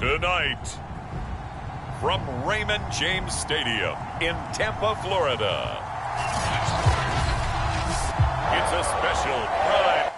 Tonight, from Raymond James Stadium in Tampa, Florida, it's a special prime.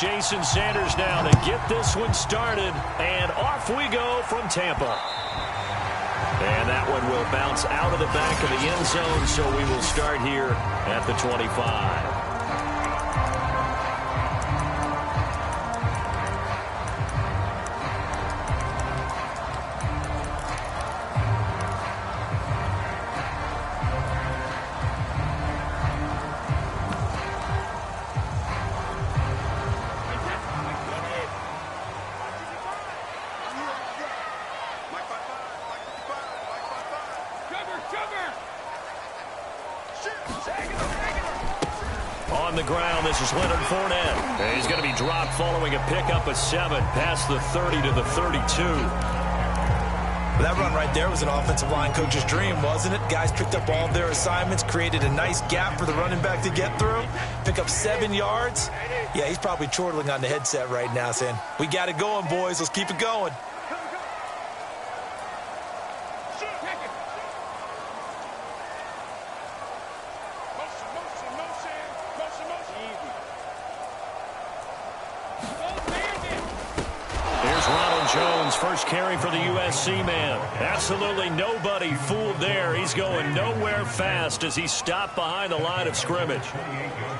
Jason Sanders now to get this one started. And off we go from Tampa. And that one will bounce out of the back of the end zone, so we will start here at the 25. On the ground, this is Leonard Fournette. He's going to be dropped following a pickup of 7 past the 30 to the 32. That run right there was an offensive line coach's dream, wasn't it? Guys picked up all of their assignments, created a nice gap for the running back to get through, pick up 7 yards. Yeah, he's probably chortling on the headset right now saying, we got it going, boys. Let's keep it going. First carry for the USC man. Absolutely nobody fooled there. He's going nowhere fast as he stopped behind the line of scrimmage.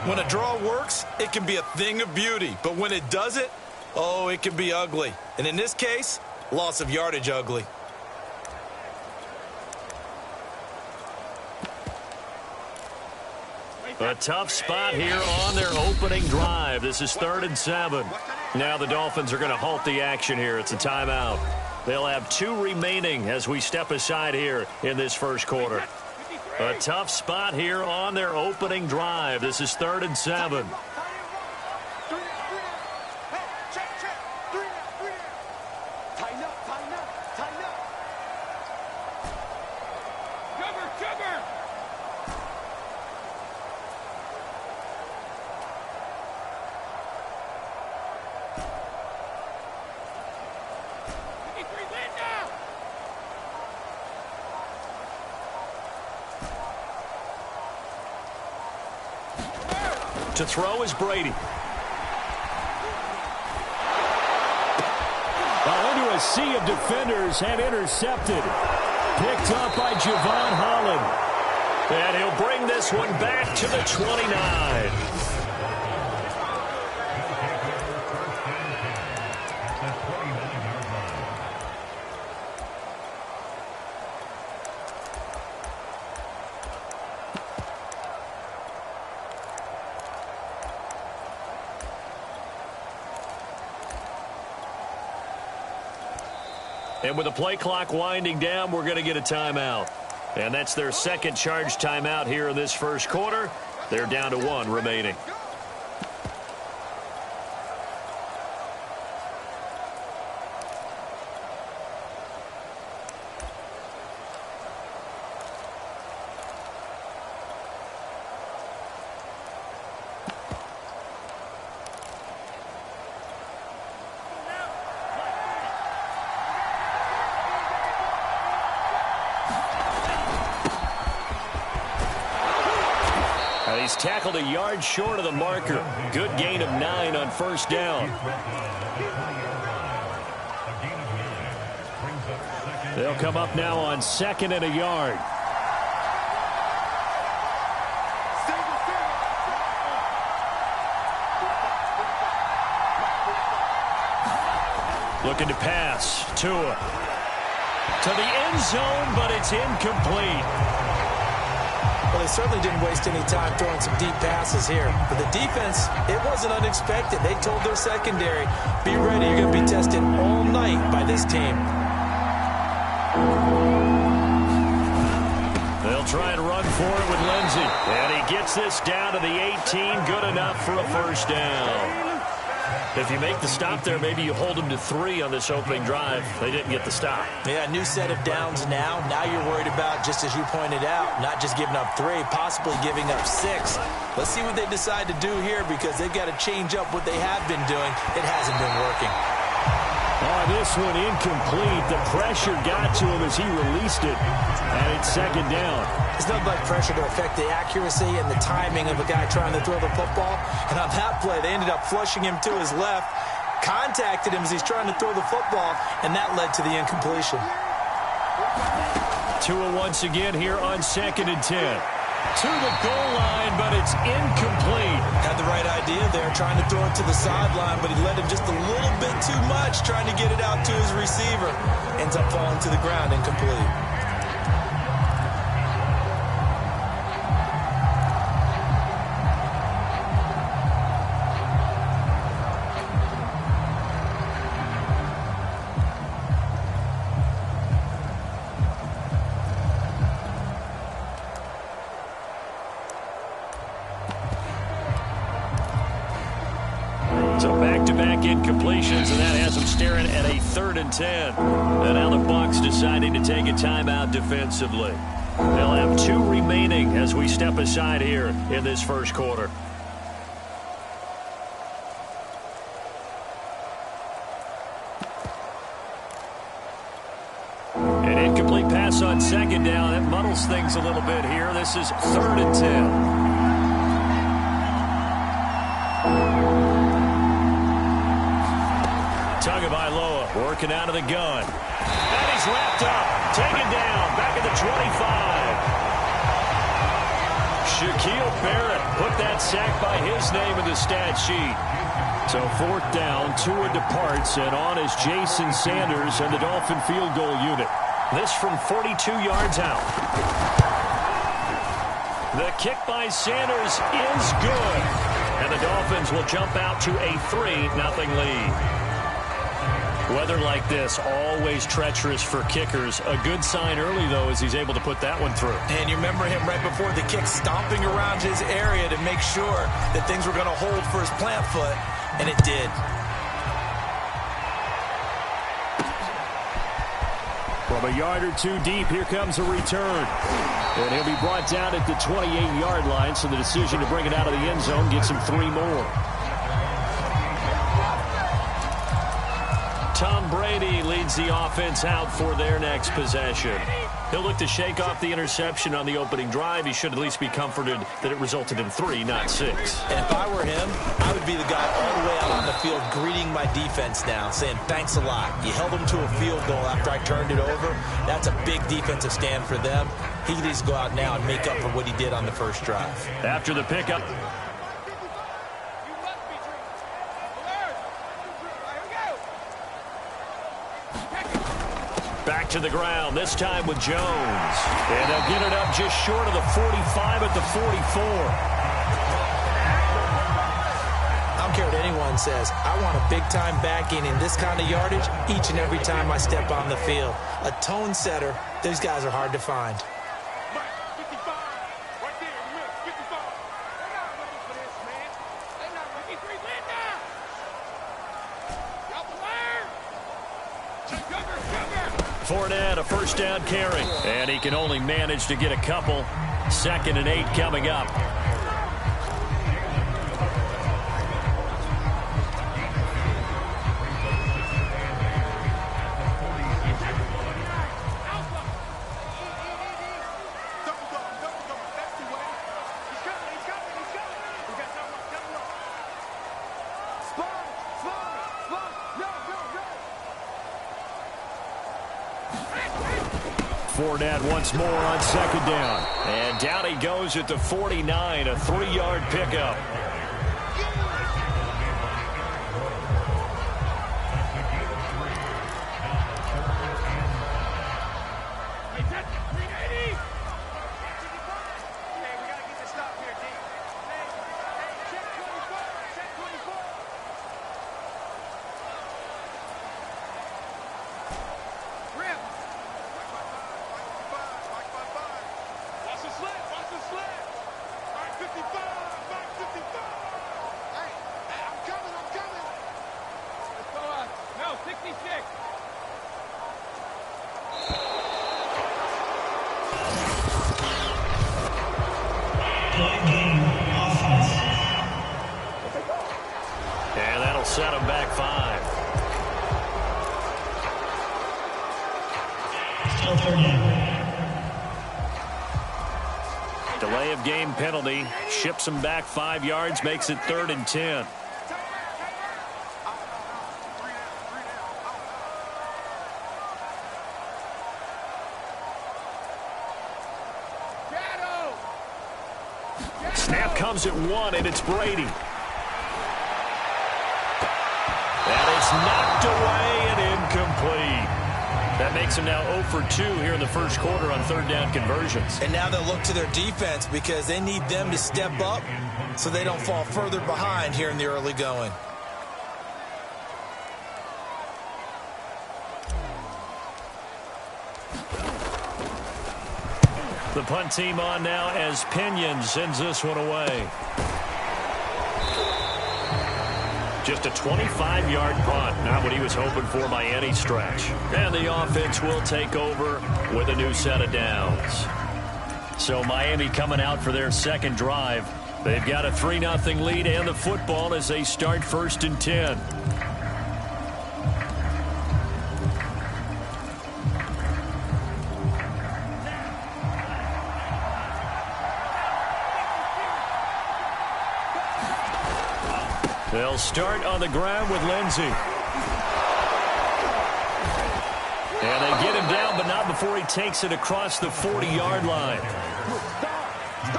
When a draw works, it can be a thing of beauty. But when it doesn't, oh, it can be ugly. And in this case, loss of yardage ugly. A tough spot here on their opening drive. This is 3rd and 7. Now the Dolphins are going to halt the action here. It's a timeout. They'll have 2 remaining as we step aside here in this first quarter. A tough spot here on their opening drive. This is 3rd and 7. To throw is Brady. Into a sea of defenders and intercepted. Picked up by Javon Holland. And he'll bring this one back to the 29. And with the play clock winding down, we're going to get a timeout. And that's their second charge timeout here in this first quarter. They're down to 1 remaining. He's tackled a yard short of the marker. Good gain of 9 on first down. They'll come up now on 2nd and a yard. Looking to pass. Tua. To the end zone, but it's incomplete. Well, they certainly didn't waste any time throwing some deep passes here. For the defense, it wasn't unexpected. They told their secondary, be ready, you're going to be tested all night by this team. They'll try and run for it with Lindsey. And he gets this down to the 18. Good enough for a first down. If you make the stop there, maybe you hold them to 3 on this opening drive. They didn't get the stop. Yeah, new set of downs now. Now you're worried about, just as you pointed out, not just giving up 3, possibly giving up 6. Let's see what they decide to do here because they've got to change up what they have been doing. It hasn't been working. Oh, this one incomplete. The pressure got to him as he released it. And it's second down. There's nothing like pressure to affect the accuracy and the timing of a guy trying to throw the football. And on that play, they ended up flushing him to his left, contacted him as he's trying to throw the football, and that led to the incompletion. Tua once again here on 2nd and 10. To the goal line, but it's incomplete. Had the right idea there, trying to throw it to the sideline, but he led him just a little bit too much, trying to get it out to his receiver. Ends up falling to the ground, incomplete. So back-to-back incompletions, and that has them staring at a 3rd and 10. And now the Bucs deciding to take a timeout defensively. They'll have 2 remaining as we step aside here in this first quarter. An incomplete pass on 2nd down. That muddles things a little bit here. This is 3rd and 10. Tagovailoa working out of the gun. And he's wrapped up. Taken down. Back at the 25. Shaquille Barrett put that sack by his name in the stat sheet. So 4th down, Tua departs, and on is Jason Sanders and the Dolphin field goal unit. This from 42 yards out. The kick by Sanders is good. And the Dolphins will jump out to a 3-0 lead. Weather like this, always treacherous for kickers. A good sign early, though, as he's able to put that one through. And you remember him right before the kick stomping around his area to make sure that things were going to hold for his plant foot, and it did. From a yard or 2 deep, here comes a return. And he'll be brought down at the 28-yard line, so the decision to bring it out of the end zone gets him 3 more. Tom Brady leads the offense out for their next possession. He'll look to shake off the interception on the opening drive. He should at least be comforted that it resulted in 3, not 6. And if I were him, I would be the guy all the way out on the field greeting my defense now, saying, thanks a lot. You held them to a field goal after I turned it over. That's a big defensive stand for them. He needs to go out now and make up for what he did on the first drive. After the pickup. Back to the ground, this time with Jones. And they'll get it up just short of the 45 at the 44. I don't care what anyone says. I want a big-time backing in this kind of yardage each and every time I step on the field. A tone setter, these guys are hard to find. Fournette, a first down carry. And he can only manage to get a couple. 2nd and 8 coming up. Fournette once more on 2nd down. And down he goes at the 49, a 3-yard pickup. And that'll set him back 5. Delay of game penalty. Ships him back 5 yards. Makes it 3rd and 10. Snap comes at 1, and it's Brady. And it's knocked away and incomplete. That makes him now 0 for 2 here in the first quarter on 3rd down conversions. And now they'll look to their defense because they need them to step up so they don't fall further behind here in the early going. The punt team on now as Pinion sends this one away. Just a 25-yard punt, not what he was hoping for by any stretch. And the offense will take over with a new set of downs. So Miami coming out for their second drive. They've got a 3-0 lead and the football as they start 1st and 10. They'll start on the ground with Lindsey. And they get him down, but not before he takes it across the 40-yard line.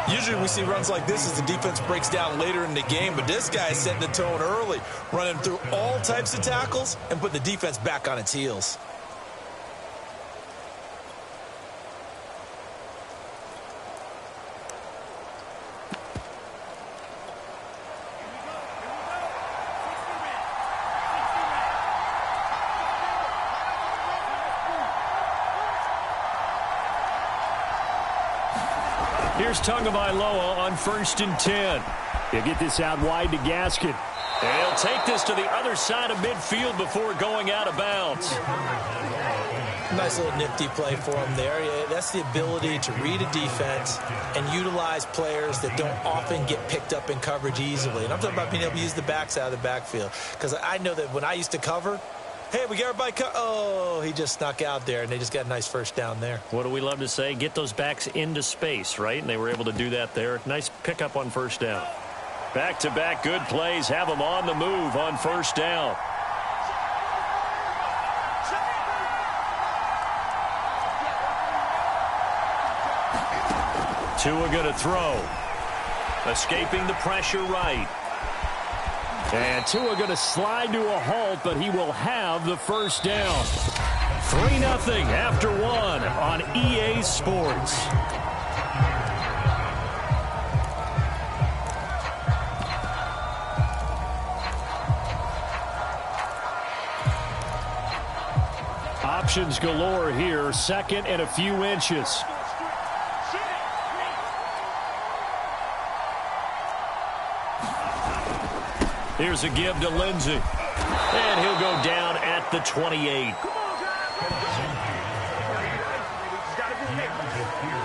Usually we see runs like this as the defense breaks down later in the game, but this guy is setting the tone early, running through all types of tackles and putting the defense back on its heels. Here's Tagovailoa on 1st and 10. He'll get this out wide to Gaskin. And he'll take this to the other side of midfield before going out of bounds. Nice little nifty play for him there. Yeah, that's the ability to read a defense and utilize players that don't often get picked up in coverage easily. And I'm talking about being able to use the backs out of the backfield. Because I know that when I used to cover, hey, we got everybody oh, he just snuck out there, and they just got a nice first down there. What do we love to say? Get those backs into space, right? And they were able to do that there. Nice pickup on 1st down. Back-to-back good plays have them on the move on 1st down. Tua going to throw. Escaping the pressure right. And Tua going to slide to a halt, but he will have the 1st down. 3-0 after 1 on EA Sports. Options galore here. 2nd and a few inches. Here's a give to Lindsey. And he'll go down at the 28.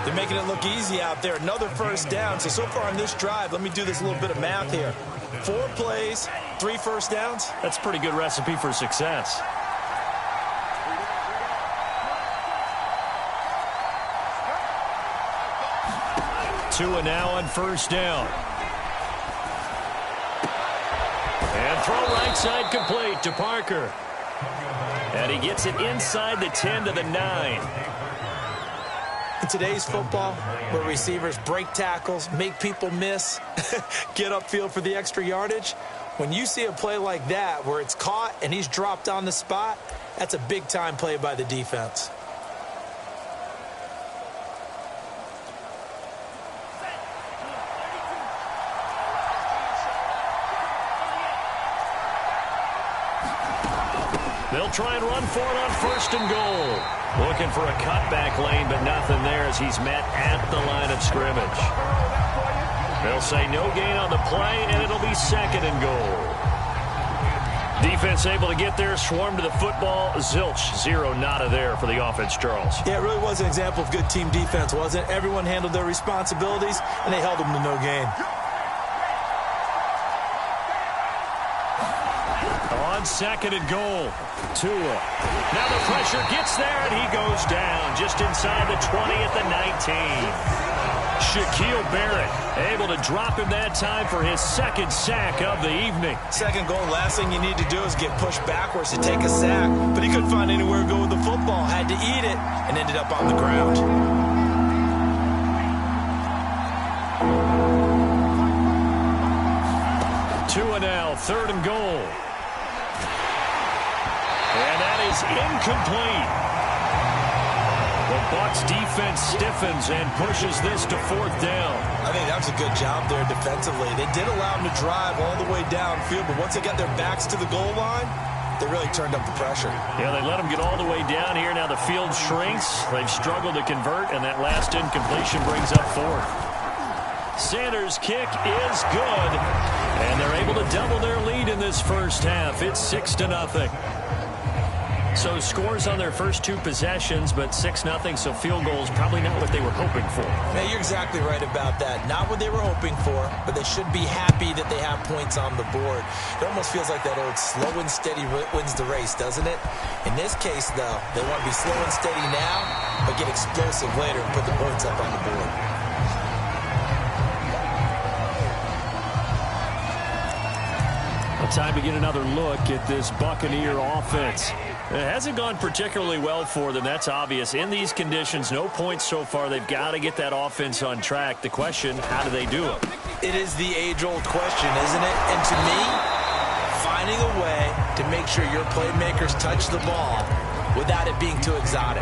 They're making it look easy out there. Another 1st down. So far on this drive, let me do this little bit of math here. 4 plays, 3 1st downs. That's a pretty good recipe for success. Tua now on 1st down. And throw right side complete to Parker. And he gets it inside the 10 to the 9. In today's football, where receivers break tackles, make people miss, get upfield for the extra yardage, when you see a play like that where it's caught and he's dropped on the spot, that's a big-time play by the defense. They'll try and run for it on 1st and goal. Looking for a cutback lane, but nothing there as he's met at the line of scrimmage. They'll say no gain on the play, and it'll be 2nd and goal. Defense able to get there, swarm to the football. Zilch, 0 nada there for the offense, Charles. Yeah, it really was an example of good team defense, wasn't it? Everyone handled their responsibilities, and they held them to no gain. On 2nd and goal. Tua. Now the pressure gets there, and he goes down just inside the 20 at the 19. Shaquille Barrett able to drop him that time for his second sack of the evening. Second goal, last thing you need to do is get pushed backwards to take a sack. But he couldn't find anywhere to go with the football. Had to eat it and ended up on the ground. Tua now, third and goal. And that is incomplete. The Bucs defense stiffens and pushes this to fourth down. I think that was a good job there defensively. They did allow them to drive all the way downfield, but once they got their backs to the goal line, they really turned up the pressure. Yeah, they let them get all the way down here. Now the field shrinks. They've struggled to convert, and that last incompletion brings up fourth. Sanders' kick is good, and they're able to double their lead in this first half. It's 6-0. So scores on their first two possessions, but 6-0, so field goals probably not what they were hoping for. Yeah, you're exactly right about that. Not what they were hoping for, but they should be happy that they have points on the board. It almost feels like that old slow and steady wins the race, doesn't it? In this case, though, they want to be slow and steady now, but get explosive later and put the points up on the board. Time to get another look at this Buccaneer offense. It hasn't gone particularly well for them, that's obvious. In these conditions, no points so far. They've got to get that offense on track. The question, how do they do it? It is the age-old question, isn't it? And to me, finding a way to make sure your playmakers touch the ball without it being too exotic.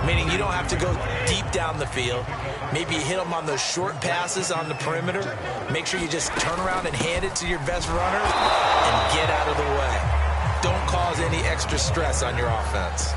Meaning you don't have to go deep down the field. Maybe you hit them on those short passes on the perimeter. Make sure you just turn around and hand it to your best runner and get out of the way. Don't cause any extra stress on your offense.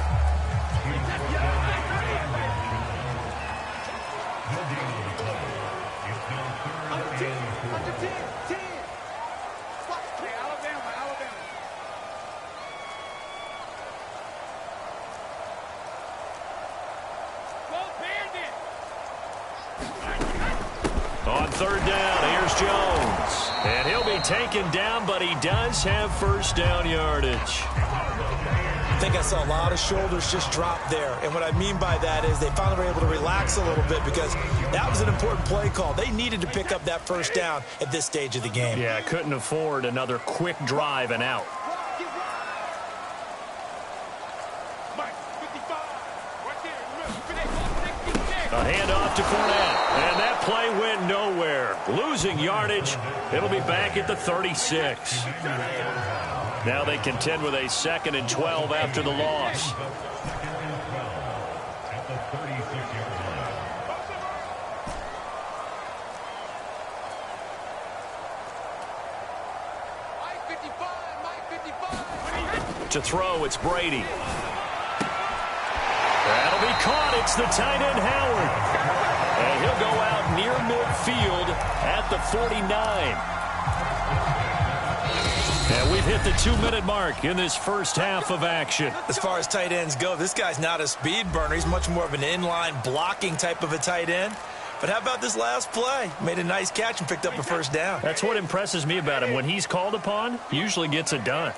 On third down, here's Jones. And he'll be taken down, but he does have first down yardage. I think I saw a lot of shoulders just drop there. And what I mean by that is they finally were able to relax a little bit because that was an important play call. They needed to pick up that first down at this stage of the game. Yeah, couldn't afford another quick drive and out. A handoff to Fournette, and that play went nowhere. Losing yardage, it'll be back at the 36. Now they contend with a 2nd and 12 after the loss. To throw, it's Brady. That'll be caught. It's the tight end, Howard. And he'll go out near midfield at the 49. And we've hit the 2-minute mark in this first half of action. As far as tight ends go, this guy's not a speed burner. He's much more of an inline blocking type of a tight end. But how about this last play? Made a nice catch and picked up a first down. That's what impresses me about him. When he's called upon, usually gets it done.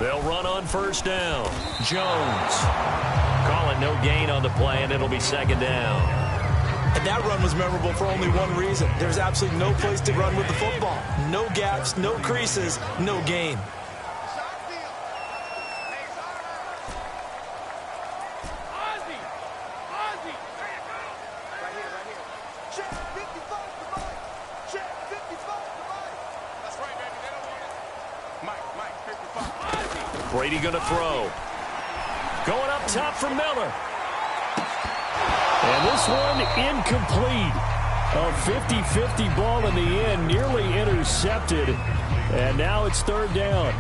They'll run on first down. Jones. Call it no gain on the play, and it'll be 2nd down. And that run was memorable for only one reason. There's absolutely no place to run with the football. No gaps, no creases, no gain. Brady going to throw. Going up top for Miller. And this one incomplete. A 50-50 ball in the end, nearly intercepted. And now it's 3rd down.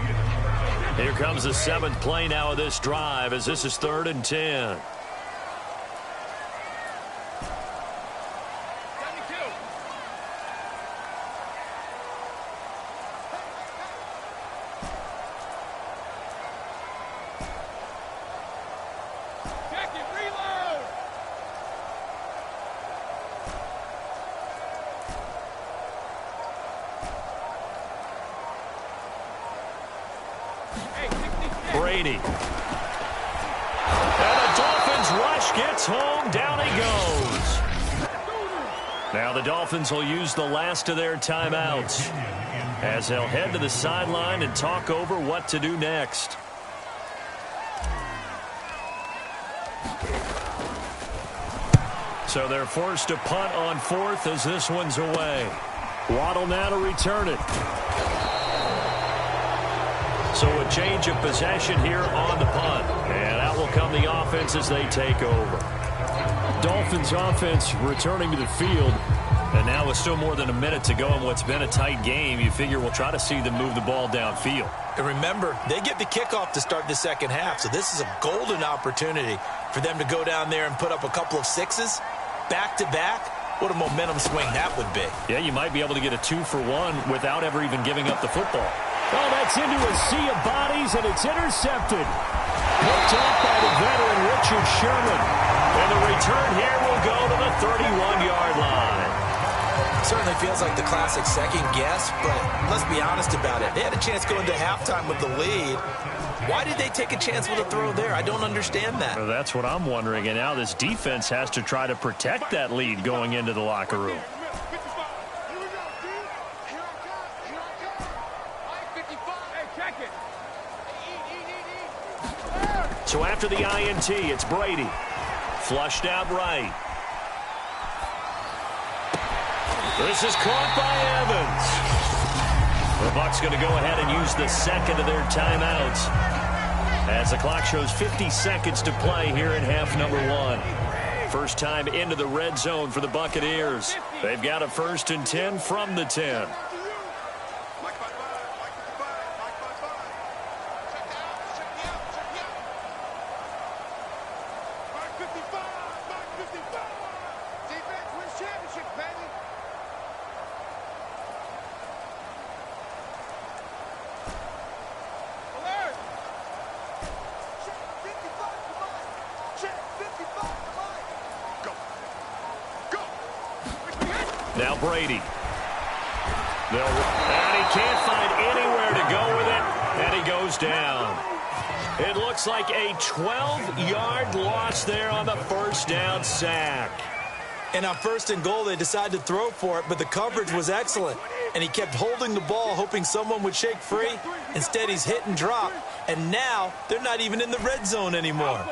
Here comes the 7th play now of this drive as this is 3rd and 10. Brady. And the Dolphins rush gets home. Down he goes. Now the Dolphins will use the last of their timeouts as they'll head to the sideline and talk over what to do next. So they're forced to punt on fourth as this one's away. Waddle now to return it. So a change of possession here on the punt. And out will come the offense as they take over. Dolphins offense returning to the field. And now with still more than a minute to go in what's been a tight game, you figure we'll try to see them move the ball downfield. And remember, they get the kickoff to start the second half, so this is a golden opportunity for them to go down there and put up a couple of sixes back-to-back. What a momentum swing that would be. Yeah, you might be able to get a 2-for-1 without ever even giving up the football. Oh, that's into a sea of bodies, and it's intercepted. Picked off by the veteran Richard Sherman. And the return here will go to the 31-yard line. Certainly feels like the classic second guess, but let's be honest about it. They had a chance going to halftime with the lead. Why did they take a chance with a throw there? I don't understand that. Well, that's what I'm wondering. And now this defense has to try to protect that lead going into the locker room. So after the INT, it's Brady. Flushed out right. This is caught by Evans. The Bucs going to go ahead and use the second of their timeouts as the clock shows 50 seconds to play here in half number one. First time into the red zone for the Buccaneers. They've got a 1st and 10 from the 10. Now Brady. And he can't find anywhere to go with it, and he goes down. It looks like a 12-yard loss there on the first down sack. And on 1st and goal, they decided to throw for it, but the coverage was excellent. And he kept holding the ball, hoping someone would shake free. Instead, he's hit and drop. And now, they're not even in the red zone anymore.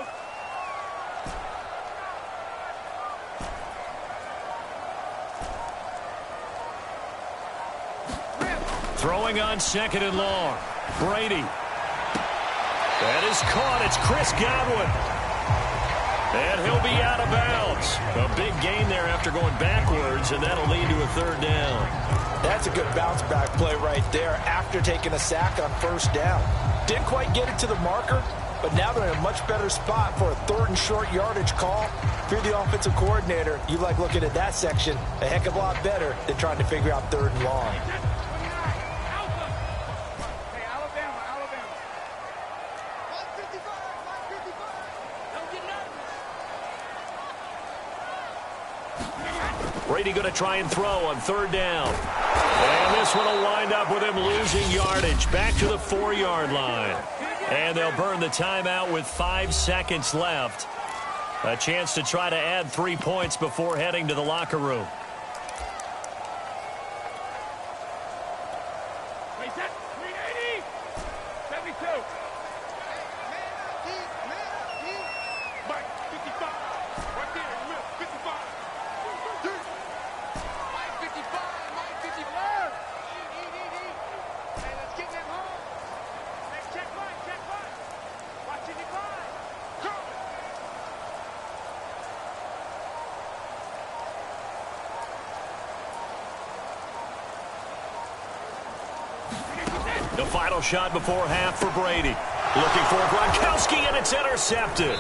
Throwing on 2nd and long. Brady. That is caught. It's Chris Godwin. And he'll be out of bounds. A big gain there after going backwards, and that'll lead to a 3rd down. That's a good bounce-back play right there after taking a sack on 1st down. Didn't quite get it to the marker, but now they're in a much better spot for a 3rd and short yardage call. If you're the offensive coordinator, you like looking at that section a heck of a lot better than trying to figure out 3rd and long. Brady going to try and throw on 3rd down. And this one will wind up with him losing yardage back to the 4-yard line. And they'll burn the timeout with 5 seconds left. A chance to try to add 3 points before heading to the locker room. The final shot before half for Brady. Looking for Gronkowski, and it's intercepted.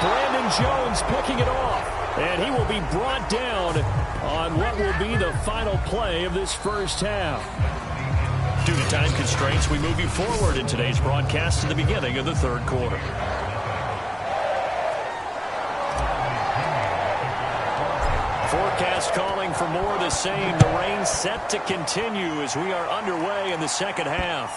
Brandon Jones picking it off. And he will be brought down on what will be the final play of this first half. Due to time constraints, we move you forward in today's broadcast to the beginning of the 3rd quarter. Forecast calling for more of the same. The rain set to continue as we are underway in the second half.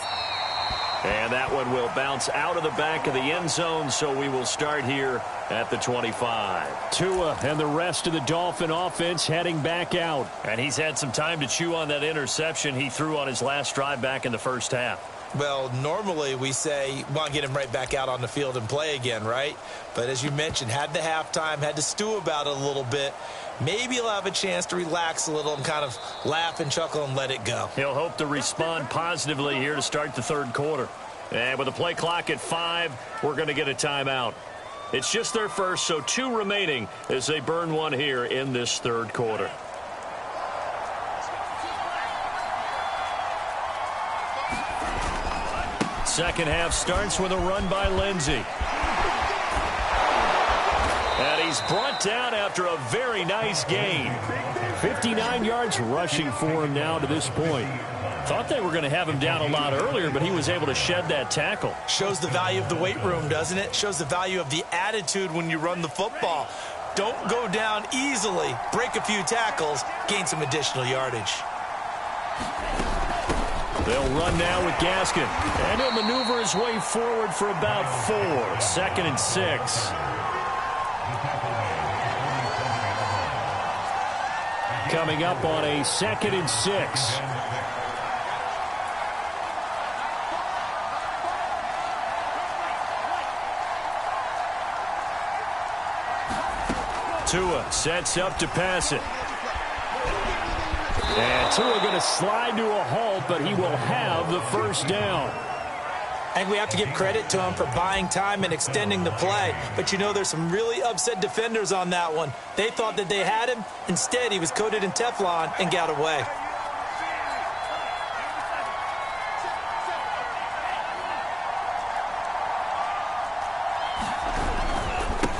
And that one will bounce out of the back of the end zone, so we will start here at the 25. Tua and the rest of the Dolphin offense heading back out. And he's had some time to chew on that interception he threw on his last drive back in the first half. Well, normally we say, want to get him right back out on the field and play again, right? But as you mentioned, had the halftime, had to stew about it a little bit. Maybe he'll have a chance to relax a little and kind of laugh and chuckle and let it go. He'll hope to respond positively here to start the third quarter. And with the play clock at 5, we're going to get a timeout. It's just their first, so 2 remaining as they burn one here in this third quarter. Second half starts with a run by Lindsey. And he's brought down after a very nice gain. 59 yards rushing for him now to this point. Thought they were going to have him down a lot earlier, but he was able to shed that tackle. Shows the value of the weight room, doesn't it? Shows the value of the attitude when you run the football. Don't go down easily. Break a few tackles. Gain some additional yardage. They'll run now with Gaskin. And he'll maneuver his way forward for about 4. 2nd and 6. Coming up on a 2nd and 6. Tua sets up to pass it. And Tua going to slide to a halt, but he will have the first down. I think we have to give credit to him for buying time and extending the play. But, you know, there's some really upset defenders on that one. They thought that they had him. Instead, he was coated in Teflon and got away.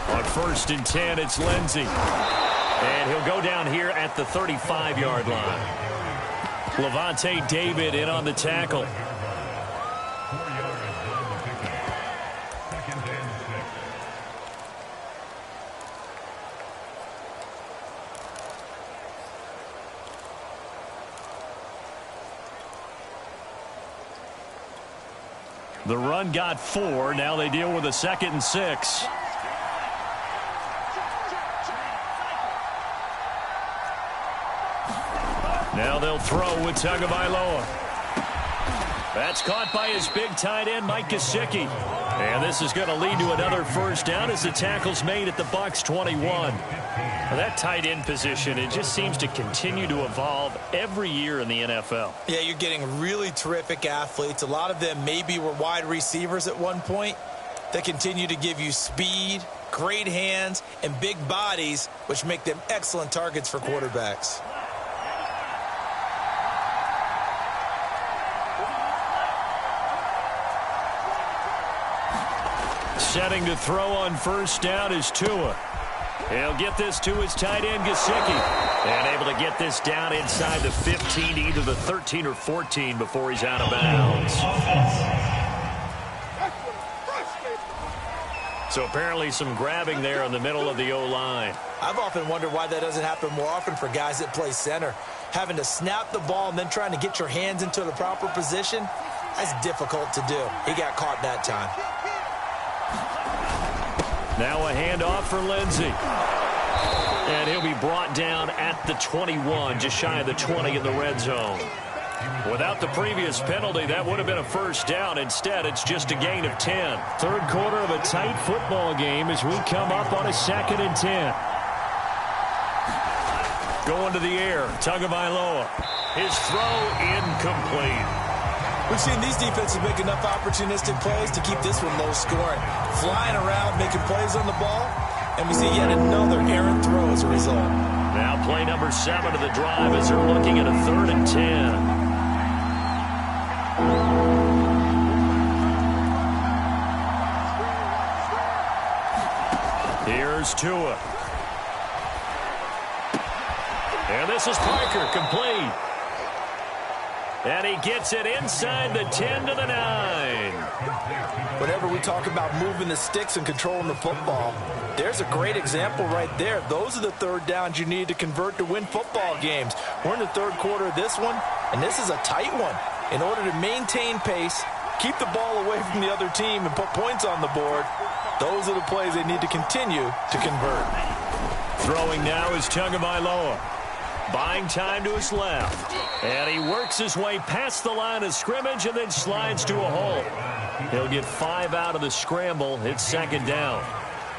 On 1st and 10, it's Lindsey. And he'll go down here at the 35-yard line. Levante David in on the tackle. The run got 4. Now they deal with a 2nd and 6. Now they'll throw with Tagovailoa. That's caught by his big tight end, Mike Gesicki. And this is going to lead to another first down as the tackle's made at the Bucs 21. Well, that tight end position, it just seems to continue to evolve every year in the NFL. Yeah, you're getting really terrific athletes. A lot of them maybe were wide receivers at one point. They continue to give you speed, great hands, and big bodies, which make them excellent targets for quarterbacks. Setting to throw on first down is Tua. He'll get this to his tight end, Gesicki. And able to get this down inside the 15, either the 13 or 14 before he's out of bounds. So apparently some grabbing there in the middle of the O-line. I've often wondered why that doesn't happen more often for guys that play center. Having to snap the ball and then trying to get your hands into the proper position, that's difficult to do. He got caught that time. Now a handoff for Lindsey. And he'll be brought down at the 21, just shy of the 20 in the red zone. Without the previous penalty, that would have been a first down. Instead, it's just a gain of 10. Third quarter of a tight football game as we come up on a 2nd and 10. Going to the air, Tagovailoa. His throw incomplete. We've seen these defenses make enough opportunistic plays to keep this one low scoring. Flying around, making plays on the ball, and we see yet another errant throw as a result. Now play number 7 of the drive as they're looking at a 3rd and 10. Here's Tua. And this is Parker, complete. And he gets it inside the 10 to the 9. Whenever we talk about moving the sticks and controlling the football, there's a great example right there. Those are the third downs you need to convert to win football games. We're in the third quarter of this one, and this is a tight one. In order to maintain pace, keep the ball away from the other team and put points on the board. Those are the plays they need to continue to convert. Throwing now is Tagovailoa. Buying time to his left. And he works his way past the line of scrimmage and then slides to a hole. He'll get 5 out of the scramble. It's second down.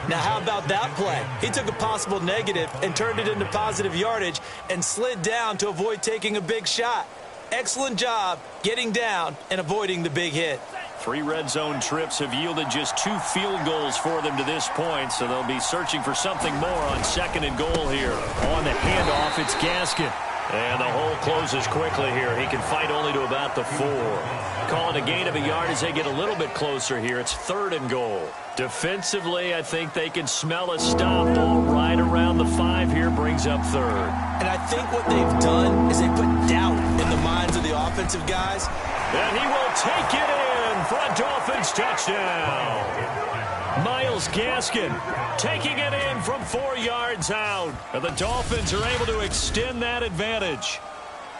Now, how about that play? He took a possible negative and turned it into positive yardage and slid down to avoid taking a big shot. Excellent job getting down and avoiding the big hit. 3 red zone trips have yielded just 2 field goals for them to this point, so they'll be searching for something more on second and goal here. On the handoff, it's Gaskin. And the hole closes quickly here. He can fight only to about the 4. Calling a gain of a yard as they get a little bit closer here. It's third and goal. Defensively, I think they can smell a stop ball right around the 5 here. Brings up third. And I think what they've done is they put doubt in the minds of the offensive guys. And he will take it in for a Dolphins touchdown. Myles Gaskin taking it in from 4 yards out. And the Dolphins are able to extend that advantage.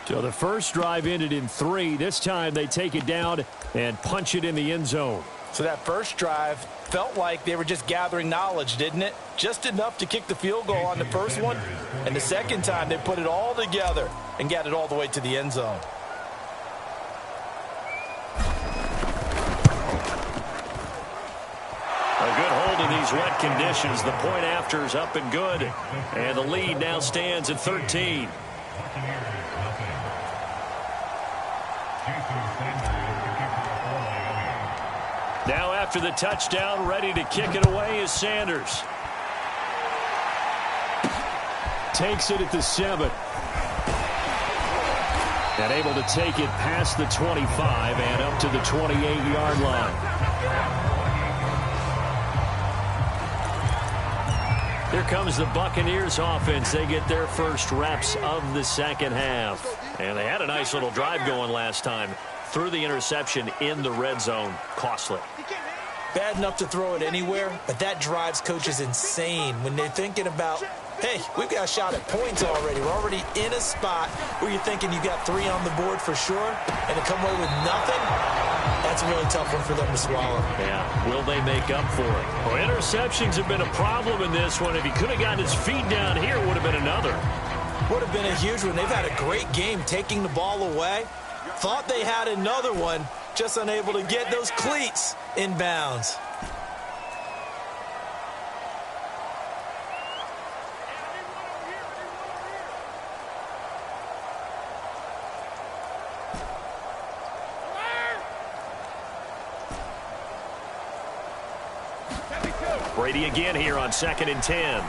So the first drive ended in 3. This time they take it down and punch it in the end zone. So that first drive felt like they were just gathering knowledge, didn't it? Just enough to kick the field goal on the first one. And the second time they put it all together and got it all the way to the end zone. A good hold in these wet conditions. The point after is up and good. And the lead now stands at 13. Now after the touchdown, ready to kick it away is Sanders. Takes it at the 7. And able to take it past the 25 and up to the 28-yard line. Here comes the Buccaneers offense. They get their first reps of the second half. And they had a nice little drive going last time. Threw the interception in the red zone. Costly. Bad enough to throw it anywhere, but that drives coaches insane when they're thinking about, hey, we've got a shot at points already. We're already in a spot where you're thinking you got 3 on the board for sure, and to come away with nothing, that's a really tough one for them to swallow. Yeah, will they make up for it? Well, interceptions have been a problem in this one. If he could have gotten his feet down here, it would have been another. Would have been a huge one. They've had a great game taking the ball away. Thought they had another one, just unable to get those cleats in bounds. Brady again here on 2nd and 10. And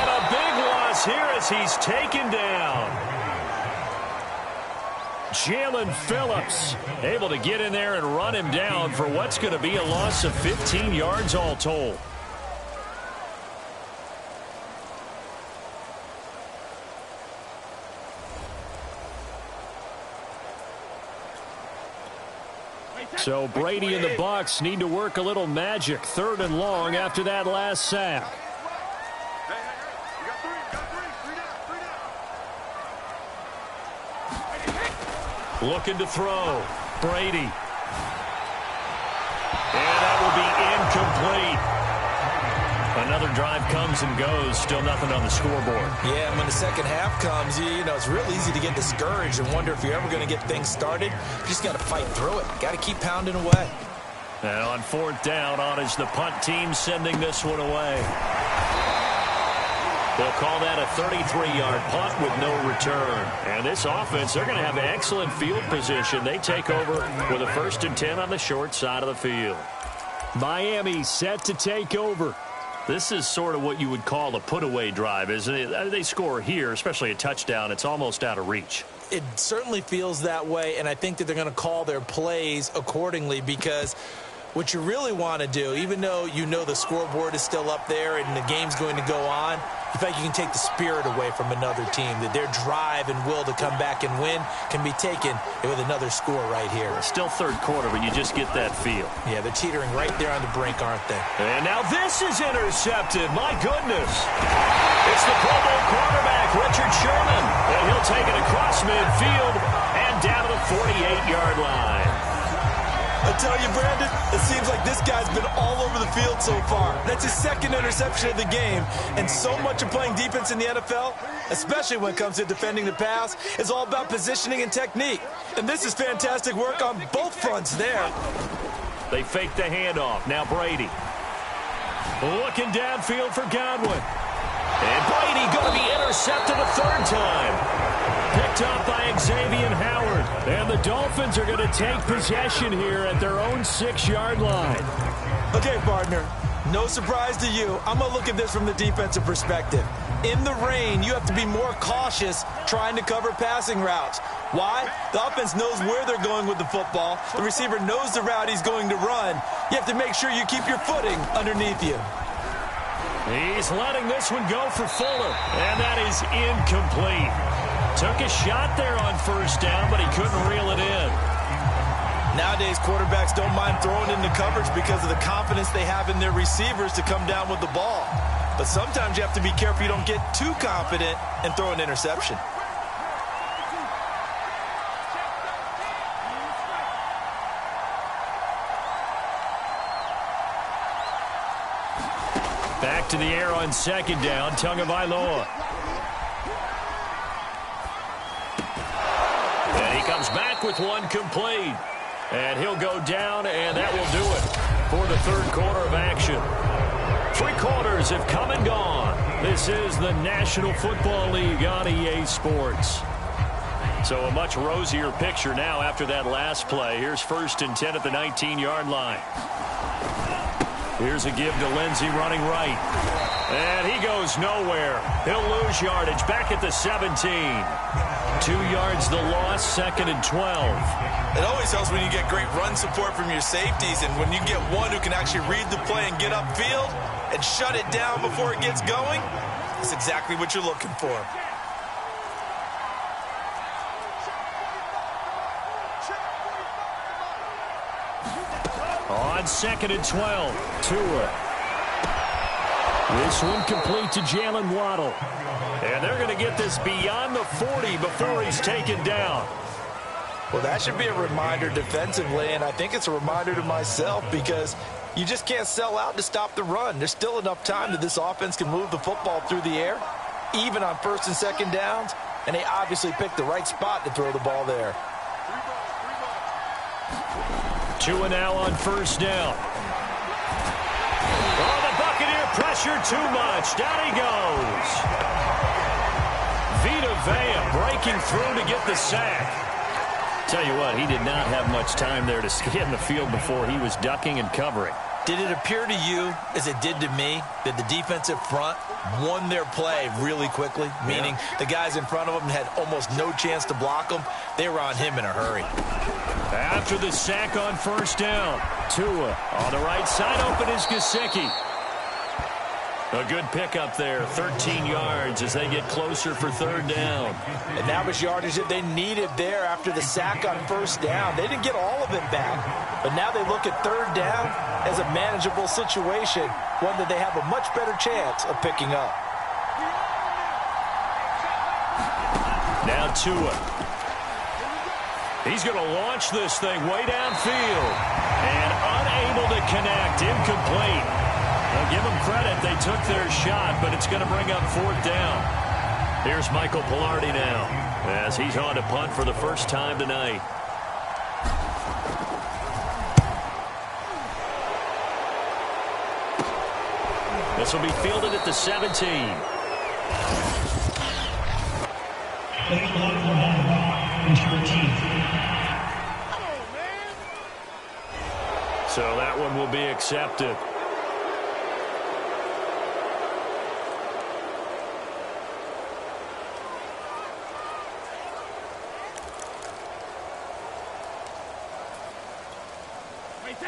a big loss here as he's taken down. Jalen Phillips able to get in there and run him down for what's going to be a loss of 15 yards all told. So Brady and the Bucs need to work a little magic. 3rd and long after that last sack. Looking to throw. Brady. And that will be incomplete. Another drive comes and goes. Still nothing on the scoreboard. Yeah, and when the second half comes, you know, it's real easy to get discouraged and wonder if you're ever going to get things started. You just got to fight through it. Got to keep pounding away. And on 4th down, on is the punt team sending this one away. They'll call that a 33-yard punt with no return. And this offense, they're going to have excellent field position. They take over with a 1st and 10 on the short side of the field. Miami set to take over. This is sort of what you would call a put-away drive, isn't it? They score here, especially a touchdown. It's almost out of reach. It certainly feels that way, and I think that they're going to call their plays accordingly because what you really want to do, even though you know the scoreboard is still up there and the game's going to go on, in fact, you can take the spirit away from another team, that their drive and will to come back and win can be taken with another score right here. Still 3rd quarter, but you just get that feel. Yeah, they're teetering right there on the brink, aren't they? And now this is intercepted. My goodness. It's the Pro Bowl quarterback, Richard Sherman. And he'll take it across midfield and down to the 48-yard line. I tell you, Brandon, it seems like this guy's been all over the field so far. That's his second interception of the game, and so much of playing defense in the NFL, especially when it comes to defending the pass, is all about positioning and technique. And this is fantastic work on both fronts there. They fake the handoff. Now Brady. Looking downfield for Godwin. And Brady going to be intercepted a third time. Picked up by Xavier Howard. And the Dolphins are going to take possession here at their own 6-yard line. Okay, partner, no surprise to you. I'm going to look at this from the defensive perspective. In the rain, you have to be more cautious trying to cover passing routes. Why? The offense knows where they're going with the football. The receiver knows the route he's going to run. You have to make sure you keep your footing underneath you. He's letting this one go for Fuller, and that is incomplete. Took a shot there on first down, but he couldn't reel it in. Nowadays, quarterbacks don't mind throwing into coverage because of the confidence they have in their receivers to come down with the ball. But sometimes you have to be careful you don't get too confident and throw an interception. Back to the air on second down, Tagovailoa. And he comes back with one complete. And he'll go down, and that will do it for the third quarter of action. 3 quarters have come and gone. This is the National Football League on EA Sports. So a much rosier picture now after that last play. Here's 1st and 10 at the 19-yard line. Here's a give to Lindsey running right. And he goes nowhere. He'll lose yardage back at the 17. 2 yards the loss, 2nd and 12. It always helps when you get great run support from your safeties, and when you get one who can actually read the play and get upfield and shut it down before it gets going, that's exactly what you're looking for. On 2nd and 12, Tua. This one complete to Jalen Waddle. And they're going to get this beyond the 40 before he's taken down. Well, that should be a reminder defensively, and I think it's a reminder to myself because you just can't sell out to stop the run. There's still enough time that this offense can move the football through the air, even on 1st and 2nd downs, and they obviously picked the right spot to throw the ball there. Tua now on 1st down. Oh, the Buccaneer pressure too much. Down he goes. Vita Vea breaking through to get the sack. Tell you what, he did not have much time there to scan the field before he was ducking and covering. Did it appear to you, as it did to me, that the defensive front won their play really quickly? Meaning the guys in front of them had almost no chance to block them. They were on him in a hurry. After the sack on 1st down, Tua on the right side, open is Gesicki. A good pickup there, 13 yards as they get closer for 3rd down. And that was yardage that they needed there after the sack on 1st down. They didn't get all of it back, but now they look at 3rd down as a manageable situation, one that they have a much better chance of picking up. Now Tua. He's going to launch this thing way downfield. And unable to connect, incomplete. Well, give them credit, they took their shot, but it's going to bring up 4th down. Here's Michael Pilardi now, as he's on to punt for the first time tonight. This will be fielded at the 17. So that one will be accepted.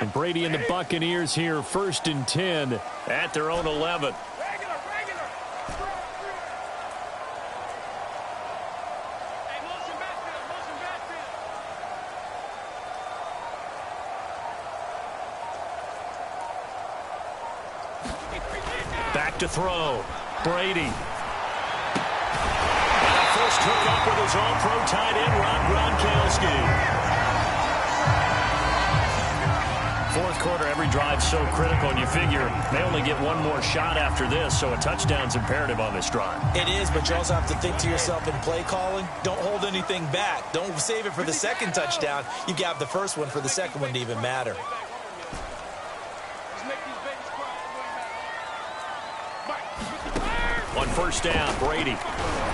And Brady and the Buccaneers here, 1st and 10 at their own 11. Back to throw. Brady. And a first hook up with his all-pro tight end, Rob Gronkowski. Fourth quarter, every drive's so critical, and you figure they only get one more shot after this, so a touchdown's imperative on this drive. It is, but you also have to think to yourself in play calling, don't hold anything back. Don't save it for the second touchdown. You got the first one for the second one to even matter. On first down, Brady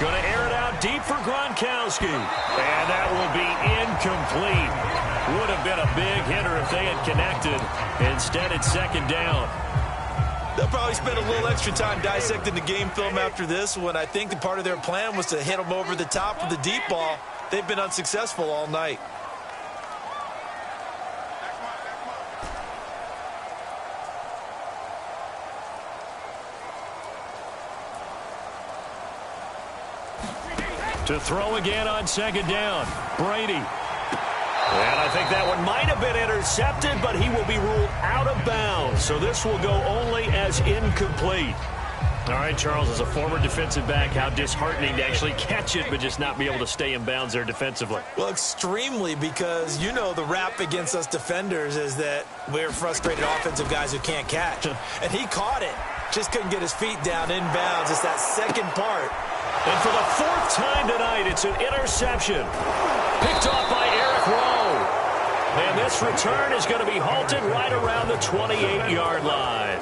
going to air it out deep for Gronkowski. And that will be incomplete. Would have been a big hitter if they had connected. Instead, it's second down. They'll probably spend a little extra time dissecting the game film after this one. I think part of their plan was to hit them over the top of the deep ball. They've been unsuccessful all night. To throw again on second down, Brady. And I think that one might have been intercepted, but he will be ruled out of bounds. So this will go only as incomplete. All right, Charles, as a former defensive back, how disheartening to actually catch it, but just not be able to stay in bounds there defensively. Well, extremely, because you know the rap against us defenders is that we're frustrated offensive guys who can't catch. And he caught it, just couldn't get his feet down in bounds. It's that second part. And for the fourth time tonight, it's an interception. Picked off by Eric Rowe. And this return is going to be halted right around the 28-yard line.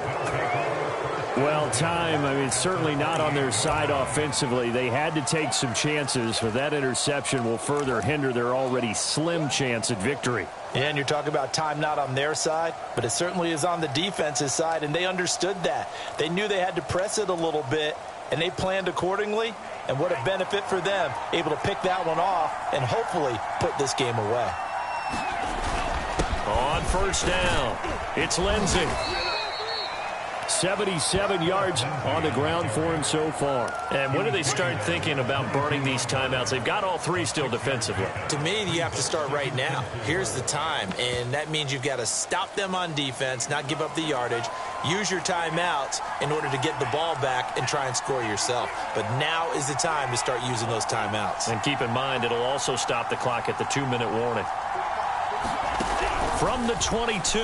Well, time, certainly not on their side offensively. They had to take some chances, but that interception will further hinder their already slim chance at victory. Yeah, and you're talking about time not on their side, but it certainly is on the defense's side, and they understood that. They knew they had to press it a little bit, and they planned accordingly, and what a benefit for them, able to pick that one off and hopefully put this game away. On first down, it's Lindsey. 77 yards on the ground for him so far. And when do they start thinking about burning these timeouts? They've got all three still defensively. To me, you have to start right now. Here's the time, and that means you've got to stop them on defense, not give up the yardage, use your timeouts in order to get the ball back and try and score yourself. But now is the time to start using those timeouts. And keep in mind, it'll also stop the clock at the 2-minute warning. From the 22,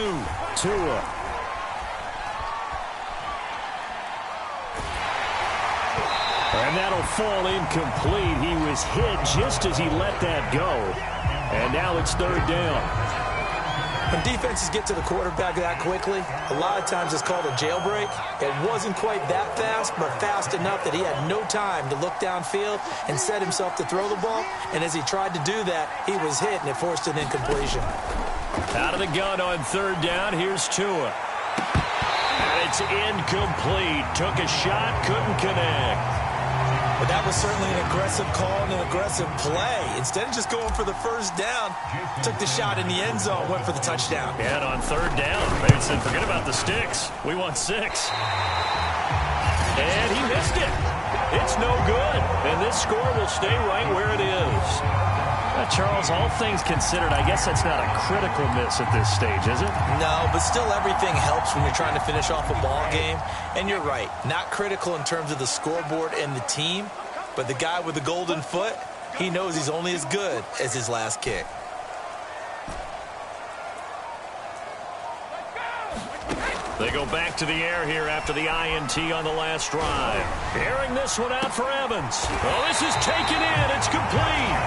Tua. And that'll fall incomplete. He was hit just as he let that go. And now it's third down. When defenses get to the quarterback that quickly, a lot of times it's called a jailbreak. It wasn't quite that fast, but fast enough that he had no time to look downfield and set himself to throw the ball. And as he tried to do that, he was hit, and it forced an incompletion. Out of the gun on third down, here's Tua. And it's incomplete. Took a shot, couldn't connect. But that was certainly an aggressive call and an aggressive play. Instead of just going for the first down, took the shot in the end zone, went for the touchdown. And on third down, they said, forget about the sticks. We want 6. And he missed it. It's no good. And this score will stay right where it is. Charles, all things considered, I guess that's not a critical miss at this stage, is it? No, but still everything helps when you're trying to finish off a ball game. And you're right, not critical in terms of the scoreboard and the team, but the guy with the golden foot, he knows he's only as good as his last kick. They go back to the air here after the INT on the last drive. Airing this one out for Evans. Oh, this is taken in. It's complete.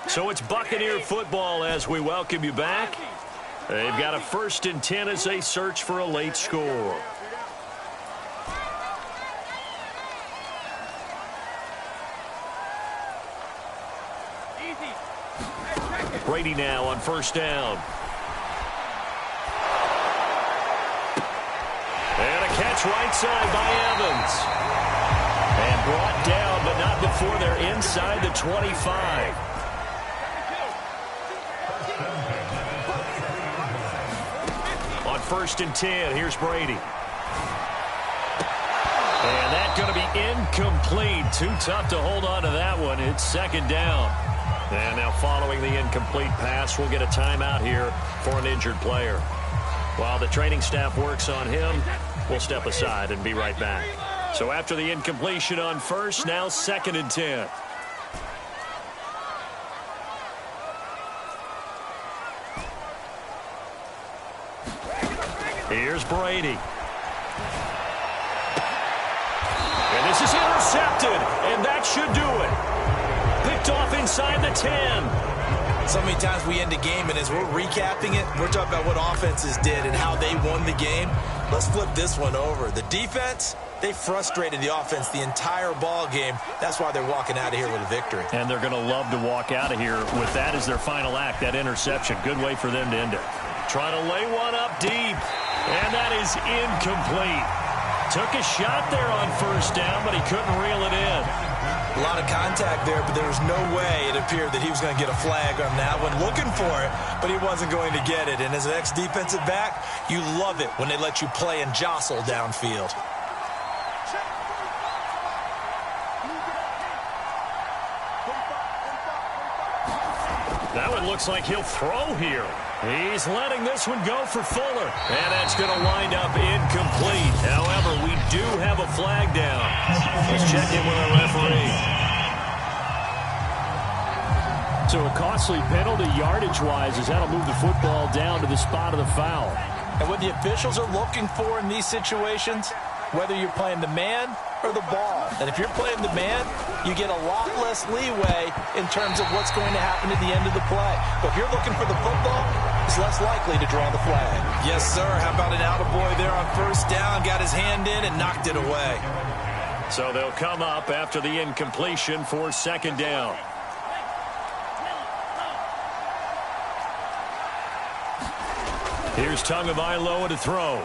So it's Buccaneer football as we welcome you back. They've got a 1st and 10 as they search for a late score. Brady now on first down. And a catch right side by Evans. And brought down, but not before they're inside the 25. On 1st and 10, here's Brady. And that's going to be incomplete. Too tough to hold on to that one. It's second down. And now following the incomplete pass, we'll get a timeout here for an injured player. While the training staff works on him, we'll step aside and be right back. So after the incompletion on first, now 2nd and 10. Here's Brady. And this is intercepted, and that should do it. Picked off inside the 10. So many times we end a game, and as we're recapping it, we're talking about what offenses did and how they won the game. Let's flip this one over. The defense, they frustrated the offense the entire ball game. That's why they're walking out of here with a victory. And they're going to love to walk out of here with that as their final act, that interception. Good way for them to end it. Trying to lay one up deep, and that is incomplete. Took a shot there on first down, but he couldn't reel it in. A lot of contact there, but there was no way it appeared that he was going to get a flag on that one. Looking for it, but he wasn't going to get it. And as an ex-defensive back, you love it when they let you play and jostle downfield. That one looks like he'll throw here. He's letting this one go for Fuller. And that's going to wind up incomplete. However, we do have a flag down. Let's check in with our referee. So a costly penalty yardage-wise as that'll move the football down to the spot of the foul. And what the officials are looking for in these situations, whether you're playing the man or the ball. And if you're playing the man, you get a lot less leeway in terms of what's going to happen at the end of the play. But if you're looking for the football, it's less likely to draw the flag. Yes, sir. How about an attaboy there on first down? Got his hand in and knocked it away. So they'll come up after the incompletion for 2nd down. Here's Tagovailoa to throw.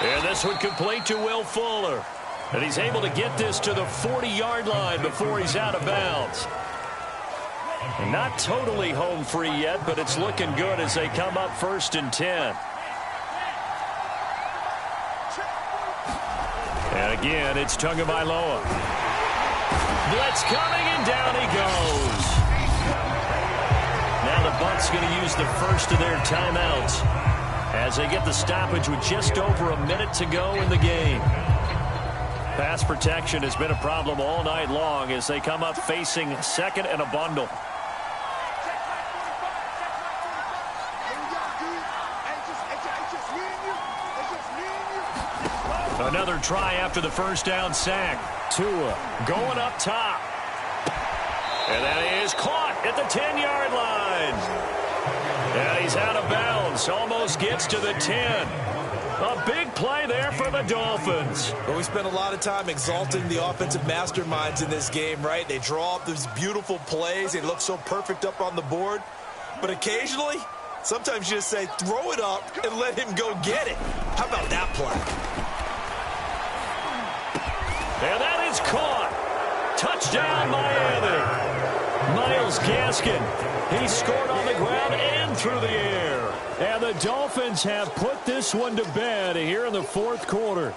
And this one complete to Will Fuller. And he's able to get this to the 40-yard line before he's out of bounds. And not totally home free yet, but it's looking good as they come up 1st and 10. And again, it's Tagovailoa. Blitz coming, and down he goes. Now the Bucs going to use the first of their timeouts as they get the stoppage with just over a minute to go in the game. Pass protection has been a problem all night long as they come up facing 2nd and a bundle. Another try after the first down sack. Tua going up top. And that is caught at the 10-yard line. And he's out of bounds. Almost gets to the 10. A big play there for the Dolphins. Well, we spent a lot of time exalting the offensive masterminds in this game, right? They draw up these beautiful plays. They look so perfect up on the board. But occasionally, sometimes you just say, throw it up and let him go get it. How about that play? And that is caught. Touchdown, Miami. Myles Gaskin, he scored on the ground and through the air. And the Dolphins have put this one to bed here in the 4th quarter.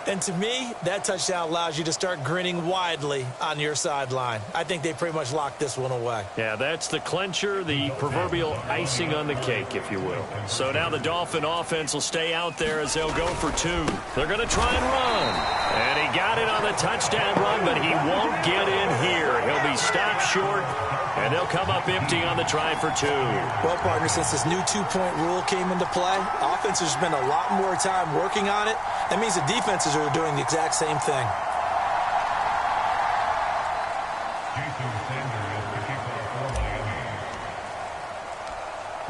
And to me, that touchdown allows you to start grinning widely on your sideline. I think they pretty much locked this one away. Yeah, that's the clincher, the proverbial icing on the cake, if you will. So now the Dolphin offense will stay out there as they'll go for 2. They're going to try and run. And he got it on the touchdown run, but he won't get in here. He'll be stopped short, and they'll come up empty on the try for 2. Well, partner, since this new two-point rule came into play, offense has spent a lot more time working on it. That means the defenses are doing the exact same thing.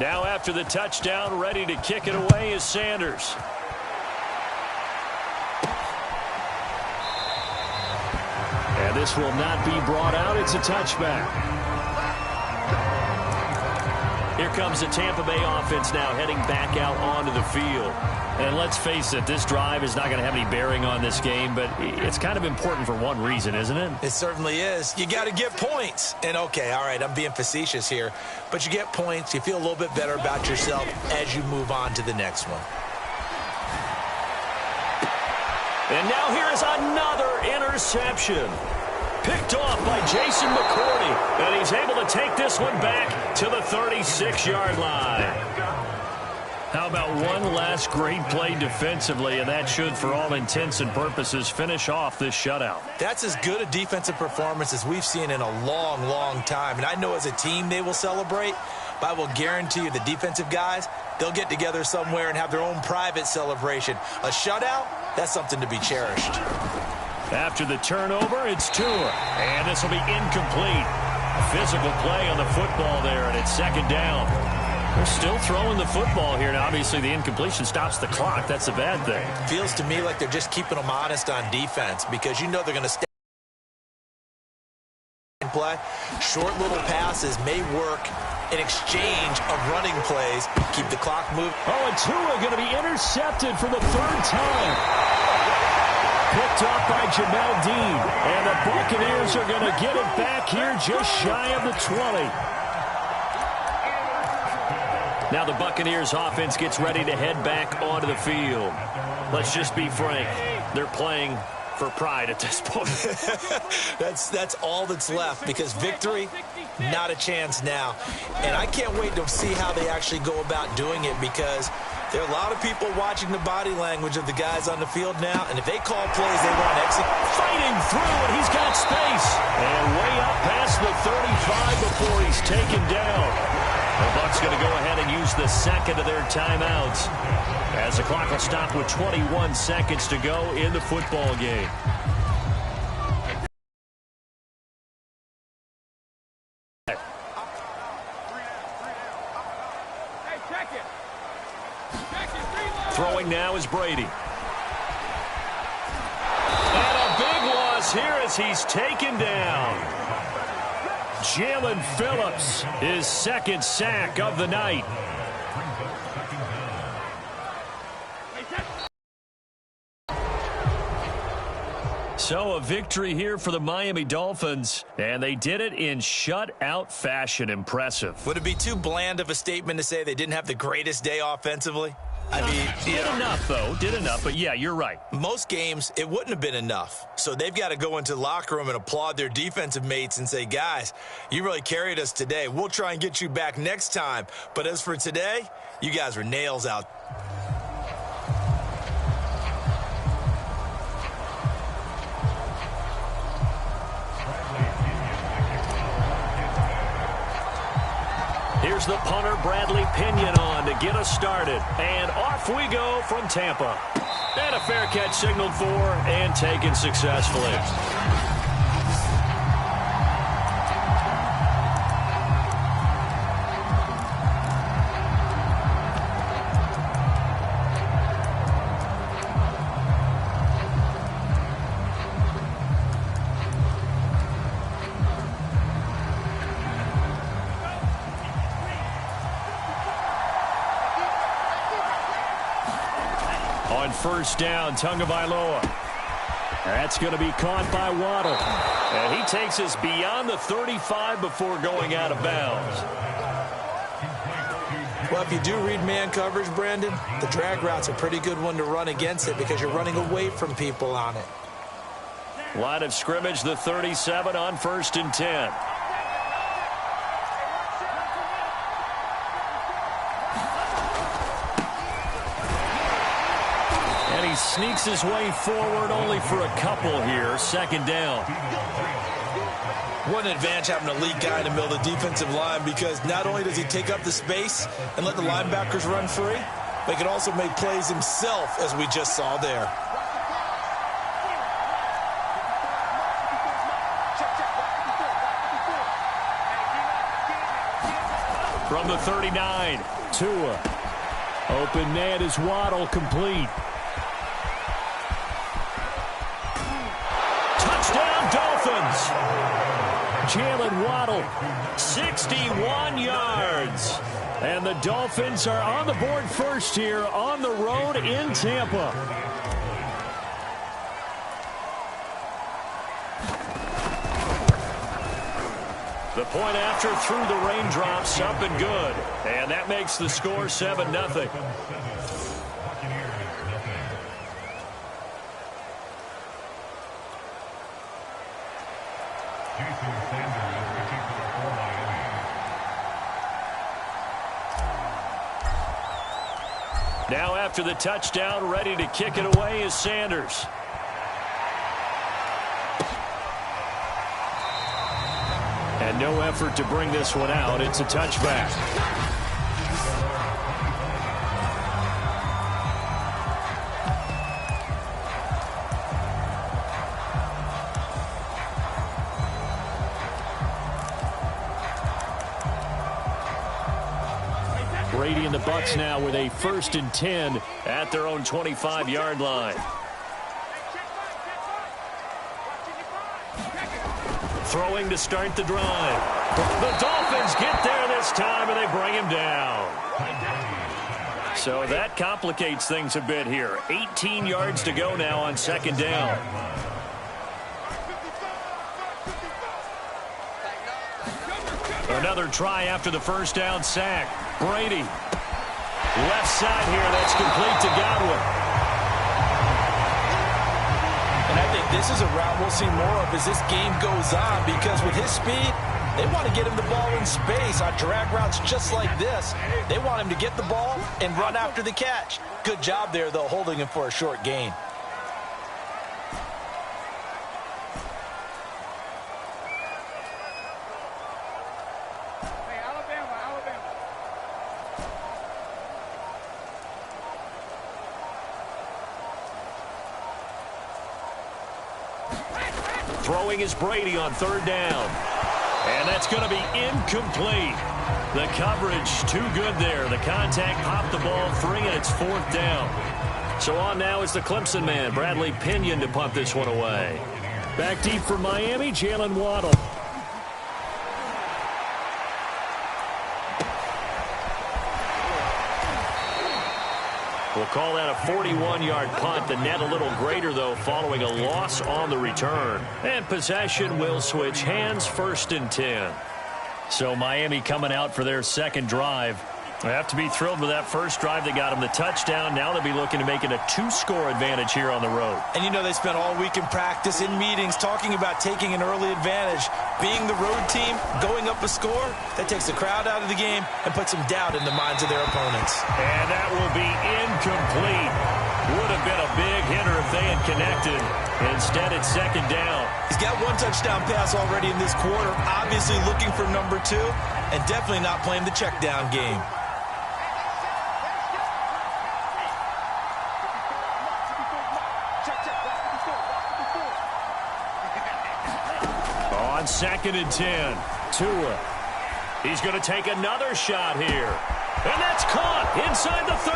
Now after the touchdown, ready to kick it away is Sanders. And this will not be brought out. It's a touchback. Here comes the Tampa Bay offense now heading back out onto the field. And let's face it, this drive is not going to have any bearing on this game, but it's kind of important for one reason, isn't it? It certainly is. You got to get points. And, okay, all right, I'm being facetious here, but you get points. You feel a little bit better about yourself as you move on to the next one. And now here is another interception. Picked off by Jason McCourty. And he's able to take this one back to the 36-yard line. How about one last great play defensively, and that should, for all intents and purposes, finish off this shutout. That's as good a defensive performance as we've seen in a long, long time. And I know as a team they will celebrate, but I will guarantee you the defensive guys, they'll get together somewhere and have their own private celebration. A shutout, that's something to be cherished. After the turnover, it's Tua, and this will be incomplete. Physical play on the football there, and it's second down. They're still throwing the football here, and obviously the incompletion stops the clock. That's a bad thing. Feels to me like they're just keeping them honest on defense because you know they're going to stay and play. Short little passes may work in exchange of running plays. Keep the clock moving. Oh, and Tua going to be intercepted for the third time. Picked up by Jamel Dean. And the Buccaneers are going to get it back here just shy of the 20. Now the Buccaneers offense gets ready to head back onto the field. Let's just be frank. They're playing for pride at this point. That's all that's left because victory, not a chance now. And I can't wait to see how they actually go about doing it because there are a lot of people watching the body language of the guys on the field now, and if they call plays they want to execute. Fighting through, and he's got space. And way up past the 35 before he's taken down. The Bucs going to go ahead and use the second of their timeouts as the clock will stop with 21 seconds to go in the football game. Throwing now is Brady. And a big loss here as he's taken down. Jalen Phillips, his second sack of the night. So a victory here for the Miami Dolphins, and they did it in shutout fashion. Impressive. Would it be too bland of a statement to say they didn't have the greatest day offensively? I mean, did enough, though. Did enough, but yeah, you're right. Most games, it wouldn't have been enough. So they've got to go into the locker room and applaud their defensive mates and say, guys, you really carried us today. We'll try and get you back next time. But as for today, you guys were nails out. Here's the punter, Bradley Pinion, on to get us started. And off we go from Tampa. And a fair catch signaled for and taken successfully. On first down, Tagovailoa. That's going to be caught by Waddle. And he takes us beyond the 35 before going out of bounds. Well, if you do read man coverage, Brandon, the drag route's a pretty good one to run against it because you're running away from people on it. Line of scrimmage, the 37 on first and 10. He sneaks his way forward only for a couple here. Second down. What an advantage having a lead guy in the middle of the defensive line because not only does he take up the space and let the linebackers run free, but he can also make plays himself, as we just saw there. From the 39, Tua. Open man is Waddle, complete. Dolphins. Jalen Waddle, 61 yards. And the Dolphins are on the board first here on the road in Tampa. The point after through the raindrops, up and good. And that makes the score 7-0. Now after the touchdown, ready to kick it away is Sanders. And no effort to bring this one out. It's a touchback. Brady and the Bucs now with a 1st and 10 at their own 25-yard line. Throwing to start the drive. The Dolphins get there this time, and they bring him down. So that complicates things a bit here. 18 yards to go now on 2nd down. Another try after the 1st down sack. Brady. Left side here. That's complete to Godwin. And I think this is a route we'll see more of as this game goes on, because with his speed, they want to get him the ball in space on drag routes just like this. They want him to get the ball and run after the catch. Good job there, though, holding him for a short gain. Throwing is Brady on 3rd down. And that's going to be incomplete. The coverage too good there. The contact popped the ball free, and it's 4th down. So on now is the Clemson man, Bradley Pinion, to punt this one away. Back deep for Miami, Jalen Waddle. We'll call that a 41-yard punt. The net a little greater, though, following a loss on the return. And possession will switch hands, 1st and 10. So Miami coming out for their 2nd drive. They have to be thrilled with that first drive. They got them the touchdown. Now they'll be looking to make it a 2-score advantage here on the road. And you know they spent all week in practice, in meetings, talking about taking an early advantage. Being the road team, going up a score, that takes the crowd out of the game and puts some doubt in the minds of their opponents. And that will be incomplete. Would have been a big hitter if they had connected. Instead, it's 2nd down. He's got 1 touchdown pass already in this quarter, obviously looking for number 2, and definitely not playing the check down game. On 2nd and 10, Tua. He's going to take another shot here. And that's caught inside the 30.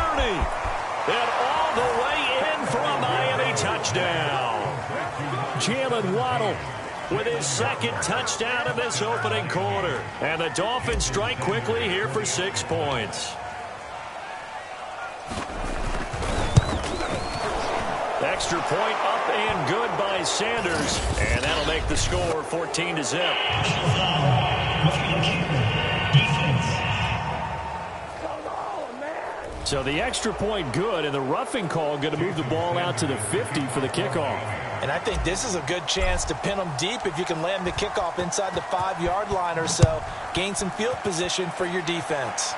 And all the way in for a Miami touchdown. Jalen Waddle with his 2nd touchdown of this opening quarter. And the Dolphins strike quickly here for 6 points. Extra point up and good by Sanders. And that'll make the score 14-0. So the extra point good, and the roughing call going to move the ball out to the 50 for the kickoff. And I think this is a good chance to pin them deep if you can land the kickoff inside the 5-yard line or so. Gain some field position for your defense.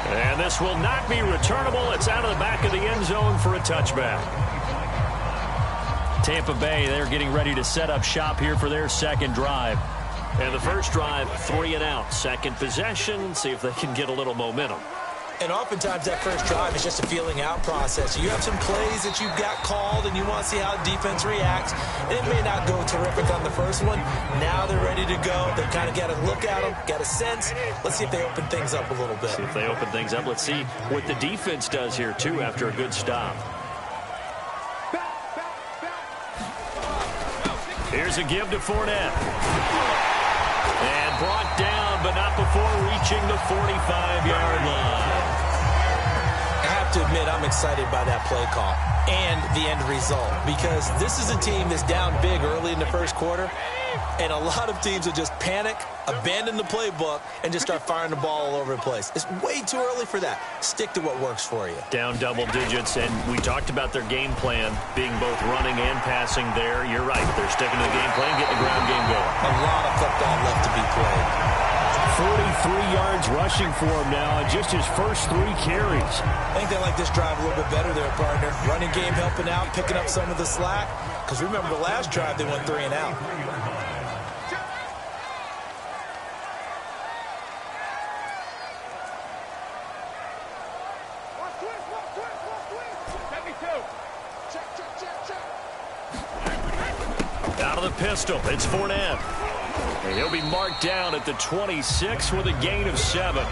And this will not be returnable. It's out of the back of the end zone for a touchback. Tampa Bay, they're getting ready to set up shop here for their 2nd drive. And the first drive, 3 and out. 2nd possession, see if they can get a little momentum. And oftentimes that first drive is just a feeling out process. You have some plays that you've got called and you want to see how the defense reacts. It may not go terrific on the first one. Now they're ready to go. They've kind of got to look at them, got a sense. Let's see if they open things up a little bit. See if they open things up. Let's see what the defense does here, too, after a good stop. Here's a give to Fournette. And brought down, but not before reaching the 45-yard line. I have to admit, I'm excited by that play call and the end result, because this is a team that's down big early in the first quarter, and a lot of teams will just panic, abandon the playbook, and just start firing the ball all over the place. It's way too early for that. Stick to what works for you. Down double digits, and we talked about their game plan being both running and passing there. You're right. They're sticking to the game plan, getting the ground game going. A lot of football left to be played. 43 yards rushing for him now in just his first 3 carries. I think they like this drive a little bit better there, partner. Running game helping out, picking up some of the slack. Because remember the last drive, they went 3 and out. Out of the pistol, it's Fournette. And he'll be marked down at the 26 with a gain of 7.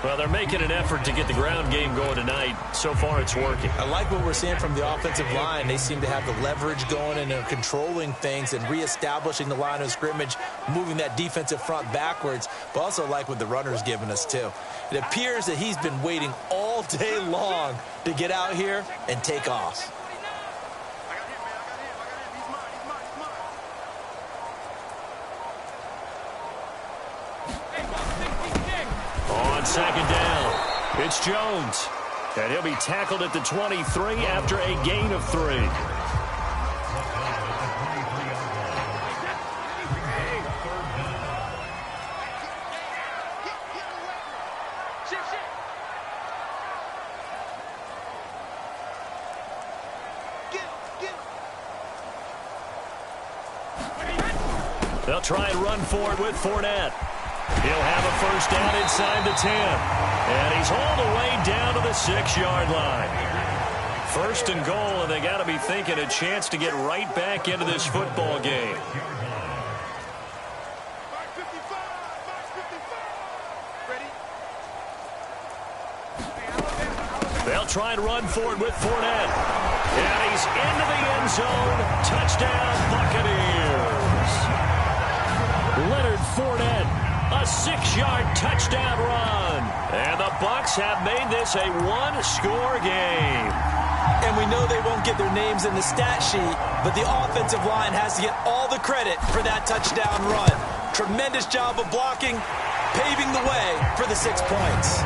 Well, they're making an effort to get the ground game going tonight. So far, it's working. I like what we're seeing from the offensive line. They seem to have the leverage going, and they're controlling things and reestablishing the line of scrimmage, moving that defensive front backwards, but also like what the runner's giving us, too. It appears that he's been waiting all day long to get out here and take off. On second down, it's Jones. And he'll be tackled at the 23 after a gain of 3. They'll try and run for it with Fournette. He'll have a first down inside the 10. And he's all the way down to the 6-yard line. First and goal, and they got to be thinking a chance to get right back into this football game. They'll try and run for it with Fournette. And he's into the end zone. Touchdown, Buccaneers. Leonard Fournette, a 6-yard touchdown run. And the Bucs have made this a 1-score game. And we know they won't get their names in the stat sheet, but the offensive line has to get all the credit for that touchdown run. Tremendous job of blocking, paving the way for the 6 points.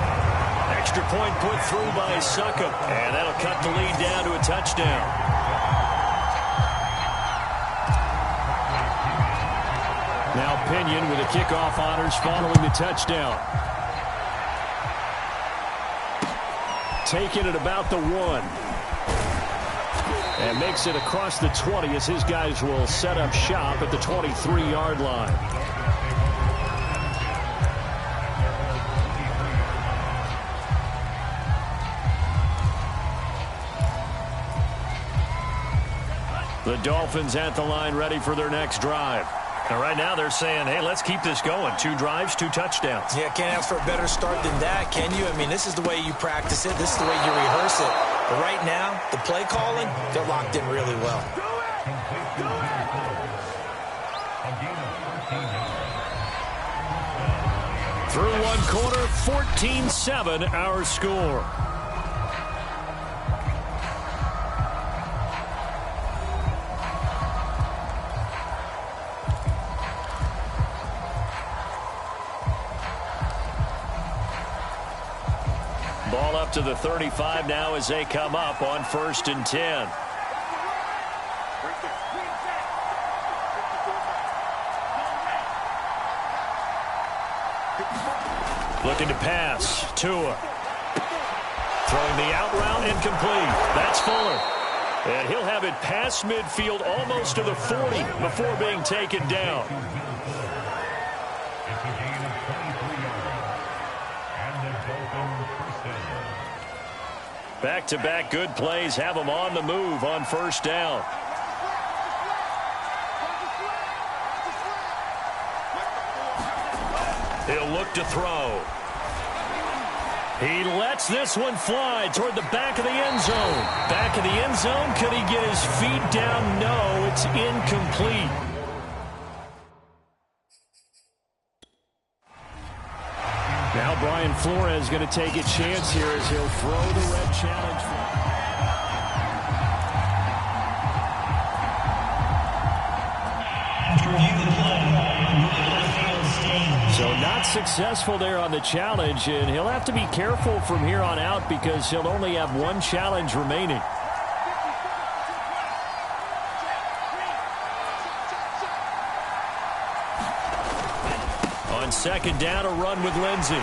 Extra point put through by Succop, and that'll cut the lead down to a touchdown. Now Pinion with the kickoff honors following the touchdown. Taking it about the 1. And makes it across the 20 as his guys will set up shop at the 23-yard line. The Dolphins at the line ready for their next drive. And right now they're saying, hey, let's keep this going. 2 drives, 2 touchdowns. Yeah, can't ask for a better start than that, can you? I mean, this is the way you practice it. This is the way you rehearse it. But right now, the play calling, they're locked in really well. Through one quarter, 14-7 our score. Ball up to the 35 now as they come up on 1st and 10. Looking to pass. Tua. Throwing the out route incomplete. That's Fuller. And he'll have it past midfield almost to the 40 before being taken down. Back-to-back good plays have them on the move on 1st down. He'll look to throw. He lets this one fly toward the back of the end zone. Back of the end zone. Could he get his feet down? No, it's incomplete. Now Brian Flores going to take a chance here as he'll throw the red challenge. So not successful there on the challenge, and he'll have to be careful from here on out because he'll only have 1 challenge remaining. On second down, a run with Lindsey.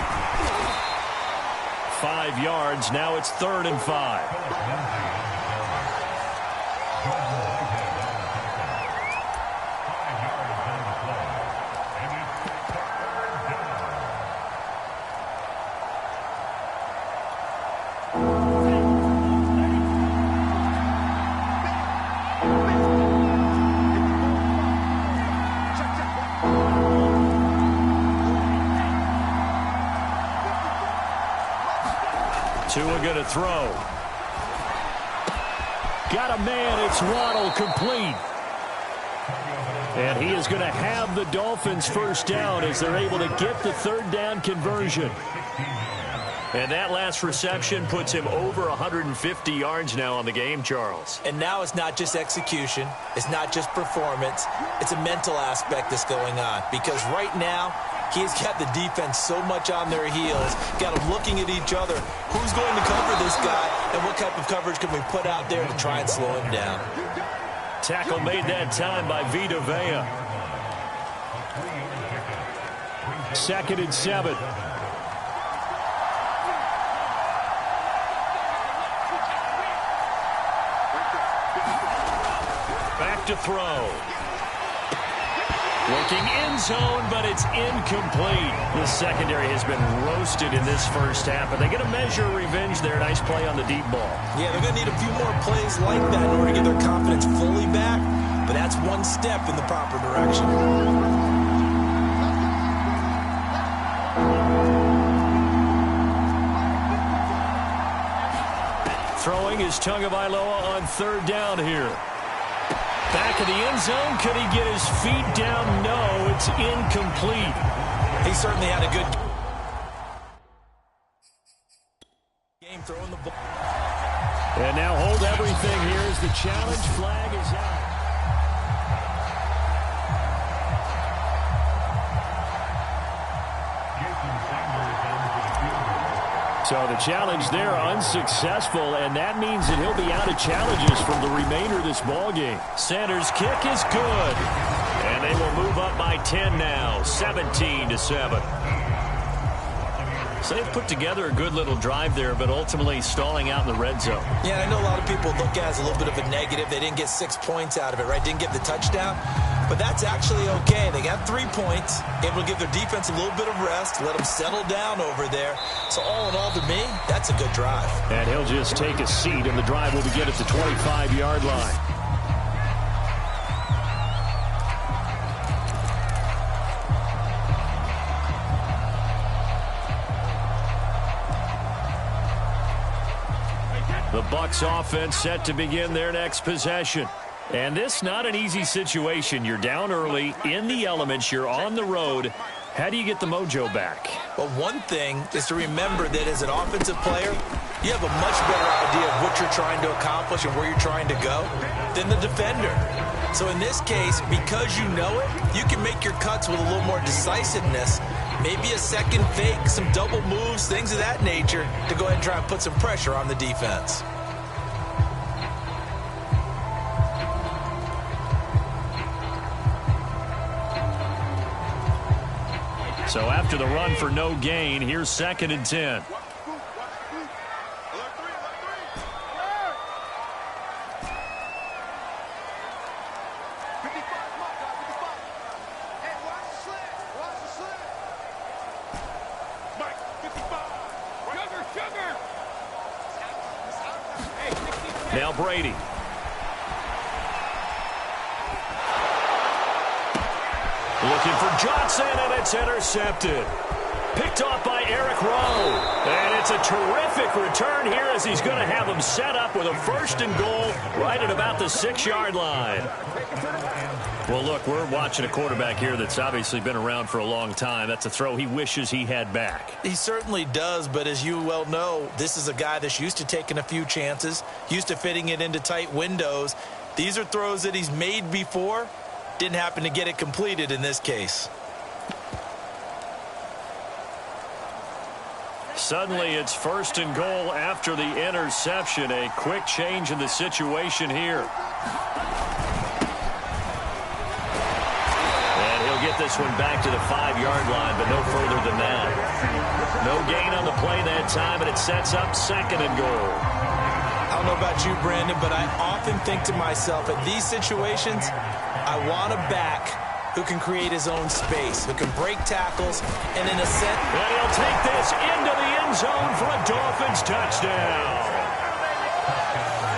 5 yards. Now it's 3rd and 5. Tua going to throw. Got a man. It's Waddle, complete. And he is going to have the Dolphins first down as they're able to get the 3rd down conversion. And that last reception puts him over 150 yards now on the game, Charles. And now it's not just execution. It's not just performance. It's a mental aspect that's going on. Because right now, he's got the defense so much on their heels, got them looking at each other. Who's going to cover this guy, and what type of coverage can we put out there to try and slow him down? Tackle made that time by Vita Vea. 2nd and 7. Back to throw. Looking end zone, but it's incomplete. The secondary has been roasted in this first half, but they get a measure of revenge there. Nice play on the deep ball. Yeah, they're going to need a few more plays like that in order to get their confidence fully back, but that's one step in the proper direction. Throwing is Tagovailoa on 3rd down here. Back of the end zone. Could he get his feet down? No, it's incomplete. He certainly had a good game throwing the ball. And now hold everything here as the challenge flag is out. So the challenge there unsuccessful, and that means that he'll be out of challenges for the remainder of this ball game. Sanders' kick is good, and they will move up by 10 now, 17-7. So they've put together a good little drive there, but ultimately stalling out in the red zone. Yeah, I know a lot of people look at it as a little bit of a negative. They didn't get 6 points out of it, right? Didn't get the touchdown. But that's actually okay. They got 3 points, able to give their defense a little bit of rest, let them settle down over there. So all in all, to me, that's a good drive. And he'll just take a seat, and the drive will begin at the 25-yard line. The Bucs offense set to begin their next possession. And this not an easy situation. You're down early, in the elements, you're on the road. How do you get the mojo back? Well, one thing is to remember that as an offensive player, you have a much better idea of what you're trying to accomplish and where you're trying to go than the defender. So in this case, because you know it, you can make your cuts with a little more decisiveness. Maybe a second fake, some double moves, things of that nature to go ahead and try and put some pressure on the defense. So after the run for no gain, here's 2nd and 10. Now Brady. Looking for Johnson, and it's intercepted. Picked off by Eric Rowe. And it's a terrific return here as he's going to have him set up with a 1st and goal right at about the 6-yard line. Well, look, we're watching a quarterback here that's obviously been around for a long time. That's a throw he wishes he had back. He certainly does, but as you well know, this is a guy that's used to taking a few chances, used to fitting it into tight windows. These are throws that he's made before. Didn't happen to get it completed in this case. Suddenly it's 1st and goal after the interception. A quick change in the situation here. And he'll get the this one back to the 5-yard line, but no further than that. No gain on the play that time, and it sets up 2nd and goal. I don't know about you, Brandon, but I often think to myself, in these situations, I want a back who can create his own space, who can break tackles, and in a sense... And he'll take this into the end zone for a Dolphins touchdown.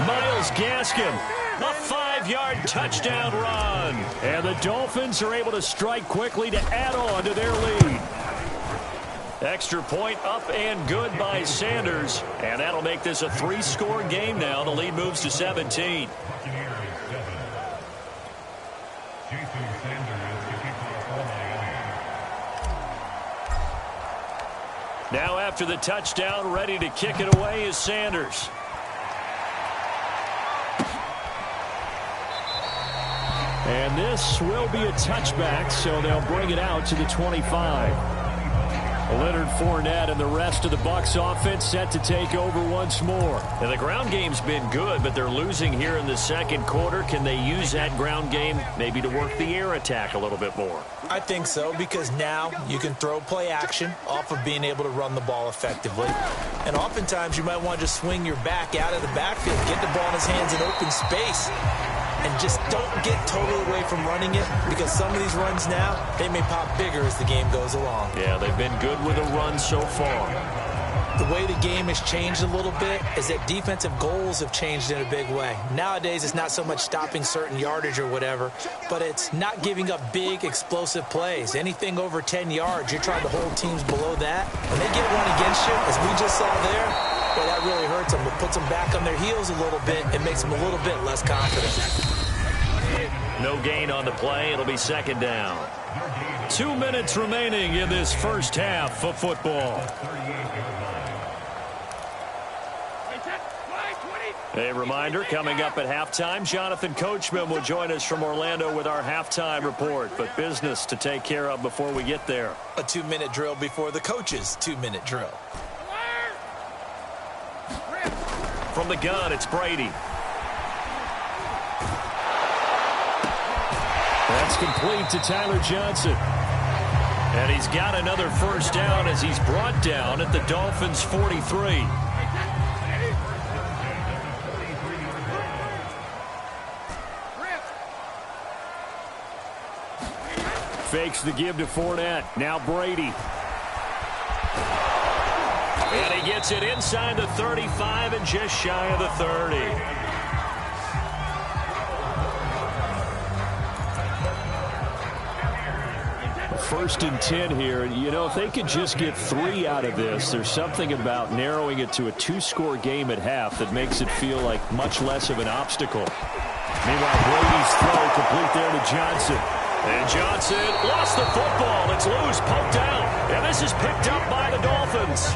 Myles Gaskin, a 5-yard touchdown run. And the Dolphins are able to strike quickly to add on to their lead. Extra point up and good by Sanders. And that'll make this a 3-score game now. The lead moves to 17. Now after the touchdown, ready to kick it away is Sanders. And this will be a touchback, so they'll bring it out to the 25. Leonard Fournette and the rest of the Bucs offense set to take over once more. And the ground game's been good, but they're losing here in the second quarter. Can they use that ground game maybe to work the air attack a little bit more? I think so, because now you can throw play action off of being able to run the ball effectively. And oftentimes you might want to just swing your back out of the backfield, get the ball in his hands in open space, and just don't get totally away from running it, because some of these runs now, they may pop bigger as the game goes along. Yeah, they've been good with a run so far. The way the game has changed a little bit is that defensive goals have changed in a big way. Nowadays, it's not so much stopping certain yardage or whatever, but it's not giving up big, explosive plays. Anything over 10 yards, you're trying to hold teams below that. When they get one against you, as we just saw there, well, that really hurts them. It puts them back on their heels a little bit. It makes them a little bit less confident. No gain on the play. It'll be 2nd down. 2 minutes remaining in this first half of football. A reminder, coming up at halftime, Jonathan Coachman will join us from Orlando with our halftime report. But business to take care of before we get there. A 2-minute drill before the coach's 2-minute drill. From the gun, it's Brady. That's complete to Tyler Johnson. And he's got another first down as he's brought down at the Dolphins' 43. Fakes the give to Fournette. Now Brady. And he gets it inside the 35 and just shy of the 30. First and 10 here. You know, if they could just get 3 out of this, there's something about narrowing it to a 2-score game at half that makes it feel like much less of an obstacle. Meanwhile, Brady's throw complete there to Johnson. And Johnson lost the football. It's loose, poked out. And this is picked up by the Dolphins.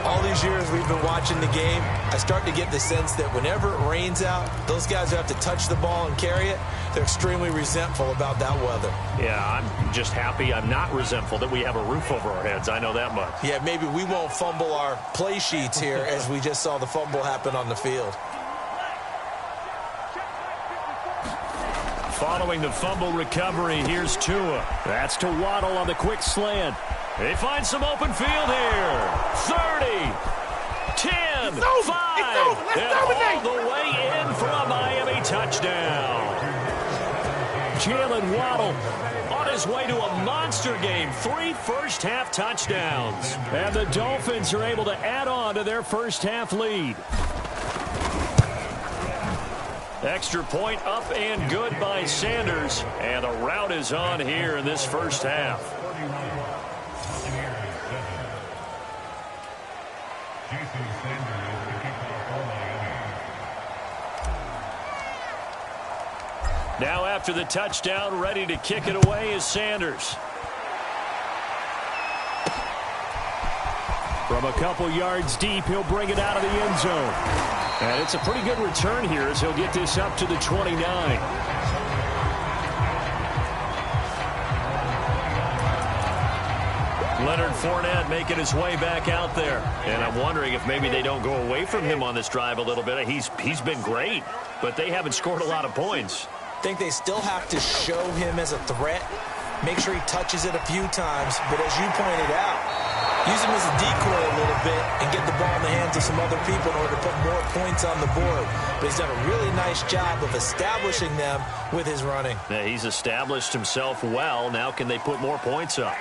All these years we've been watching the game, I start to get the sense that whenever it rains out, those guys who have to touch the ball and carry it, they're extremely resentful about that weather. Yeah, I'm just happy I'm not resentful that we have a roof over our heads. I know that much. Yeah, maybe we won't fumble our play sheets here as we just saw the fumble happen on the field. Following the fumble recovery, here's Tua. That's to Waddle on the quick slant. They find some open field here. 30, 10, 5, and all the way in for a Miami touchdown. Jalen Waddle on his way to a monster game. 3 first-half touchdowns. And the Dolphins are able to add on to their first-half lead. Extra point up and good by Sanders. And the rout is on here in this first half. Now after the touchdown, ready to kick it away is Sanders. From a couple yards deep, he'll bring it out of the end zone. And it's a pretty good return here as he'll get this up to the 29. Leonard Fournette making his way back out there. And I'm wondering if maybe they don't go away from him on this drive a little bit. He's been great, but they haven't scored a lot of points. I think they still have to show him as a threat Make sure he touches it a few times. But as you pointed out, use him as a decoy a little bit and get the ball in the hands of some other people in order to put more points on the board. But he's done a really nice job of establishing them with his running. Yeah, he's established himself well. Now can they put more points up?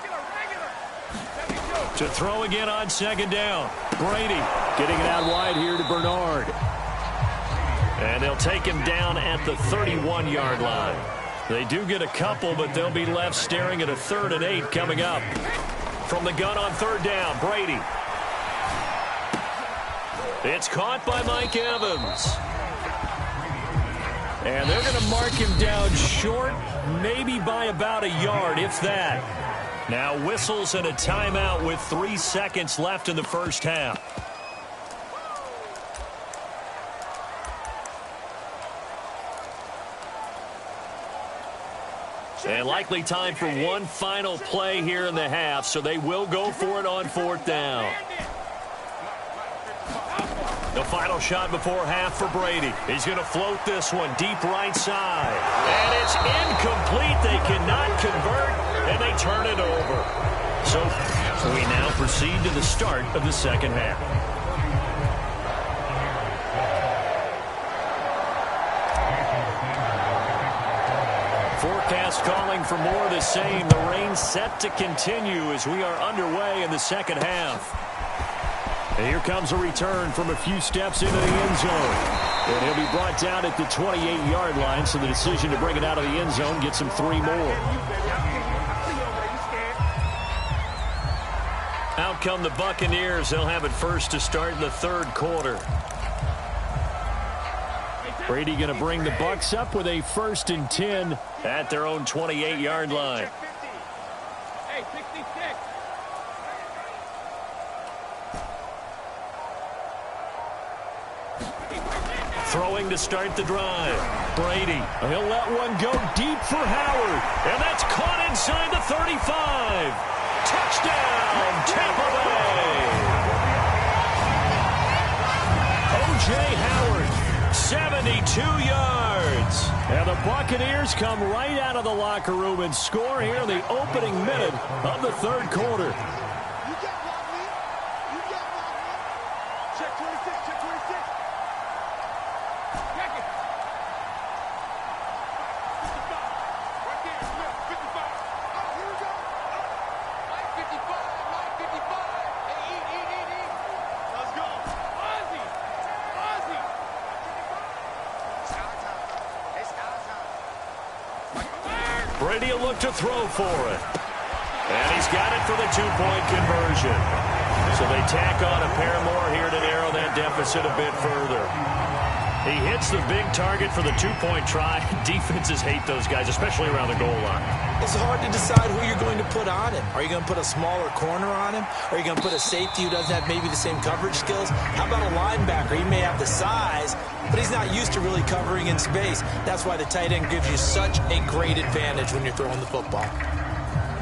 To throw again on second down. Brady getting it out wide here to Bernard. And they'll take him down at the 31-yard line. They do get a couple, but they'll be left staring at a 3rd and 8 coming up. From the gun on 3rd down, Brady. It's caught by Mike Evans. And they're going to mark him down short, maybe by about a yard, if that. Now whistles and a timeout with 3 seconds left in the first half. And likely time for one final play here in the half, so they will go for it on 4th down. The final shot before half for Brady. He's going to float this one deep right side. And it's incomplete. They cannot convert, and they turn it over. So we now proceed to the start of the second half. Forecast calling for more of the same. The rain set to continue as we are underway in the second half. And here comes a return from a few steps into the end zone. And he'll be brought down at the 28-yard line, so the decision to bring it out of the end zone gets him 3 more. Out come the Buccaneers. They'll have it first to start in the 3rd quarter. Brady going to bring the Bucs up with a 1st and 10 at their own 28-yard line. Throwing to start the drive. Brady, he'll let one go deep for Howard. And that's caught inside the 35. Touchdown, Tampa Bay. O.J. Howard, 72 yards. And the Buccaneers come right out of the locker room and score here in the opening minute of the 3rd quarter. Brady will look to throw for it. And he's got it for the 2-point conversion. So they tack on a pair more here to narrow that deficit a bit further. He hits the big target for the 2-point try. Defenses hate those guys, especially around the goal line. It's hard to decide who you're going to put on him. Are you going to put a smaller corner on him? Are you going to put a safety who doesn't have maybe the same coverage skills? How about a linebacker? He may have the size, but he's not used to really covering in space. That's why the tight end gives you such a great advantage when you're throwing the football.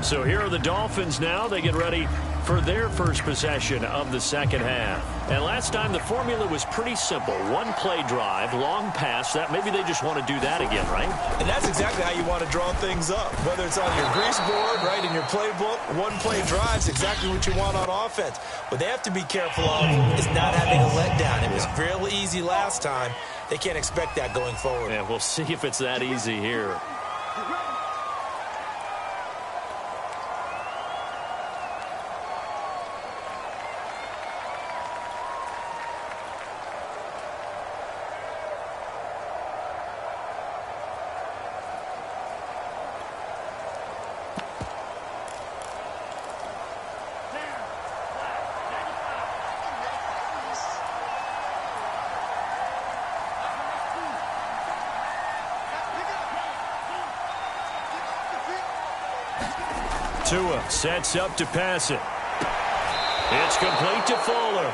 So here are the Dolphins now. They get ready for their first possession of the second half. And last time the formula was pretty simple. 1-play drive, long pass. That maybe they just want to do that again, right? And that's exactly how you want to draw things up. Whether it's on your grease board, right, in your playbook, 1-play drive is exactly what you want on offense. What they have to be careful of is not having a letdown. It was real easy last time. They can't expect that going forward. Yeah, we'll see if it's that easy here. Tua sets up to pass it. It's complete to Fuller.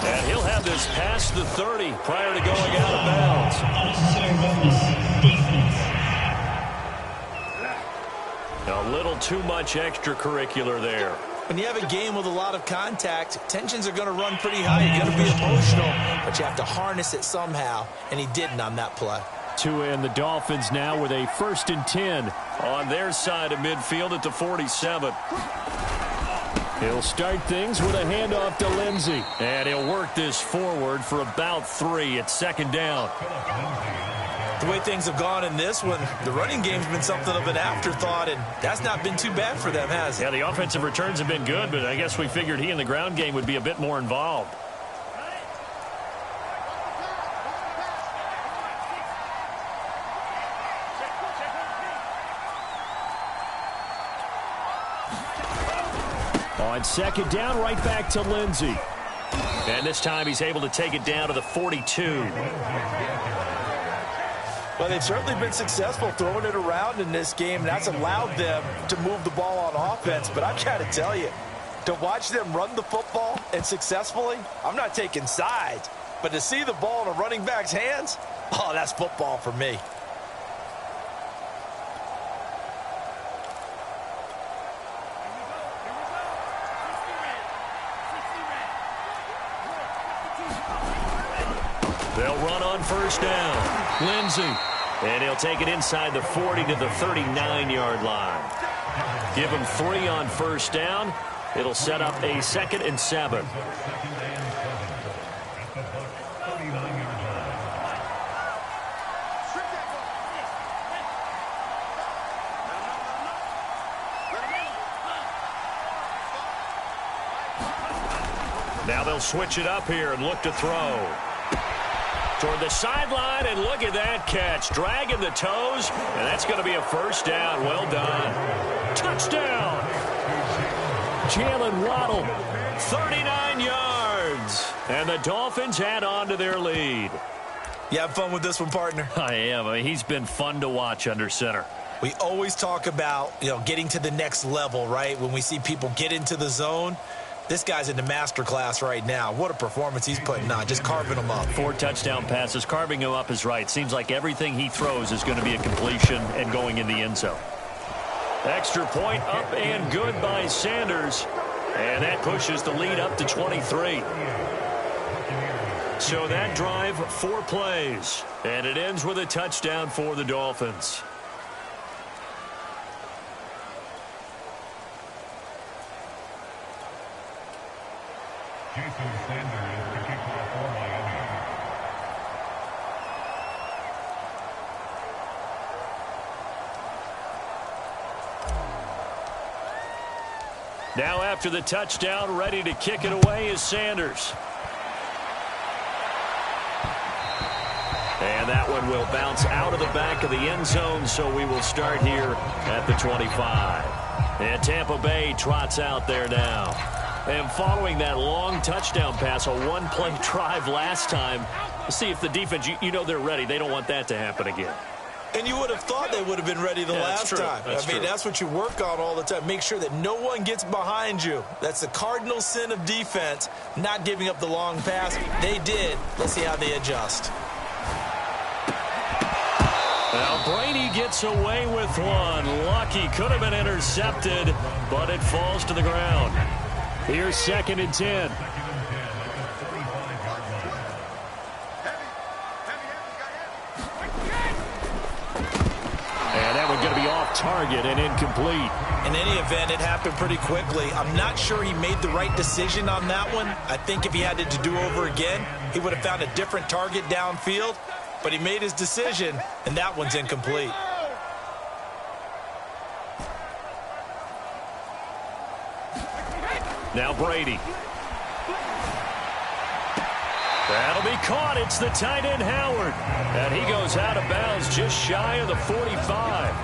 And he'll have this past the 30 prior to going out of bounds. A little too much extracurricular there. When you have a game with a lot of contact, tensions are going to run pretty high. You're going to be emotional, but you have to harness it somehow, and he didn't on that play. Tua and the Dolphins now with a 1st and 10 on their side of midfield at the 47. He'll start things with a handoff to Lindsey. And he'll work this forward for about 3 at 2nd down. The way things have gone in this one, the running game's been something of an afterthought, and that's not been too bad for them, has it? Yeah, the offensive returns have been good, but I guess we figured he in the ground game would be a bit more involved. On 2nd down, right back to Lindsey. And this time he's able to take it down to the 42. Well, they've certainly been successful throwing it around in this game. That's allowed them to move the ball on offense. But I've got to tell you, to watch them run the football and successfully, I'm not taking sides. But to see the ball in a running back's hands, oh, that's football for me. They'll run on 1st down. Lindsey. And he'll take it inside the 40 to the 39-yard line. Give him 3 on 1st down. It'll set up a 2nd and 7. Now they'll switch it up here and look to throw. Toward the sideline, and look at that catch. Dragging the toes, and that's going to be a 1st down. Well done. Touchdown. Jalen Waddle. 39 yards. And the Dolphins add on to their lead. You have fun with this one, partner? I am. I mean, he's been fun to watch under center. We always talk about, getting to the next level, right? When we see people get into the zone. This guy's in the master class right now. What a performance he's putting on, just carving them up. 4 touchdown passes. Carving him up is right. Seems like everything he throws is going to be a completion and going in the end zone. Extra point up and good by Sanders. And that pushes the lead up to 23. So that drive, 4 plays. And it ends with a touchdown for the Dolphins. Now after the touchdown, ready to kick it away is Sanders. And that one will bounce out of the back of the end zone, so we will start here at the 25. And Tampa Bay trots out there now. And following that long touchdown pass, a 1-play drive last time, see if the defense, they're ready. They don't want that to happen again. And you would have thought they would have been ready the last time. That's what you work on all the time. Make sure that no one gets behind you. That's the cardinal sin of defense, not giving up the long pass. They did. Let's see how they adjust. Now Brady gets away with one. Lucky, could have been intercepted, but it falls to the ground. Here's 2nd and 10. And that one's going to be off target and incomplete. In any event, it happened pretty quickly. I'm not sure he made the right decision on that one. I think if he had it to do over again, he would have found a different target downfield. But he made his decision, and that one's incomplete. Now Brady. That'll be caught. It's the tight end, Howard. And he goes out of bounds just shy of the 45.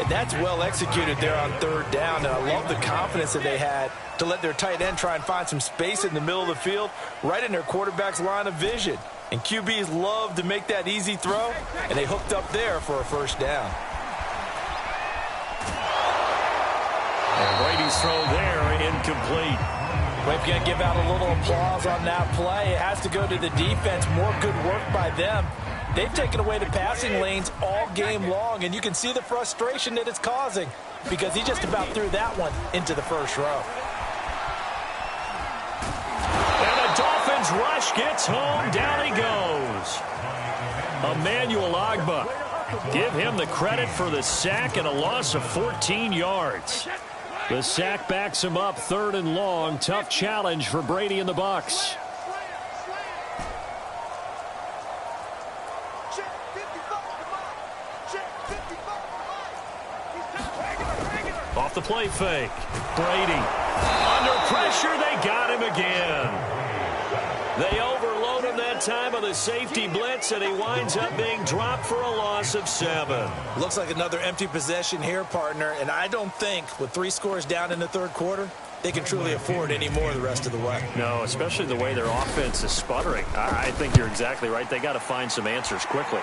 And that's well executed there on 3rd down. And I love the confidence that they had to let their tight end try and find some space in the middle of the field, right in their quarterback's line of vision. And QBs love to make that easy throw, and they hooked up there for a 1st down. And Brady's throw there, incomplete. We've got to give out a little applause on that play. It has to go to the defense. More good work by them. They've taken away the passing lanes all game long, and you can see the frustration that it's causing because he just about threw that one into the 1st row. And the Dolphins rush gets home. Down he goes. Emmanuel Ogbah. Give him the credit for the sack and a loss of 14 yards. The sack backs him up 3rd and long. Tough challenge for Brady and the Bucs. Off the play fake. Brady. Under pressure, they got him again. They overload him that time of the safety blitz, and he winds up being dropped for a loss of 7. Looks like another empty possession here, partner, and I don't think with 3 scores down in the 3rd quarter, they can truly afford any more the rest of the way. No, especially the way their offense is sputtering. I think you're exactly right. They got to find some answers quickly.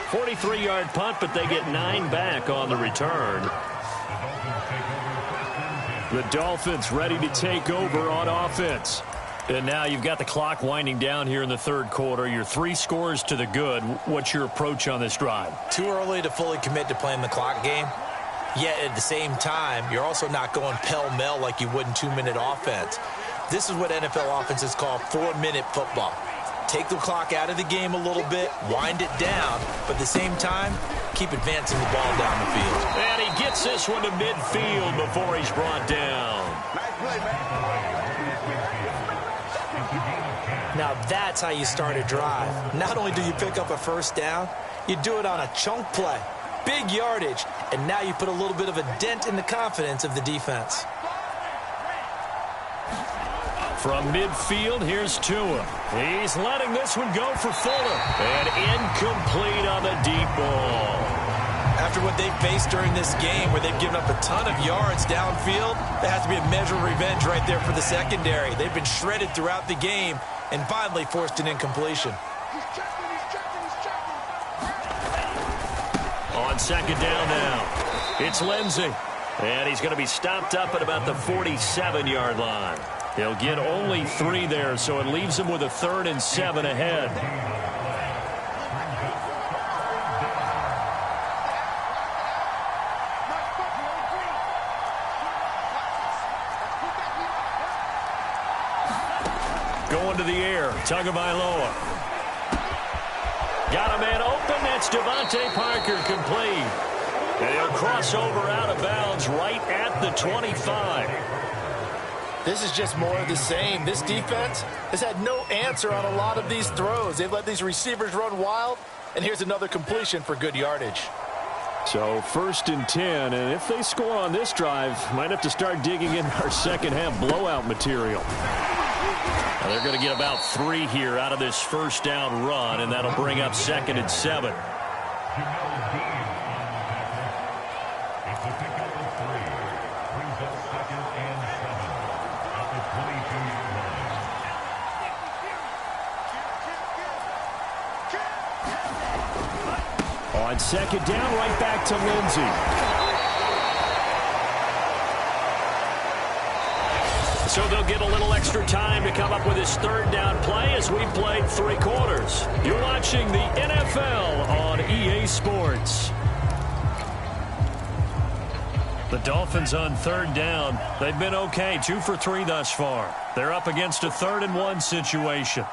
43-yard punt, but they get 9 back on the return. The Dolphins ready to take over on offense. And now you've got the clock winding down here in the 3rd quarter. You're 3 scores to the good. What's your approach on this drive? Too early to fully commit to playing the clock game. Yet at the same time, you're also not going pell-mell like you would in 2-minute offense. This is what NFL offenses call 4-minute football. Take the clock out of the game a little bit, wind it down, but at the same time, keep advancing the ball down the field. And he gets this one to midfield before he's brought down. Now that's how you start a drive. Not only do you pick up a 1st down, you do it on a chunk play. Big yardage, and now you put a little bit of a dent in the confidence of the defense. From midfield, here's Tua. He's letting this one go for Fuller. And incomplete on the deep ball. After what they faced during this game where they've given up a ton of yards downfield, there has to be a measure of revenge right there for the secondary. They've been shredded throughout the game and finally forced an incompletion. On 2nd down now, it's Lindsey. And he's going to be stopped up at about the 47-yard line. He'll get only 3 there, so it leaves him with a 3rd and 7 ahead. Going to the air, Tagovailoa. Got a man open, that's Devontae Parker complete. And he'll cross over out of bounds right at the 25. This is just more of the same. This defense has had no answer on a lot of these throws. They've let these receivers run wild, and here's another completion for good yardage. So 1st and 10, and if they score on this drive, might have to start digging in our second-half blowout material. Now they're going to get about 3 here out of this 1st down run, and that'll bring up 2nd and 7. On 2nd down, right back to Lindsey. So they'll get a little extra time to come up with his 3rd down play as we've played 3 quarters. You're watching the NFL on EA Sports. The Dolphins on 3rd down. They've been okay, 2 for 3 thus far. They're up against a 3rd and 1 situation.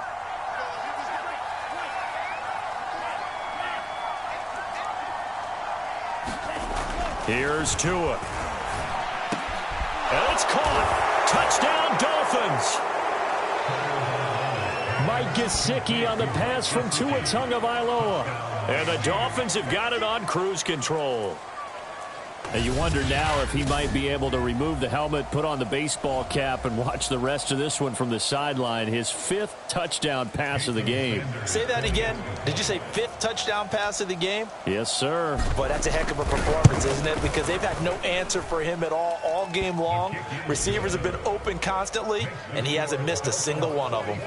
Here's Tua. And it's caught. Touchdown, Dolphins. Mike Gesicki on the pass from Tua Tagovailoa. And the Dolphins have got it on cruise control. And you wonder now if he might be able to remove the helmet, put on the baseball cap, and watch the rest of this one from the sideline. His 5th touchdown pass of the game. Say that again. Did you say 5th touchdown pass of the game? Yes, sir. Boy, that's a heck of a performance, isn't it? Because they've had no answer for him at all game long. Receivers have been open constantly, and he hasn't missed a single one of them.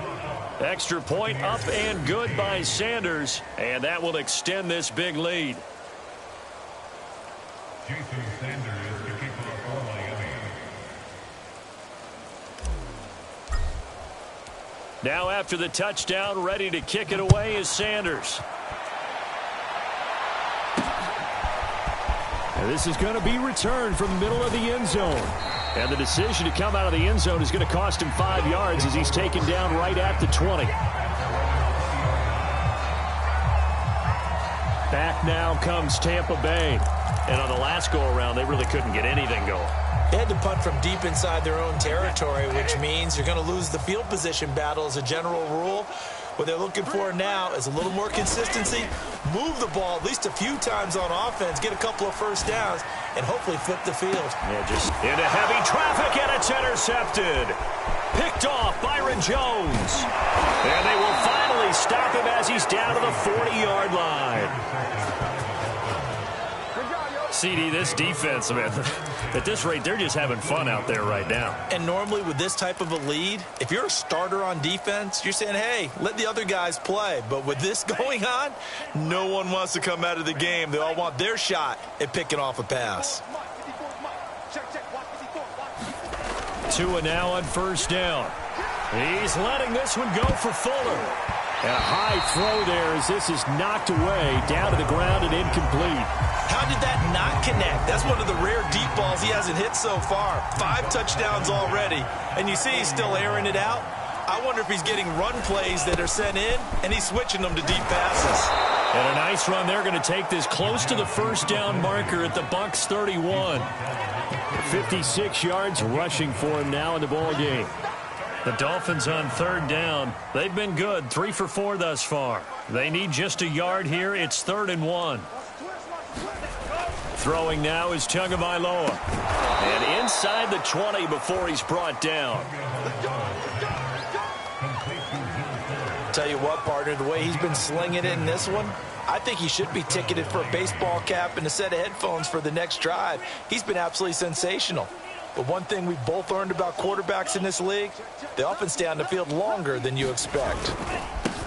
Extra point up and good by Sanders, and that will extend this big lead. Now after the touchdown, ready to kick it away is Sanders. And this is going to be returned from the middle of the end zone. And the decision to come out of the end zone is going to cost him 5 yards as he's taken down right at the 20. Back now comes Tampa Bay. And on the last go-around, they really couldn't get anything going. They had to punt from deep inside their own territory, which means you're going to lose the field position battle as a general rule. What they're looking for now is a little more consistency, move the ball at least a few times on offense, get a couple of first downs, and hopefully flip the field. Yeah, just into heavy traffic, and it's intercepted. Picked off Byron Jones. And they will finally stop him as he's down to the 40-yard line. CD, this defense, man, at this rate, they're just having fun out there right now. And normally with this type of a lead, if you're a starter on defense, you're saying, hey, let the other guys play. But with this going on, no one wants to come out of the game. They all want their shot at picking off a pass. Tua now on first down. He's letting this one go for Fuller. And a high throw there as this is knocked away, down to the ground and incomplete. How did that not connect? That's one of the rare deep balls he hasn't hit so far. 5 touchdowns already, and you see he's still airing it out. I wonder if he's getting run plays that are sent in, and he's switching them to deep passes. And a nice run. They're going to take this close to the first down marker at the Bucs 31. 56 yards rushing for him now in the ball game. The Dolphins on third down. They've been good, 3 for 4 thus far. They need just a yard here. It's 3rd and 1. Throwing now is Tagovailoa. And inside the 20 before he's brought down. Tell you what, partner, the way he's been slinging it in this one, I think he should be ticketed for a baseball cap and a set of headphones for the next drive. He's been absolutely sensational. But one thing we've both learned about quarterbacks in this league, they often stay on the field longer than you expect.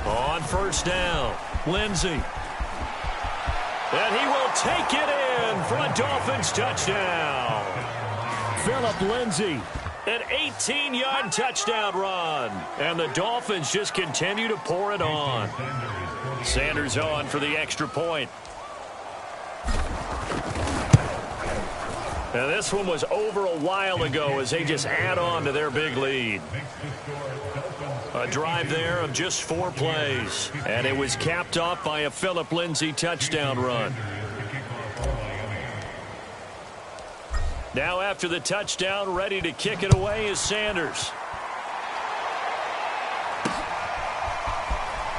On first down, Lindsey. And he will take it in for a Dolphins touchdown. Phillip Lindsay. An 18-yard touchdown run. And the Dolphins just continue to pour it on. Sanders on for the extra point. Now this one was over a while ago as they just add on to their big lead. A drive there of just 4 plays. And it was capped off by a Phillip Lindsay touchdown run. Now after the touchdown, ready to kick it away is Sanders.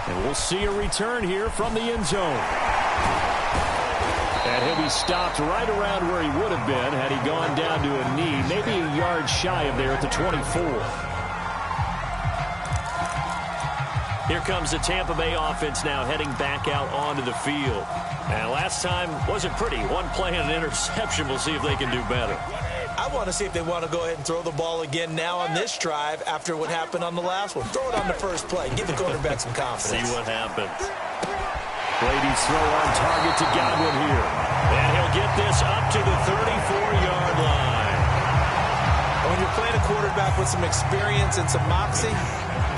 And we'll see a return here from the end zone. And he'll be stopped right around where he would have been had he gone down to a knee, maybe a yard shy of there at the 24. Here comes the Tampa Bay offense now heading back out onto the field. And last time wasn't pretty. 1 play and an interception. We'll see if they can do better. I want to see if they want to go ahead and throw the ball again now on this drive after what happened on the last one. Throw it on the first play. Give the quarterback some confidence. See what happens. Brady's throw on target to Godwin here. And he'll get this up to the 34-yard line. When you're playing a quarterback with some experience and some moxie,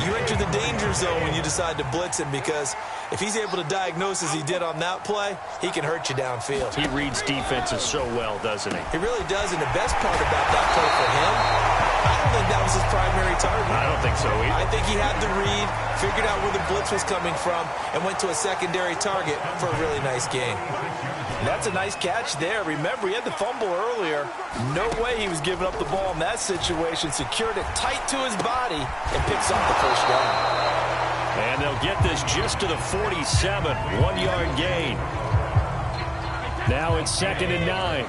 you enter the danger zone when you decide to blitz him, because if he's able to diagnose as he did on that play, he can hurt you downfield. He reads defenses so well, doesn't he? He really does, and the best part about that play for him, I don't think that was his primary target. I don't think so either. I think he had the read, figured out where the blitz was coming from, and went to a secondary target for a really nice gain. That's a nice catch there. Remember, he had the fumble earlier. No way he was giving up the ball in that situation. Secured it tight to his body and picks up the first down. And they'll get this just to the 47. 1-yard gain. Now it's 2nd and 9.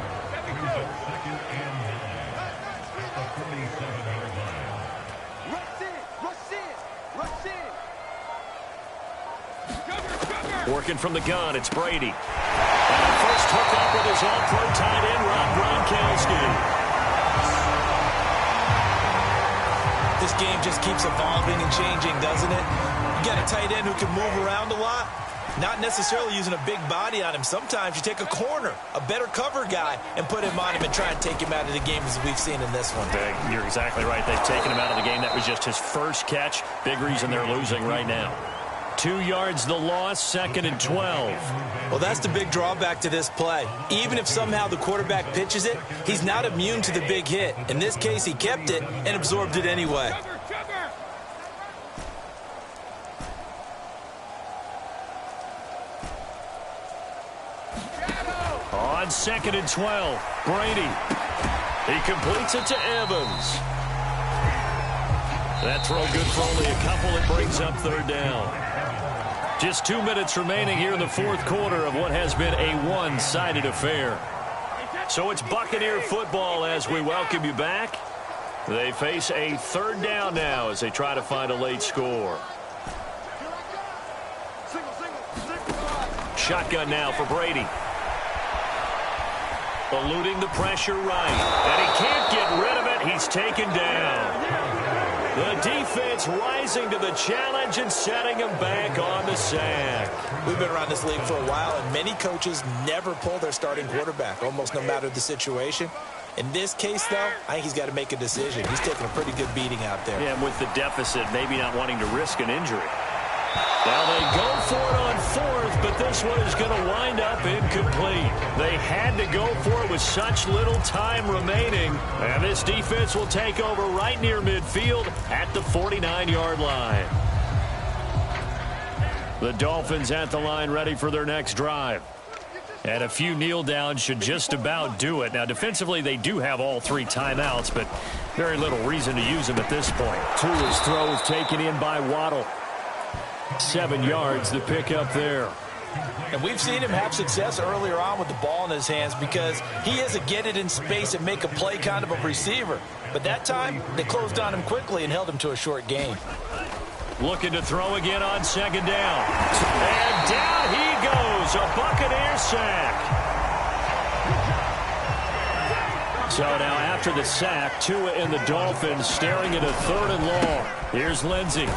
Working from the gun, it's Brady. And the first hookup with his all-pro tight end, Rob Gronkowski. This game just keeps evolving and changing, doesn't it? You got a tight end who can move around a lot, not necessarily using a big body on him. Sometimes you take a corner, a better cover guy, and put him on him and try and take him out of the game, as we've seen in this one. You're exactly right. They've taken him out of the game. That was just his first catch. Big reason they're losing right now. 2 yards the loss, 2nd and 12. Well, that's the big drawback to this play. Even if somehow the quarterback pitches it, he's not immune to the big hit. In this case, he kept it and absorbed it anyway. On 2nd and 12, Brady. He completes it to Evans. That throw good for only a couple. It brings up 3rd down. Just 2 minutes remaining here in the 4th quarter of what has been a one-sided affair. So it's Buccaneer football as we welcome you back. They face a 3rd down now as they try to find a late score. Shotgun now for Brady. Eluding the pressure right. And he can't get rid of it. He's taken down. The defense rising to the challenge and setting him back on the sack. We've been around this league for a while, and many coaches never pull their starting quarterback, almost no matter the situation. In this case, though, I think he's got to make a decision. He's taking a pretty good beating out there. Yeah, and with the deficit, maybe not wanting to risk an injury. Now they go for it on 4th, but this one is going to wind up incomplete. They had to go for it with such little time remaining. And this defense will take over right near midfield at the 49-yard line. The Dolphins at the line ready for their next drive. And a few kneel downs should just about do it. Now, defensively, they do have all 3 timeouts, but very little reason to use them at this point. Tua's throw is taken in by Waddle. 7 yards, the pickup there. And we've seen him have success earlier on with the ball in his hands because he is a get it in space and make a play kind of a receiver. But that time, they closed on him quickly and held him to a short gain. Looking to throw again on 2nd down. And down he goes, a Buccaneer sack. So now after the sack, Tua and the Dolphins staring at a 3rd and long. Here's Lindsey.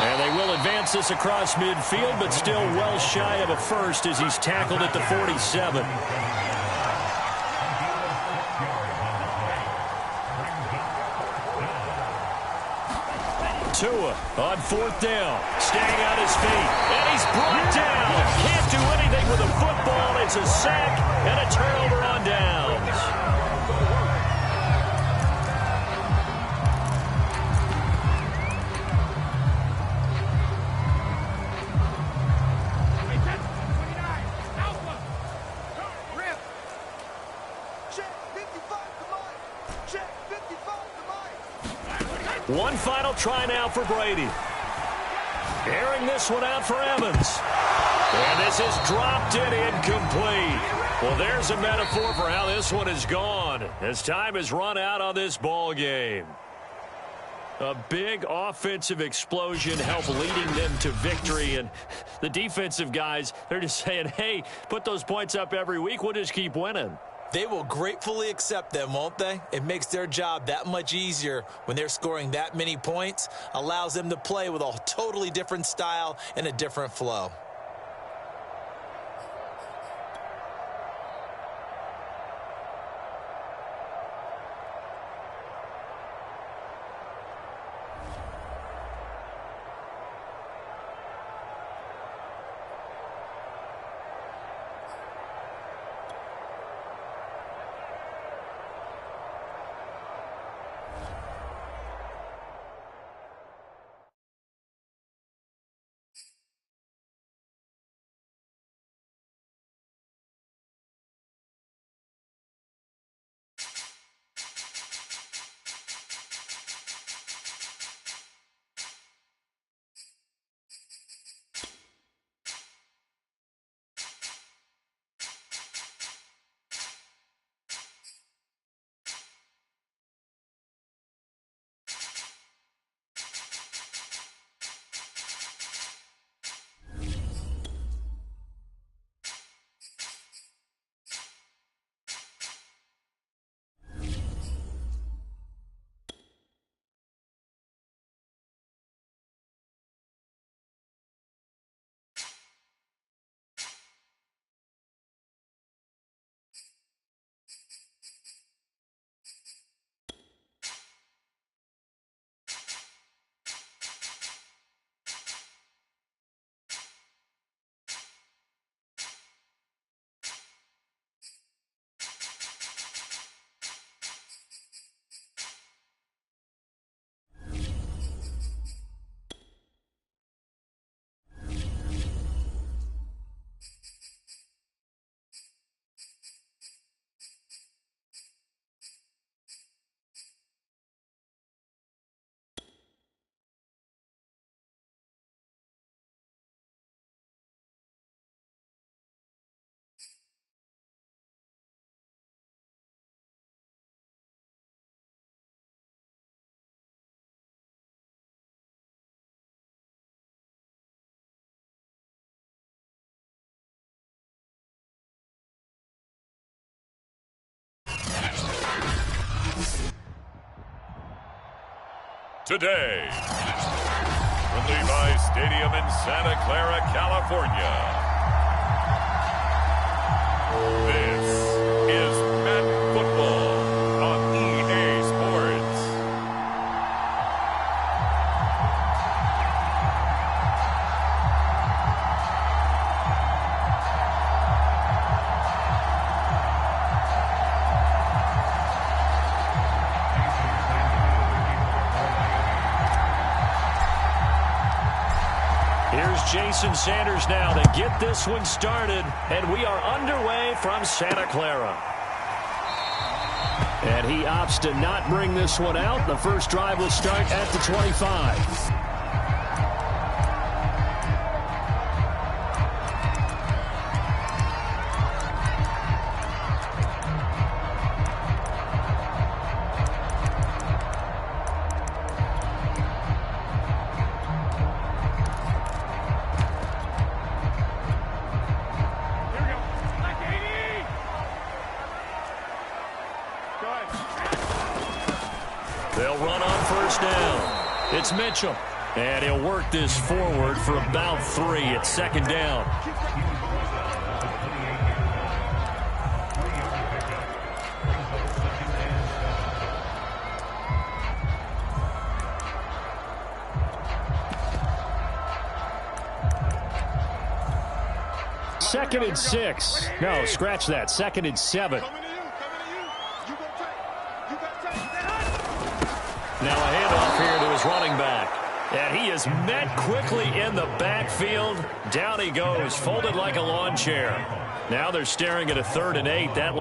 And they will advance this across midfield, but still well shy of a first as he's tackled at the 47. Tua on 4th down, staying on his feet, and he's brought down. Can't do anything with a football. It's a sack and a turnover on downs. One final try now for Brady. Airing this one out for Evans. And this is dropped in incomplete. Well, there's a metaphor for how this one is gone as time has run out on this ball game. A big offensive explosion helped leading them to victory. And the defensive guys, they're just saying, hey, put those points up every week. We'll just keep winning. They will gratefully accept them, won't they? It makes their job that much easier when they're scoring that many points, allows them to play with a totally different style and a different flow. today. From Levi's Stadium in Santa Clara, California. This is Madden Football on EA Sports. Here's Jason Sanders now to get this one started, and we are underway from Santa Clara. And he opts to not bring this one out. The first drive will start at the 25. They'll run on first down. It's Mitchell. And he'll work this forward for about 3 at second down. Second and 6. No, scratch that. Second and 7. Now a handoff here to his running back. And he is met quickly in the backfield. Down he goes, folded like a lawn chair. Now they're staring at a 3rd and 8. That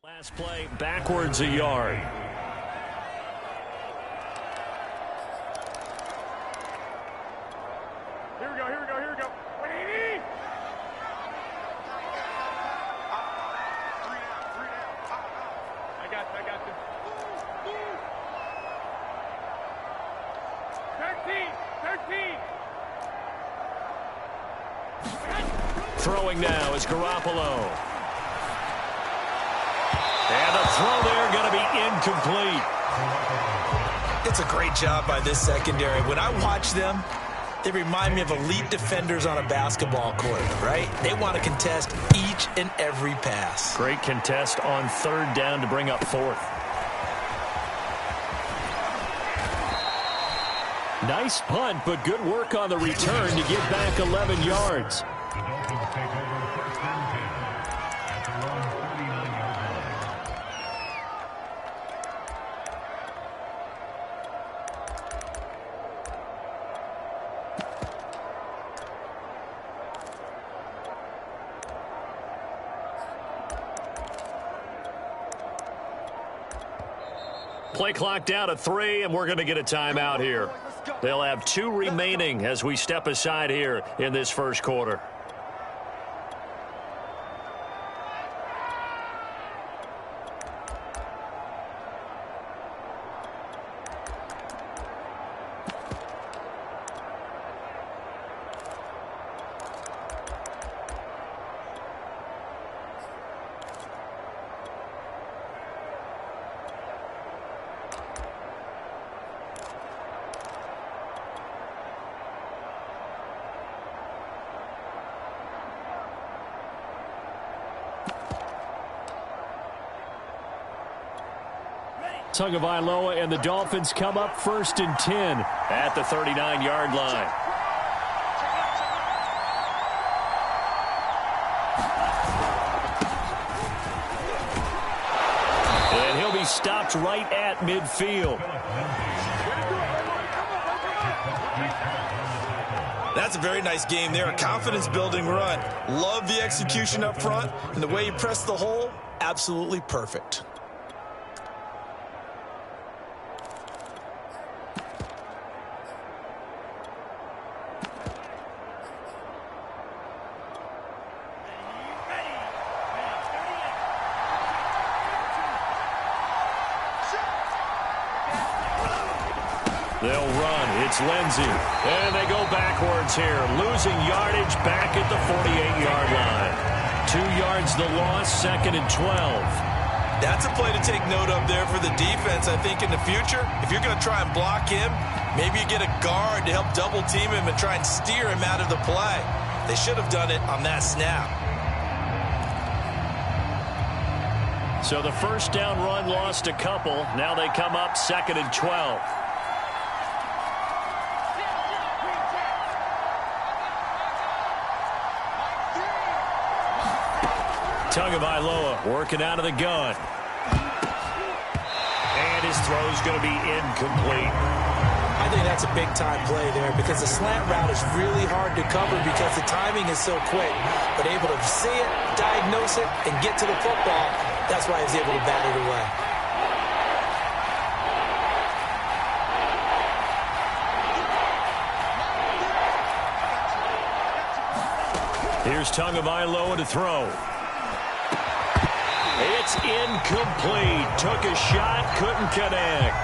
Last play, backwards a yard. Here we go. I got this. 13. Throwing now is Garoppolo. And the throw there going to be incomplete. It's a great job by this secondary. When I watch them, they remind me of elite defenders on a basketball court, right? They want to contest each and every pass. Great contest on third down to bring up fourth. Nice punt, but good work on the return to get back 11 yards. Play clock down to 3, and we're going to get a timeout here. They'll have 2 remaining as we step aside here in this first quarter. Tagovailoa and the Dolphins come up 1st and 10 at the 39-yard line. And he'll be stopped right at midfield. That's a very nice game there, a confidence-building run. Love the execution up front, and the way he pressed the hole, absolutely perfect. They'll run. It's Lindsey. And they go backwards here. Losing yardage back at the 48-yard line. 2 yards the loss, 2nd and 12. That's a play to take note of there for the defense, I think, in the future. If you're going to try and block him, maybe you get a guard to help double-team him and try and steer him out of the play. They should have done it on that snap. So the first down run lost a couple. Now they come up 2nd and 12. Tagovailoa working out of the gun. And his throw's going to be incomplete. I think that's a big-time play there because the slant route is really hard to cover because the timing is so quick. But able to see it, diagnose it, and get to the football, that's why he was able to bat it away. Here's Tagovailoa to throw. It's incomplete. Took a shot, couldn't connect.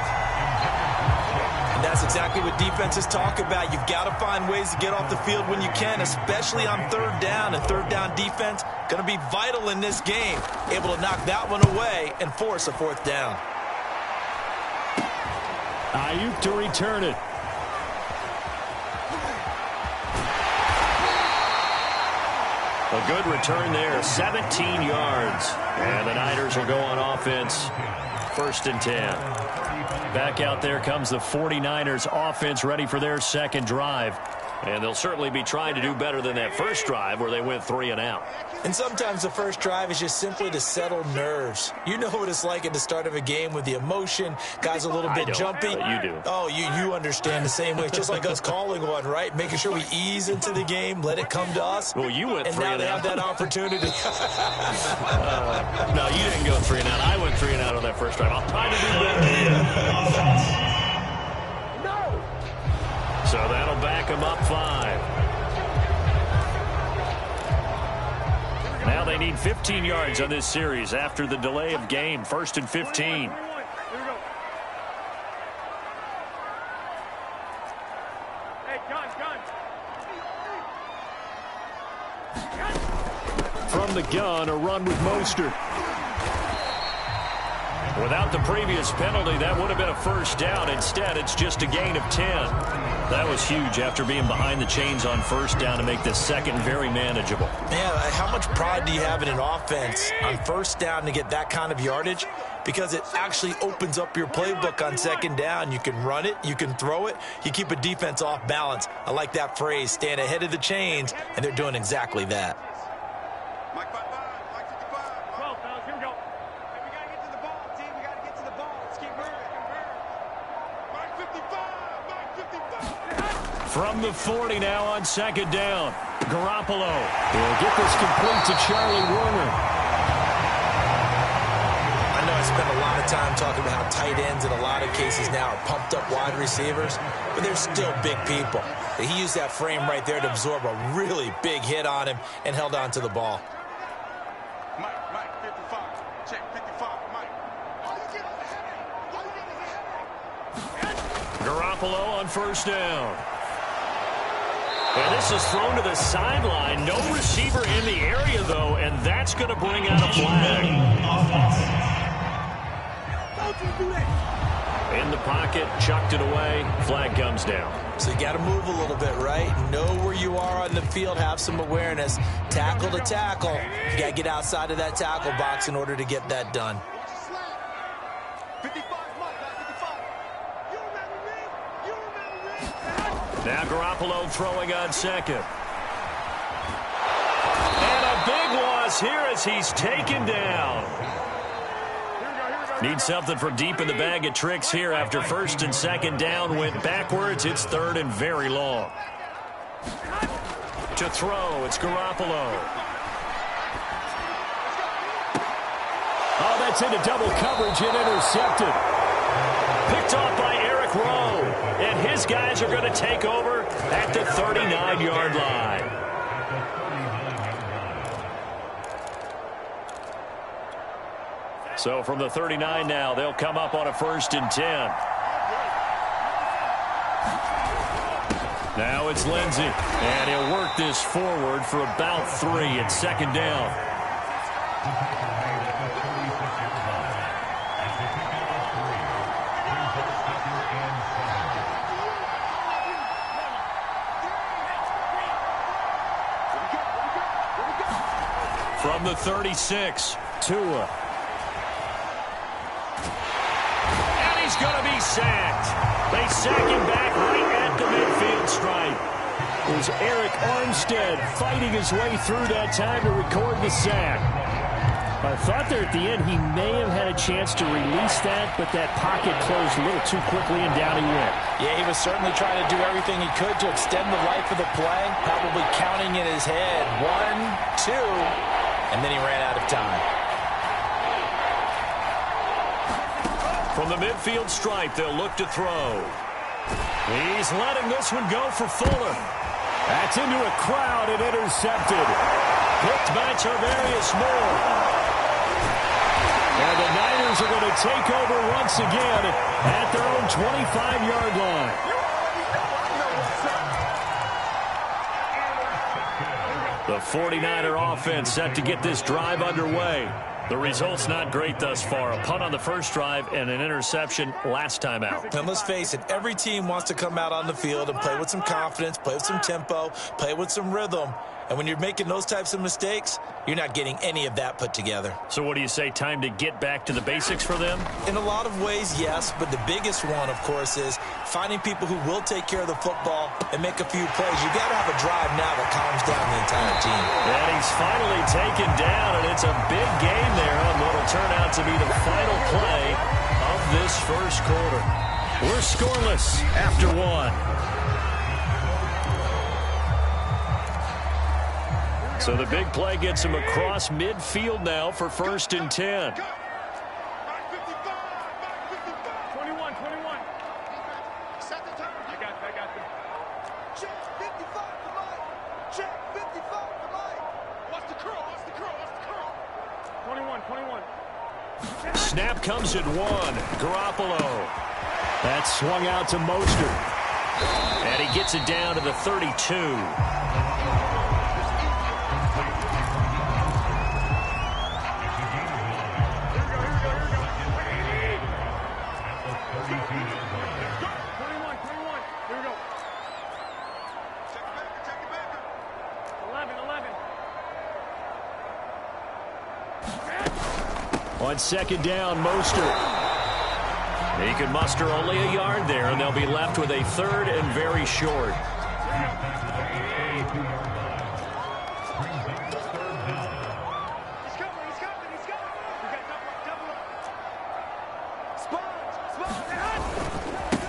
And that's exactly what defenses talk about. You've got to find ways to get off the field when you can, especially on third down. And third down defense going to be vital in this game. Able to knock that one away and force a 4th down. Ayuk to return it. A good return there, 17 yards. And the Niners will go on offense, 1st and 10. Back out there comes the 49ers offense ready for their second drive. And they'll certainly be trying to do better than that first drive where they went 3 and out. And sometimes the first drive is just simply to settle nerves. You know what it's like at the start of a game with the emotion. Guys a little bit jumpy. You do. Oh, you understand the same way. It's just like us calling one, right? Making sure we ease into the game, let it come to us. Well, you went 3 and out. And now they have that opportunity. No, you didn't go 3 and out. I went 3 and out on that first drive. I'll try to do better. So that'll back them up 5. Now they need 15 yards on this series after the delay of game. 1st and 15. From the gun, a run with Mostert. Without the previous penalty, that would have been a first down. Instead, it's just a gain of 10. That was huge after being behind the chains on first down to make this second very manageable. Yeah, how much pride do you have in an offense on first down to get that kind of yardage? Because it actually opens up your playbook on second down. You can run it, you can throw it, you keep a defense off balance. I like that phrase, stand ahead of the chains, and they're doing exactly that. From the 40 now on second down. Garoppolo will get this complete to Charlie Warner. I know I spent a lot of time talking about how tight ends in a lot of cases now are pumped up wide receivers, but they're still big people. He used that frame right there to absorb a really big hit on him and held on to the ball. Mike, 55. Check 55. Mike. Garoppolo on first down. And this is thrown to the sideline. No receiver in the area, though, and that's going to bring out a flag. In the pocket, chucked it away. Flag comes down. So you got to move a little bit, right? Know where you are on the field, have some awareness. Tackle to tackle. You got to get outside of that tackle box in order to get that done. Now Garoppolo throwing on second. And a big loss here as he's taken down. Need something from deep in the bag of tricks here after first and second down went backwards. It's third and very long. To throw, it's Garoppolo. Oh, that's into double coverage and intercepted. Picked off by Eric Rowe. And his guys are going to take over at the 39-yard line. So from the 39 now, they'll come up on a 1st and 10. Now it's Lindsey. And he'll work this forward for about 3 at second down. From the 36, Tua. And he's going to be sacked. They sack him back right at the midfield stripe. It was Eric Armstead fighting his way through that time to record the sack. I thought there at the end he may have had a chance to release that, but that pocket closed a little too quickly and down he went. Yeah, he was certainly trying to do everything he could to extend the life of the play, probably counting in his head 1, 2, and then he ran out of time. From the midfield stripe, they'll look to throw. He's letting this one go for Fuller. That's into a crowd and intercepted. Picked by Tarvarius Moore. And the Niners are going to take over once again at their own 25-yard line. The 49er offense set to get this drive underway. The result's not great thus far. A punt on the first drive and an interception last time out. And let's face it, every team wants to come out on the field and play with some confidence, play with some tempo, play with some rhythm. And when you're making those types of mistakes, you're not getting any of that put together. So what do you say, time to get back to the basics for them? In a lot of ways, yes, but the biggest one, of course, is finding people who will take care of the football and make a few plays. You got to have a drive now that calms down the entire team. And he's finally taken down, and it's a big game there on what will turn out to be the final play of this first quarter. We're scoreless after one. So the big play gets him across midfield now for 1st and 10. 21, 21. Set the time. I got you. Check 55 to Mike. Check 55 to Mike. What's the curl? 21. Snap comes at 1. Garoppolo. That's swung out to Mostert. And he gets it down to the 32. On 2nd down, Mostert. He can muster only a yard there, and they'll be left with a 3rd and very short. He's coming. Spot.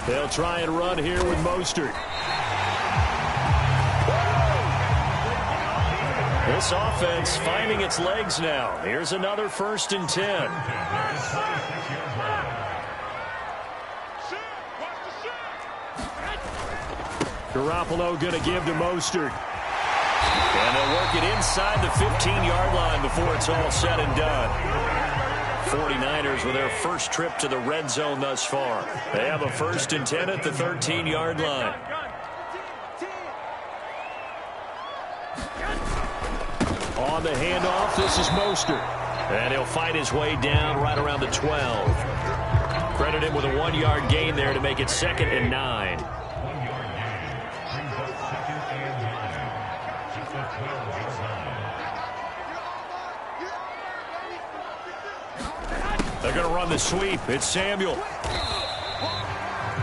They'll try and run here with Mostert. This offense finding its legs now. Here's another 1st and 10. Garoppolo going to give to Mostert. And they'll work it inside the 15-yard line before it's all said and done. 49ers with their first trip to the red zone thus far. They have a 1st and 10 at the 13-yard line. On the handoff, this is Mostert. And he'll fight his way down right around the 12. Credit him with a 1-yard gain there to make it 2nd and 9. They're going to run the sweep. It's Samuel.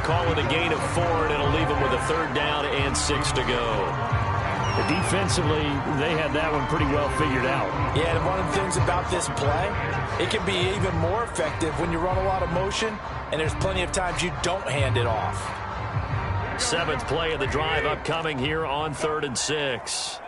Call it a gain of 4, and it'll leave them with a 3rd down and 6 to go. Defensively, they had that one pretty well figured out. Yeah, and one of the things about this play, it can be even more effective when you run a lot of motion, and there's plenty of times you don't hand it off. 7th play of the drive upcoming here on 3rd and 6.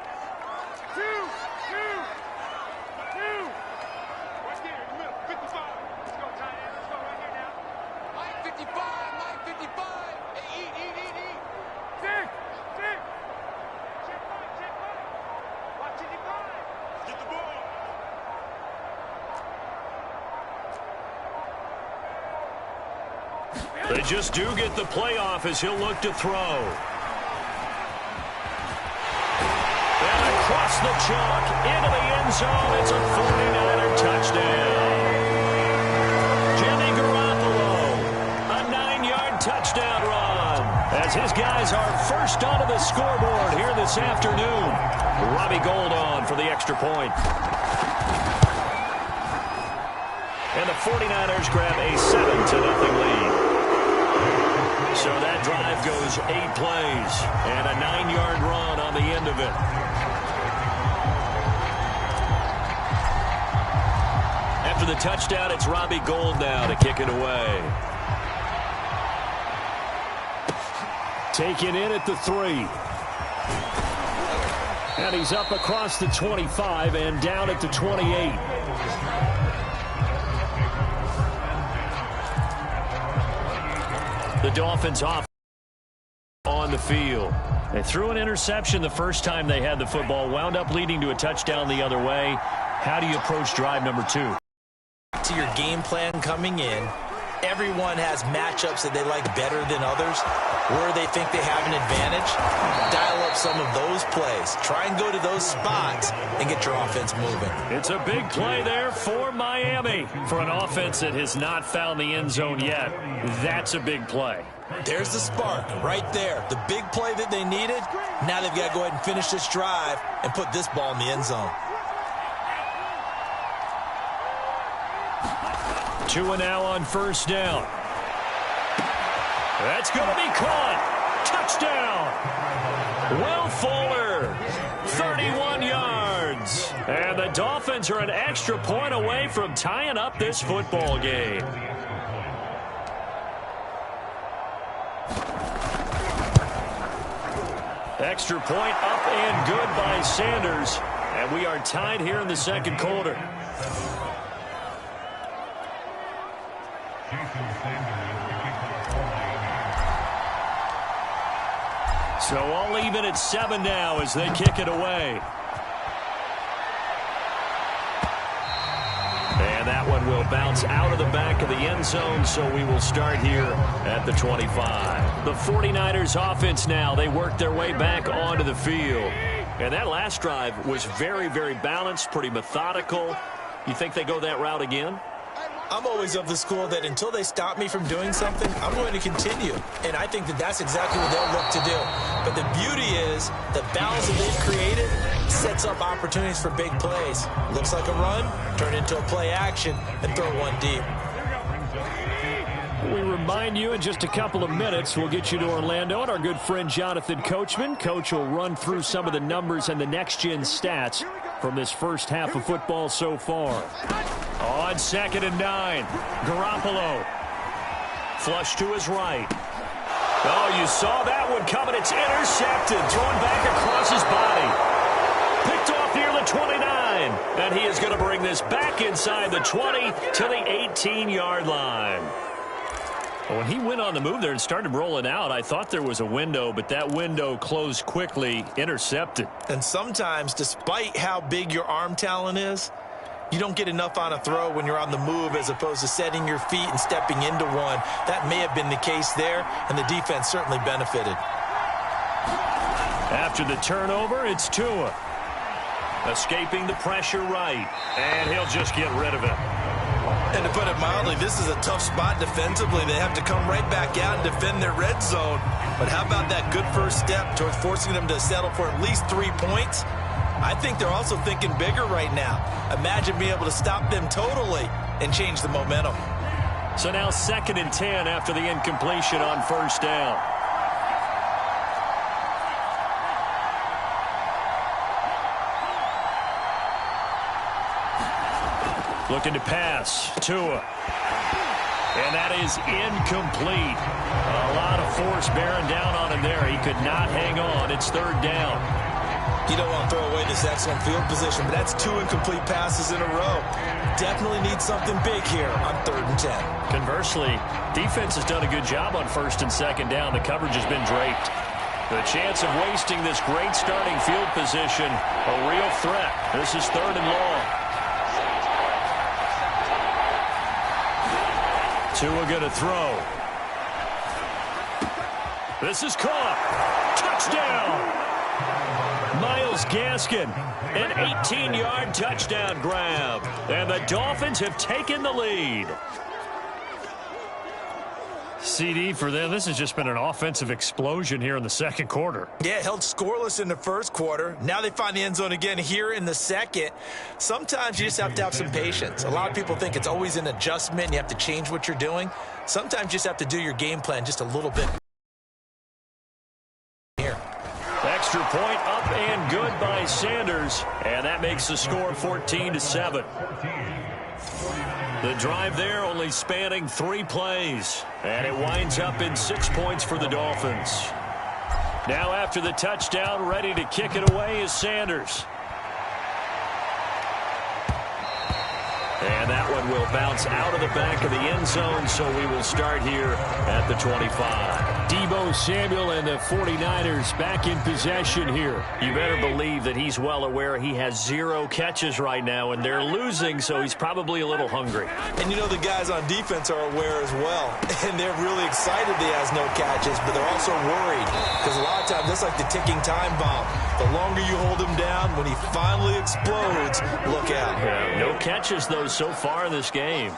They just do get the playoff as he'll look to throw. And across the chalk into the end zone. It's a 49er touchdown. Jimmy Garoppolo, a 9-yard touchdown run. As his guys are first onto the scoreboard here this afternoon. Robbie Gould on for the extra point. And the 49ers grab a 7-0 lead. So that drive goes 8 plays and a 9-yard run on the end of it. After the touchdown, it's Robbie Gould now to kick it away. Taken in at the 3. And he's up across the 25 and down at the 28. The Dolphins off on the field. They threw an interception the first time they had the football, wound up leading to a touchdown the other way. How do you approach drive number 2? To your game plan coming in, Everyone has matchups that they like better than others, where they think they have an advantage. Dial up some of those plays. Try and go to those spots and get your offense moving. It's a big play there for Miami. For an offense that has not found the end zone yet, that's a big play. There's the spark right there. The big play that they needed. Now they've got to go ahead and finish this drive and put this ball in the end zone. 2 now on first down. That's going to be caught. Touchdown. Will Fuller, 31 yards. And the Dolphins are an extra point away from tying up this football game. Extra point up and good by Sanders. And we are tied here in the second quarter. So all even at 7 now as they kick it away. And that one will bounce out of the back of the end zone, so we will start here at the 25. The 49ers offense now, they work their way back onto the field. And that last drive was very, very balanced, pretty methodical. You think they go that route again? I'm always of the school that until they stop me from doing something, I'm going to continue. And I think that that's exactly what they'll look to do. But the beauty is the balance that they've created sets up opportunities for big plays. Looks like a run, turn it into a play action, and throw one deep. We remind you in just a couple of minutes, we'll get you to Orlando and our good friend Jonathan Coachman. Coach will run through some of the numbers and the next-gen stats from this first half of football so far. On 2nd and 9, Garoppolo. Flush to his right. Oh, you saw that one coming. It's intercepted. Thrown back across his body. Picked off near the 29. And he is going to bring this back inside the 20 to the 18-yard line. When he went on the move there and started rolling out, I thought there was a window, but that window closed quickly, intercepted. And sometimes, despite how big your arm talent is, you don't get enough on a throw when you're on the move as opposed to setting your feet and stepping into one. That may have been the case there, and the defense certainly benefited. After the turnover, it's Tua. Escaping the pressure right, and he'll just get rid of it. And to put it mildly, this is a tough spot defensively. They have to come right back out and defend their red zone. But how about that good first step towards forcing them to settle for at least 3 points? I think they're also thinking bigger right now. Imagine being able to stop them totally and change the momentum. So now 2nd and 10 after the incompletion on first down. Looking to pass. Tua. And that is incomplete. A lot of force bearing down on him there. He could not hang on. It's 3rd down. You don't want to throw away this excellent field position, but that's 2 incomplete passes in a row. Definitely need something big here on 3rd and 10. Conversely, defense has done a good job on 1st and 2nd down. The coverage has been draped. The chance of wasting this great starting field position, a real threat. This is 3rd and long. Tua going to throw. This is caught. Touchdown. Myles Gaskin, an 18-yard touchdown grab. And the Dolphins have taken the lead. CD for them, this has just been an offensive explosion here in the second quarter. Yeah, held scoreless in the first quarter. Now they find the end zone again here in the second. Sometimes you just have to have some patience. A lot of people think it's always an adjustment. And you have to change what you're doing. Sometimes you just have to do your game plan just a little bit here. Extra point up and good by Sanders. And that makes the score 14-7. The drive there only spanning 3 plays. And it winds up in 6 points for the Dolphins. Now after the touchdown, ready to kick it away is Sanders. And that one will bounce out of the back of the end zone, so we will start here at the 25. Deebo Samuel and the 49ers back in possession here. You better believe that he's well aware he has 0 catches right now, and they're losing, so he's probably a little hungry. And you know the guys on defense are aware as well. And they're really excited that he has no catches, but they're also worried. Because a lot of times, that's like the ticking time bomb. The longer you hold him down, when he finally explodes, look out. Yeah, no catches, though, so far in this game.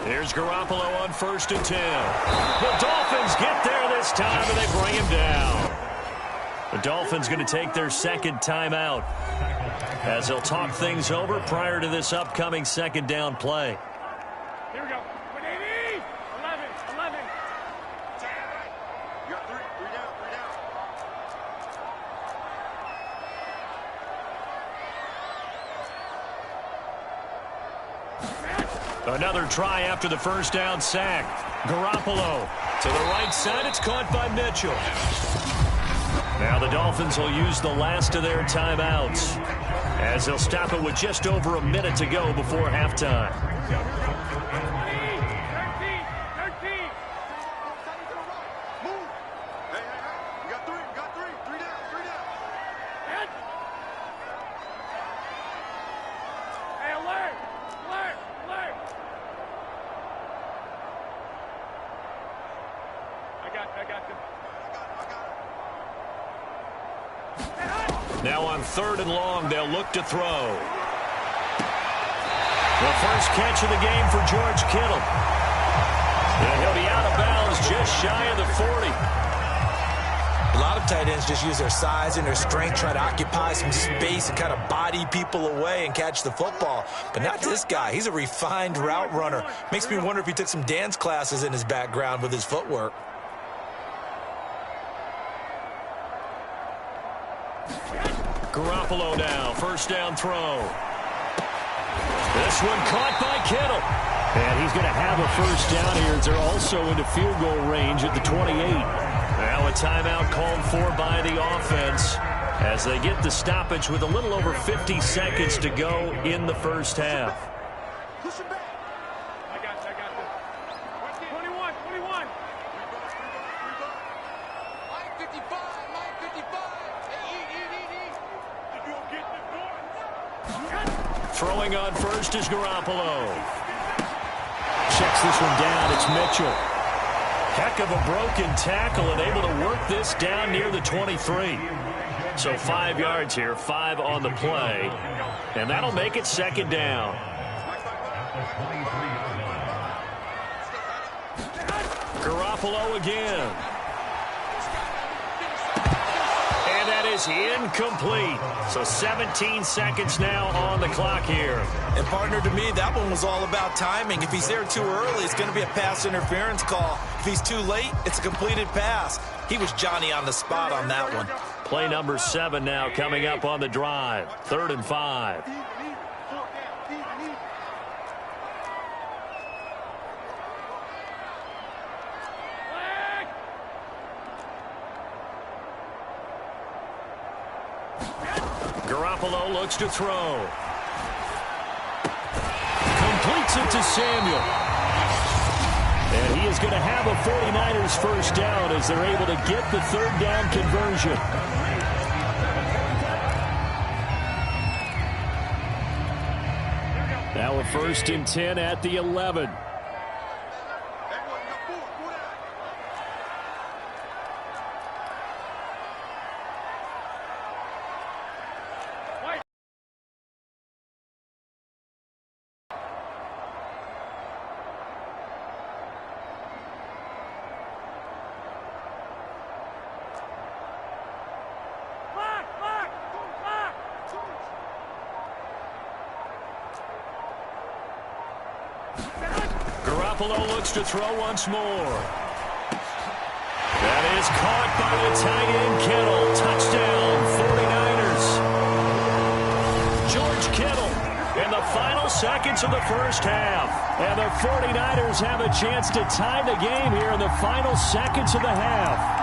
Here's Garoppolo on 1st and 10. The Dolphins get there this time, and they bring him down. The Dolphins going to take their second timeout as they'll talk things over prior to this upcoming second down play. Here we go. 180. 11. You got 3 down. Another try after the first down sack. Garoppolo to the right side. It's caught by Mitchell. Now the Dolphins will use the last of their timeouts as they'll stop it with just over a minute to go before halftime. 13. Move. Hey. You got 3. 3 down. Head. Hey, alert. I got them. Now on 3rd and long, they'll look to throw. The first catch of the game for George Kittle. And he'll be out of bounds just shy of the 40. A lot of tight ends just use their size and their strength, try to occupy some space and kind of body people away and catch the football. But not this guy. He's a refined route runner. Makes me wonder if he took some dance classes in his background with his footwork. Garoppolo now, first down throw. This one caught by Kittle. And he's going to have a first down here as they're also into field goal range at the 28. Now a timeout called for by the offense as they get the stoppage with a little over 50 seconds to go in the first half. Push him back. I got this. 21. Line 55. Throwing on first is Garoppolo. Checks this one down. It's Mitchell. Heck of a broken tackle and able to work this down near the 23. So 5 yards here, 5 on the play. And that'll make it second down. Garoppolo again. And that is incomplete. So 17 seconds now on the clock here. And partner, to me, that one was all about timing. If he's there too early, it's going to be a pass interference call. If he's too late, it's a completed pass. He was Johnny on the spot on that one. Play number 7 now coming up on the drive. 3rd and 5. Garoppolo looks to throw. Completes it to Samuel. And he is going to have a 49ers first down as they're able to get the 3rd down conversion. Now a 1st and 10 at the 11. Garoppolo looks to throw once more. That is caught by the tight end Kittle. Touchdown, 49ers. George Kittle in the final seconds of the first half. And the 49ers have a chance to tie the game here in the final seconds of the half.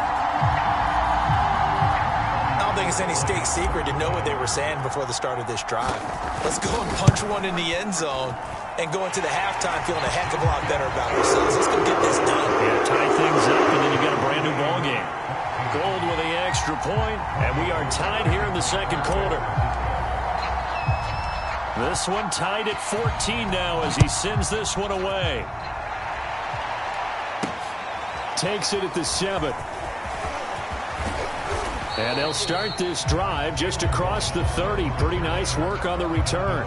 think it's any state secret to know what they were saying before the start of this drive. Let's go and punch one in the end zone and go into the halftime feeling a heck of a lot better about ourselves. Let's go get this done. Yeah, tie things up, and then you got a brand new ball game. Gold with the extra point, and we are tied here in the second quarter. This one tied at 14 now as he sends this one away. Takes it at the 7. And they'll start this drive just across the 30. Pretty nice work on the return.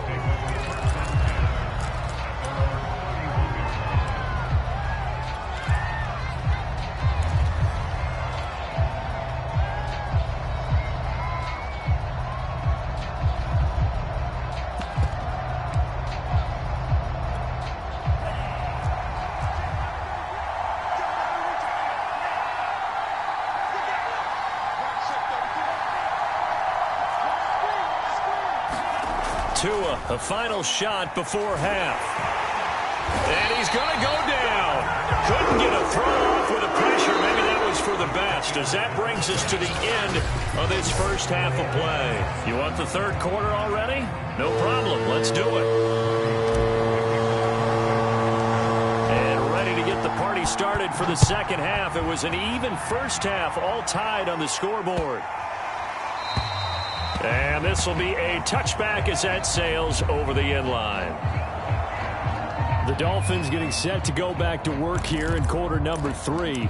Tua, a final shot before half. And he's going to go down. Couldn't get a throw off with the pressure. Maybe that was for the best, as that brings us to the end of this first half of play. You want the third quarter already? No problem. Let's do it. And ready to get the party started for the second half. It was an even first half, all tied on the scoreboard. And this will be a touchback as that sails over the end line. The Dolphins getting set to go back to work here in quarter number 3.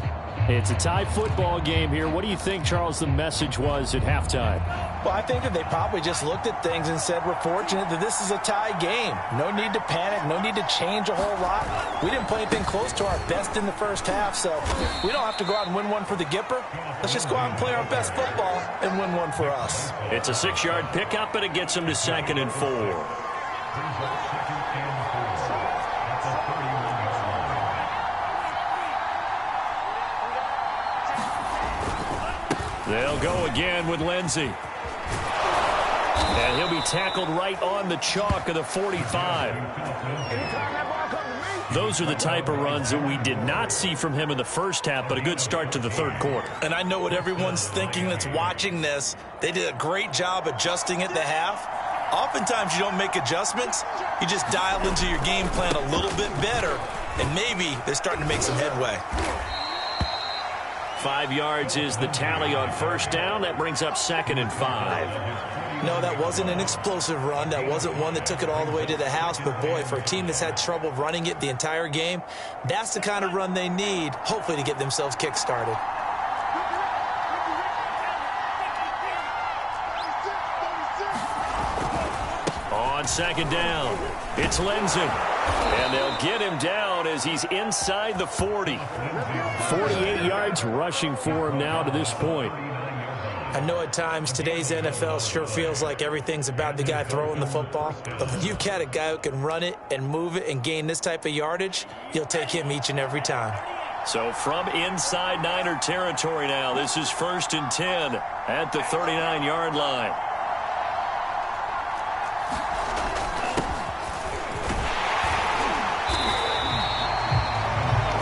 It's a tie football game here. What do you think, Charles, the message was at halftime? Well, I think that they probably just looked at things and said, we're fortunate that this is a tie game. No need to panic. No need to change a whole lot. We didn't play anything close to our best in the first half, so we don't have to go out and win one for the Gipper. Let's just go out and play our best football and win one for us. It's a 6-yard pickup, and it gets them to 2nd and 4. They'll go again with Lindsey. And he'll be tackled right on the chalk of the 45. Those are the type of runs that we did not see from him in the first half, but a good start to the third quarter. And I know what everyone's thinking that's watching this. They did a great job adjusting at the half. Oftentimes you don't make adjustments. You just dial into your game plan a little bit better, and maybe they're starting to make some headway. 5 yards is the tally on first down. That brings up 2nd and 5. No, that wasn't an explosive run. That wasn't one that took it all the way to the house. But, boy, for a team that's had trouble running it the entire game, that's the kind of run they need, hopefully, to get themselves kick-started. On 2nd down, it's Lindsey. And they'll get him down as he's inside the 40. 48 yards rushing for him now to this point. I know at times today's NFL sure feels like everything's about the guy throwing the football. But when you've got a guy who can run it and move it and gain this type of yardage, you'll take him each and every time. So from inside Niner territory now, this is 1st and 10 at the 39-yard line.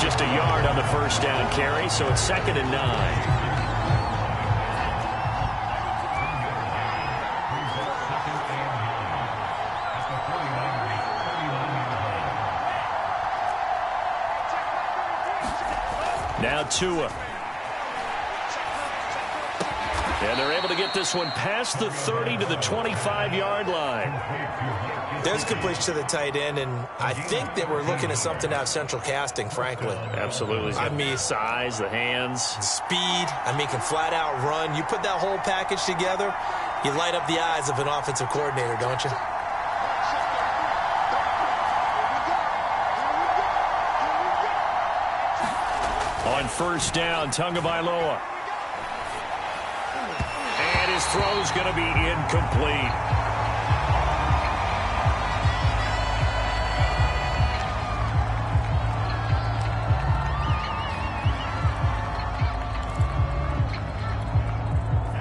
Just a yard on the first down carry, so it's 2nd and 9. Now Tua. And they're able to get this one past the 30 to the 25-yard line. There's completion to the tight end, and I think that we're looking at something out of central casting, frankly. Absolutely. I mean, size, the hands. Speed, can flat out run. You put that whole package together, you light up the eyes of an offensive coordinator, don't you? On first down, Tagovailoa. And his throw's going to be incomplete.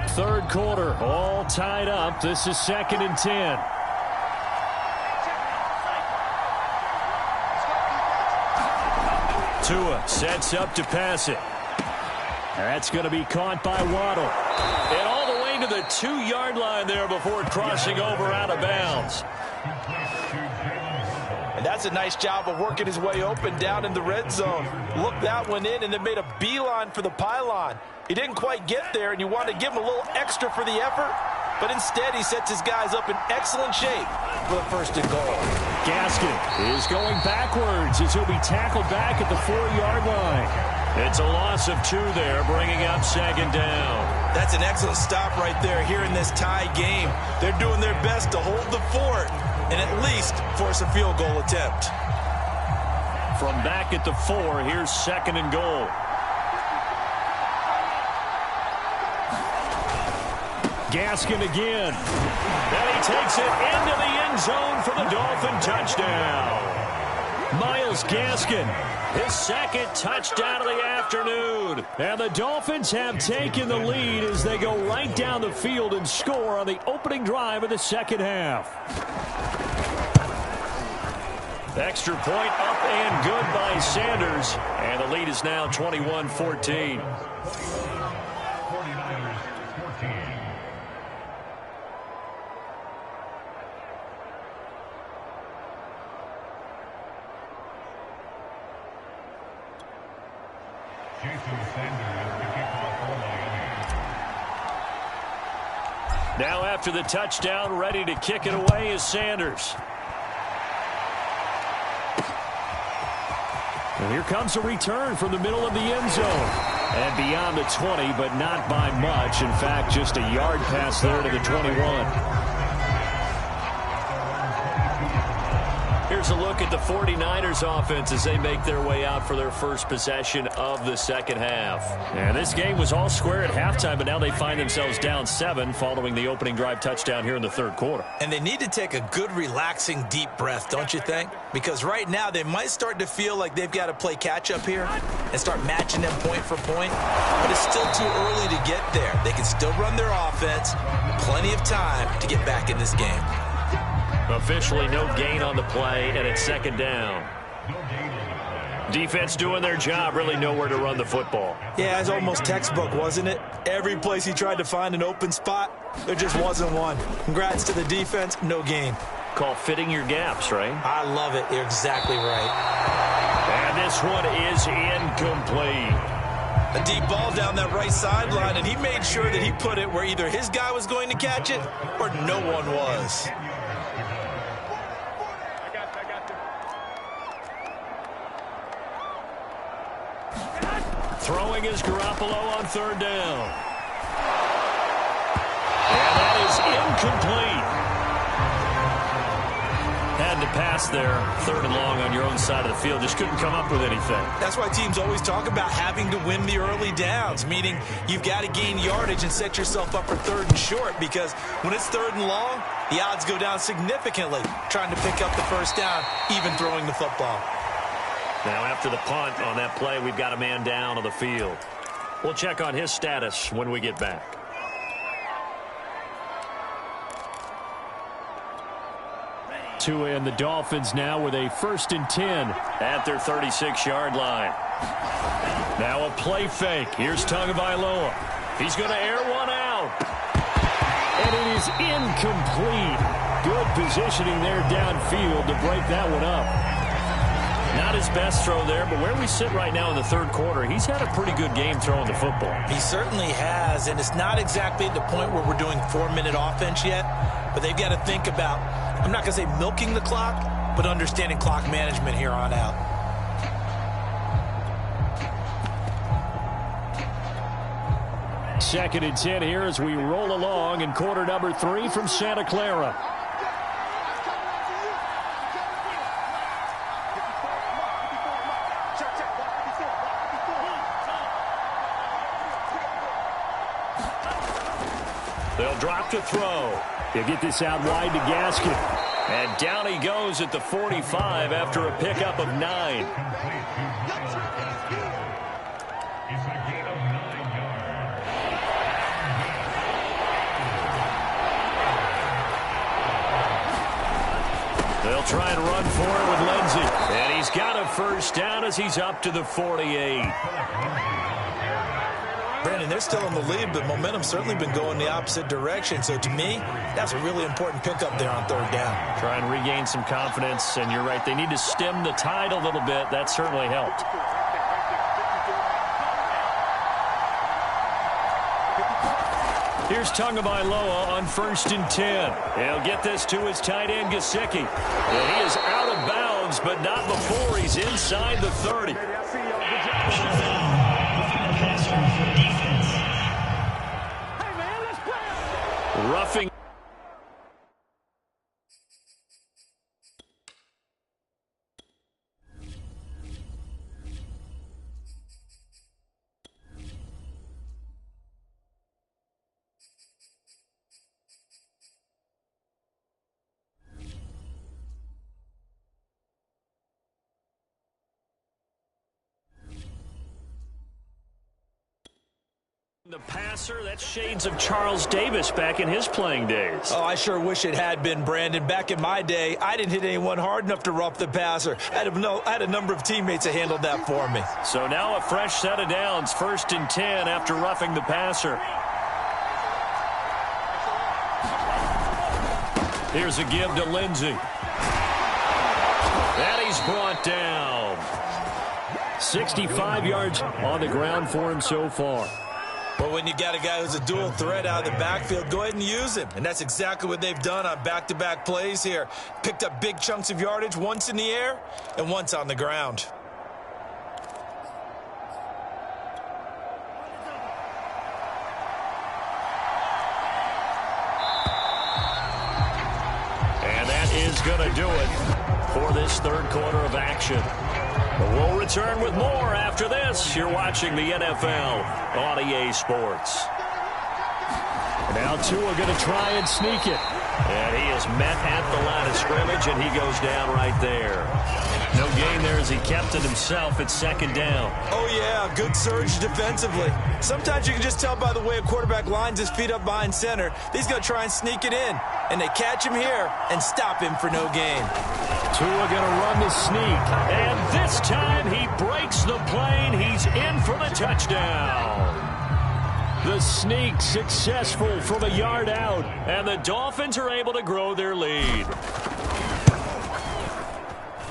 Third quarter, all tied up. This is 2nd and 10. Tua sets up to pass it. That's going to be caught by Waddle. And all the way to the 2-yard line there before crossing over out of bounds. And that's a nice job of working his way open down in the red zone. Looked that one in and then made a beeline for the pylon. He didn't quite get there, and you want to give him a little extra for the effort, but instead he sets his guys up in excellent shape for the 1st and goal. Gaskin is going backwards as he'll be tackled back at the 4-yard line. It's a loss of 2 there, bringing up 2nd down. That's an excellent stop right there here in this tie game. They're doing their best to hold the fort and at least force a field goal attempt. From back at the 4, here's 2nd and goal. Gaskin again. And he takes it into the end zone for the Dolphin touchdown. Myles Gaskin. His 2nd touchdown of the afternoon. And the Dolphins have taken the lead as they go right down the field and score on the opening drive of the 2nd half. Extra point up and good by Sanders. And the lead is now 21-14. Now after the touchdown, ready to kick it away is Sanders. And here comes a return from the middle of the end zone. And beyond the 20, but not by much. In fact, just a yard pass there to the 21. Here's a look at the 49ers offense as they make their way out for their first possession of the 2nd half. And this game was all square at halftime, but now they find themselves down 7 following the opening drive touchdown here in the 3rd quarter. And they need to take a good, relaxing, deep breath, don't you think? Because right now they might start to feel like they've got to play catch-up here and start matching them point for point. But it's still too early to get there. They can still run their offense. Plenty of time to get back in this game. Officially no gain on the play, and it's 2nd down. Defense doing their job, really nowhere to run the football. Yeah, it's almost textbook, wasn't it? Every place he tried to find an open spot, there just wasn't one. Congrats to the defense, no gain. Call fitting your gaps, right? I love it. You're exactly right. And this one is incomplete. A deep ball down that right sideline, and he made sure that he put it where either his guy was going to catch it or no one was. Throwing is Garoppolo on 3rd down. And that is incomplete. Had to pass there, 3rd and long on your own side of the field. Just couldn't come up with anything. That's why teams always talk about having to win the early downs, meaning you've got to gain yardage and set yourself up for 3rd and short, because when it's 3rd and long, the odds go down significantly trying to pick up the 1st down, even throwing the football. Now after the punt on that play, we've got a man down on the field. We'll check on his status when we get back. And the Dolphins now with a 1st and 10 at their 36-yard line. Now a play fake. Here's Tagovailoa. He's going to air one out. And it is incomplete. Good positioning there downfield to break that one up. Not his best throw there, but where we sit right now in the 3rd quarter, he's had a pretty good game throwing the football. He certainly has, and it's not exactly at the point where we're doing 4-minute offense yet, but they've got to think about, I'm not going to say milking the clock, but understanding clock management here on out. Second and 10 here as we roll along in quarter number 3 from Santa Clara. They'll drop to throw. They'll get this out wide to Gaskin. And down he goes at the 45 after a pickup of 9. They'll try and run for it with Lindsey. And he's got a 1st down as he's up to the 48. Brandon, they're still in the lead, but momentum's certainly been going the opposite direction. So to me, that's a really important pickup there on third down. Try and regain some confidence, and you're right. They need to stem the tide a little bit. That certainly helped. Here's Tagovailoa on 1st and 10. He'll get this to his tight end, Gesicki. And he is out of bounds, but not before he's inside the 30. Roughing. The passer, that's shades of Charles Davis back in his playing days. Oh, I sure wish it had been, Brandon. Back in my day, I didn't hit anyone hard enough to rough the passer. I had a number of teammates that handled that for me. So now a fresh set of downs, 1st and 10 after roughing the passer. Here's a give to Lindsey. And he's brought down. 65 yards on the ground for him so far. But when you got a guy who's a dual threat out of the backfield, go ahead and use him. And that's exactly what they've done on back-to-back plays here. Picked up big chunks of yardage, once in the air and once on the ground. And that is going to do it for this third quarter of action. But we'll return with more after this. You're watching the NFL on EA Sports. Now Tua going to try and sneak it. And he is met at the line of scrimmage, and he goes down right there. No gain there as he kept it himself at 2nd down. Oh, yeah, good surge defensively. Sometimes you can just tell by the way a quarterback lines his feet up behind center. He's going to try and sneak it in. And they catch him here and stop him for no gain. Tua going to run the sneak. And this time he breaks the plane. He's in for the touchdown. The sneak successful from a yard out. And the Dolphins are able to grow their lead.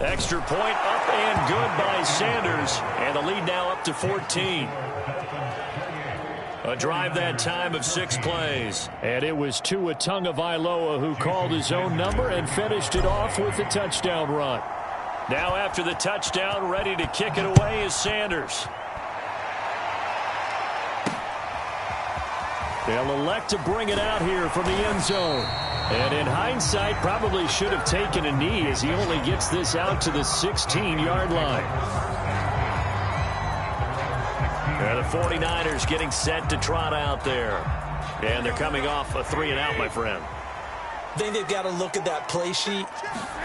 Extra point up and good by Sanders. And the lead now up to 14. A drive that time of 6 plays. And it was Tua Tagovailoa who called his own number and finished it off with a touchdown run. Now after the touchdown, ready to kick it away is Sanders. They'll elect to bring it out here from the end zone. And in hindsight, probably should have taken a knee as he only gets this out to the 16-yard line. And the 49ers getting set to trot out there. And they're coming off a 3-and-out, my friend. I think they've got to look at that play sheet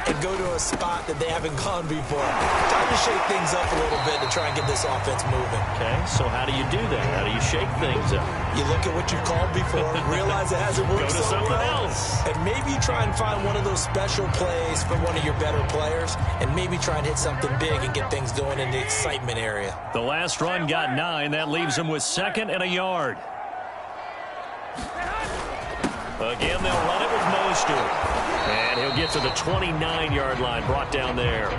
and go to a spot that they haven't gone before. Time to shake things up a little bit to try and get this offense moving. Okay, so how do you do that? How do you shake things up? You look at what you've called before, realize it hasn't worked so well, else. and maybe try and find one of those special plays from one of your better players, and maybe try and hit something big and get things going in the excitement area. The last run got 9. That leaves him with 2nd and a yard. Again, they'll run it with Mostert. And he'll get to the 29-yard line, brought down there.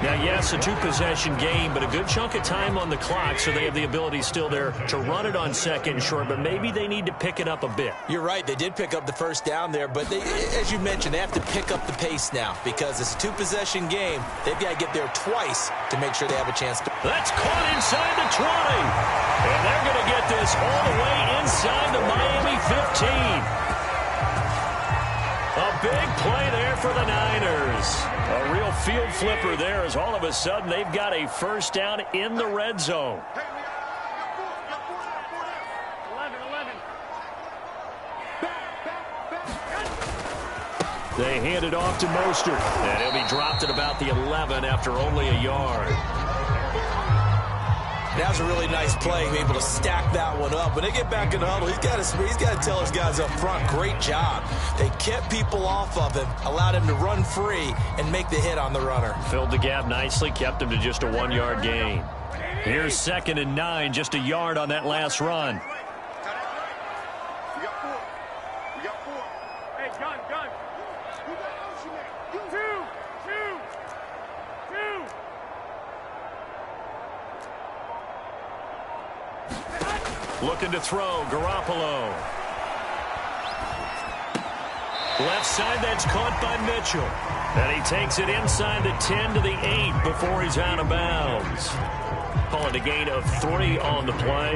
Now, yes, a 2-possession game, but a good chunk of time on the clock, so they have the ability still there to run it on 2nd and short, but maybe they need to pick it up a bit. You're right. They did pick up the first down there, but they, as you mentioned, they have to pick up the pace now because it's a 2-possession game. They've got to get there twice to make sure they have a chance to. That's caught inside the 20. And they're going to get this all the way inside the Miami 15. A big play there for the Niners. A real field flipper there as all of a sudden they've got a first down in the red zone. They hand it off to Mostert. And he'll be dropped at about the 11 after only a yard. That was a really nice play, able to stack that one up. When they get back in the huddle, he's got to tell his guys up front, great job. They kept people off of him, allowed him to run free and make the hit on the runner. Filled the gap nicely, kept him to just a 1-yard gain. Here's 2nd and 9, just a yard on that last run. We got 4. We got 4. Hey, gun. You got motion man. 2. Looking to throw, Garoppolo. Left side, that's caught by Mitchell. And he takes it inside the 10 to the 8 before he's out of bounds. Call it a gain of 3 on the play.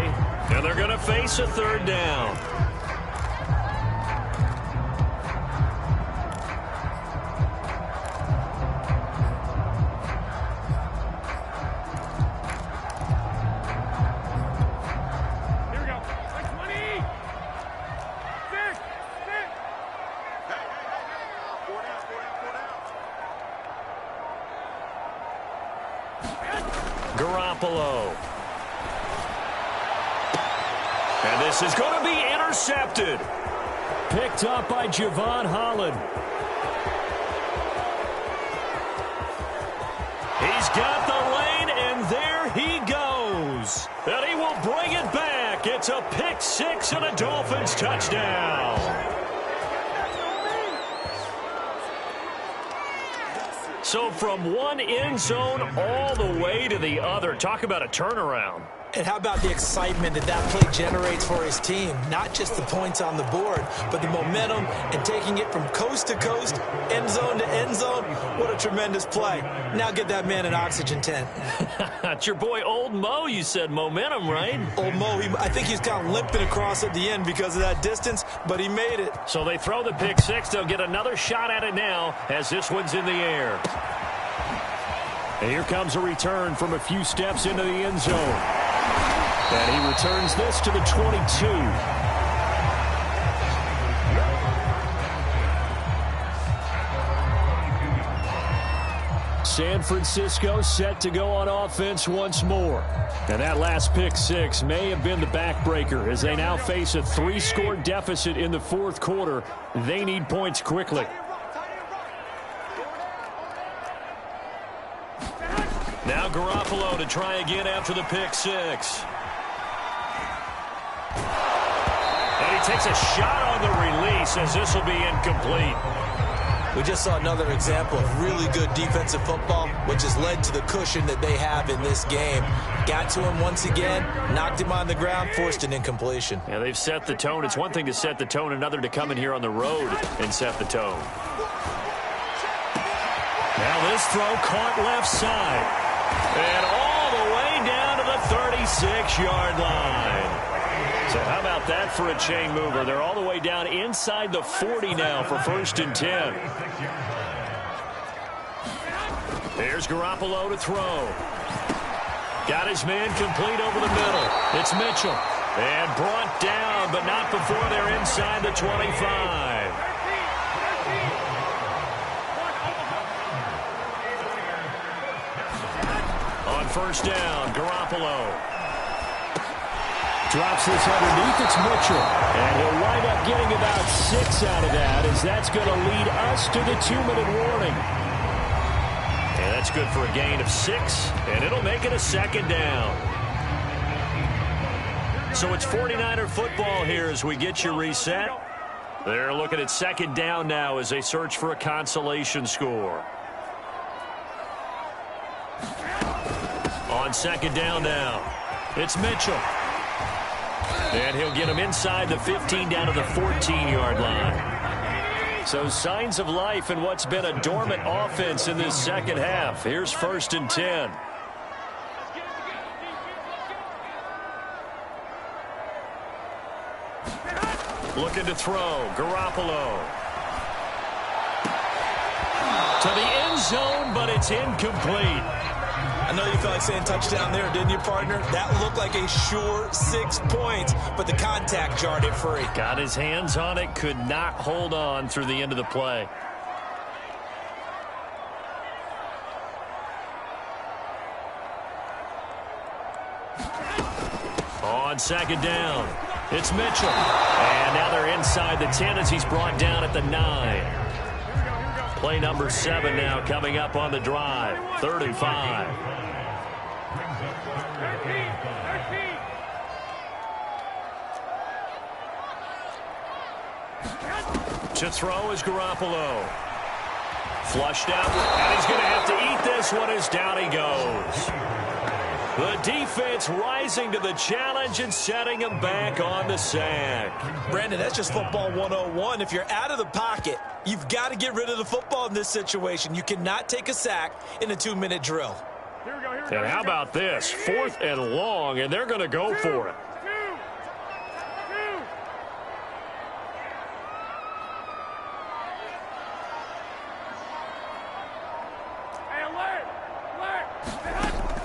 And they're going to face a 3rd down. Garoppolo. And this is going to be intercepted. Picked up by Javon Holland. He's got the lane, and there he goes. And he will bring it back. It's a pick 6 and a Dolphins touchdown. So from one end zone all the way to the other. Talk about a turnaround. And how about the excitement that play generates for his team? Not just the points on the board, but the momentum and taking it from coast to coast, end zone to end zone. What a tremendous play. Now get that man an oxygen tent. It's your boy Old Mo, you said. Momentum, right? Old Mo, I think he's kind of limping across at the end because of that distance, but he made it. So they throw the pick 6. They'll get another shot at it now as this one's in the air. And here comes a return from a few steps into the end zone. And he returns this to the 22. San Francisco set to go on offense once more. And that last pick 6 may have been the backbreaker as they now face a 3-score deficit in the 4th quarter. They need points quickly. Now Garoppolo to try again after the pick 6. And he takes a shot on the release as this will be incomplete. We just saw another example of really good defensive football, which has led to the cushion that they have in this game. Got to him once again, knocked him on the ground, forced an incompletion. Yeah, they've set the tone. It's one thing to set the tone, another to come in here on the road and set the tone. Now this throw caught left side. And all the way down to the 36-yard line. So how about that for a chain mover? They're all the way down inside the 40 now for 1st and 10. There's Garoppolo to throw. Got his man complete over the middle. It's Mitchell. And brought down, but not before they're inside the 25. On 1st down, Garoppolo. Drops this underneath, it's Mitchell. And he'll wind up getting about 6 out of that, as that's going to lead us to the 2-minute warning. And that's good for a gain of 6, and it'll make it a 2nd down. So it's 49er football here as we get you reset. They're looking at 2nd down now as they search for a consolation score. On 2nd down now, it's Mitchell. And he'll get him inside the 15 down to the 14-yard line. So signs of life in what's been a dormant offense in this second half. Here's 1st and 10. Looking to throw, Garoppolo. To the end zone, but it's incomplete. I know you felt like saying touchdown there, didn't you, partner? That looked like a sure 6 points, but the contact jarred it free. Got his hands on it, could not hold on through the end of the play. On 2nd down, it's Mitchell. And now they're inside the 10 as he's brought down at the 9. Play number 7 now coming up on the drive. 3rd and 5. To throw is Garoppolo. Flushed out, and he's going to have to eat this one as down he goes. The defense rising to the challenge and setting him back on the sack. Brandon, that's just football 101. If you're out of the pocket, you've got to get rid of the football in this situation. You cannot take a sack in a 2-minute drill. Here we go, here we And go. how about this? 4th and long, and they're going to go for it.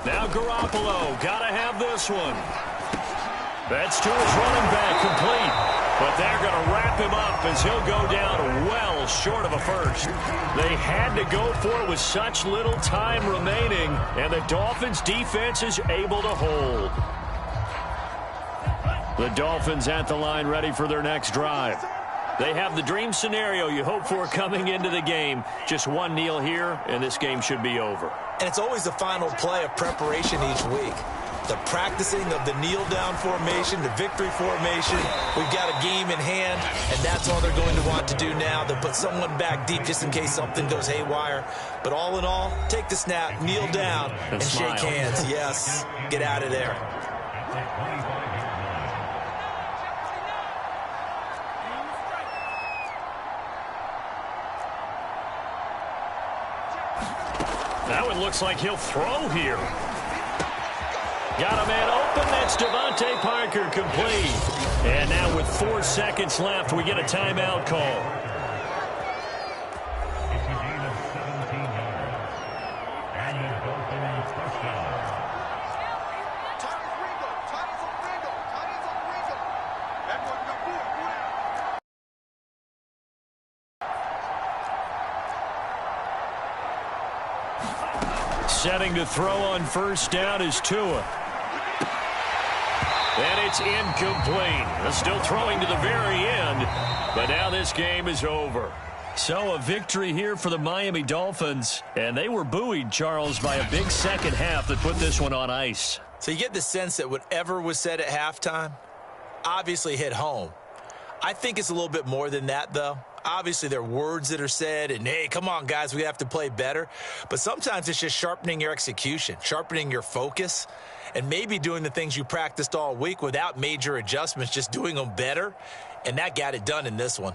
Now Garoppolo, got to have this one. That's to his running back, complete. But they're going to wrap him up as he'll go down well short of a first. They had to go for it with such little time remaining, and the Dolphins' defense is able to hold. The Dolphins at the line ready for their next drive. They have the dream scenario you hope for coming into the game. Just one kneel here, and this game should be over. And it's always the final play of preparation each week. The practicing of the kneel-down formation, the victory formation. We've got a game in hand, and that's all they're going to want to do now. They'll put someone back deep just in case something goes haywire. But all in all, take the snap, kneel down, and shake hands. Yes, get out of there. That one looks like he'll throw here. Got a man open. That's Devontae Parker, complete. And now with 4 seconds left, we get a timeout call. Setting to throw on first down is Tua. And it's incomplete. Still throwing to the very end, but now this game is over. So a victory here for the Miami Dolphins, and they were buoyed, Charles, by a big second half that put this one on ice. So you get the sense that whatever was said at halftime obviously hit home. I think it's a little bit more than that, though. Obviously, there are words that are said, and, hey, come on, guys, we have to play better. But sometimes it's just sharpening your execution, sharpening your focus, and maybe doing the things you practiced all week without major adjustments, just doing them better. And that got it done in this one.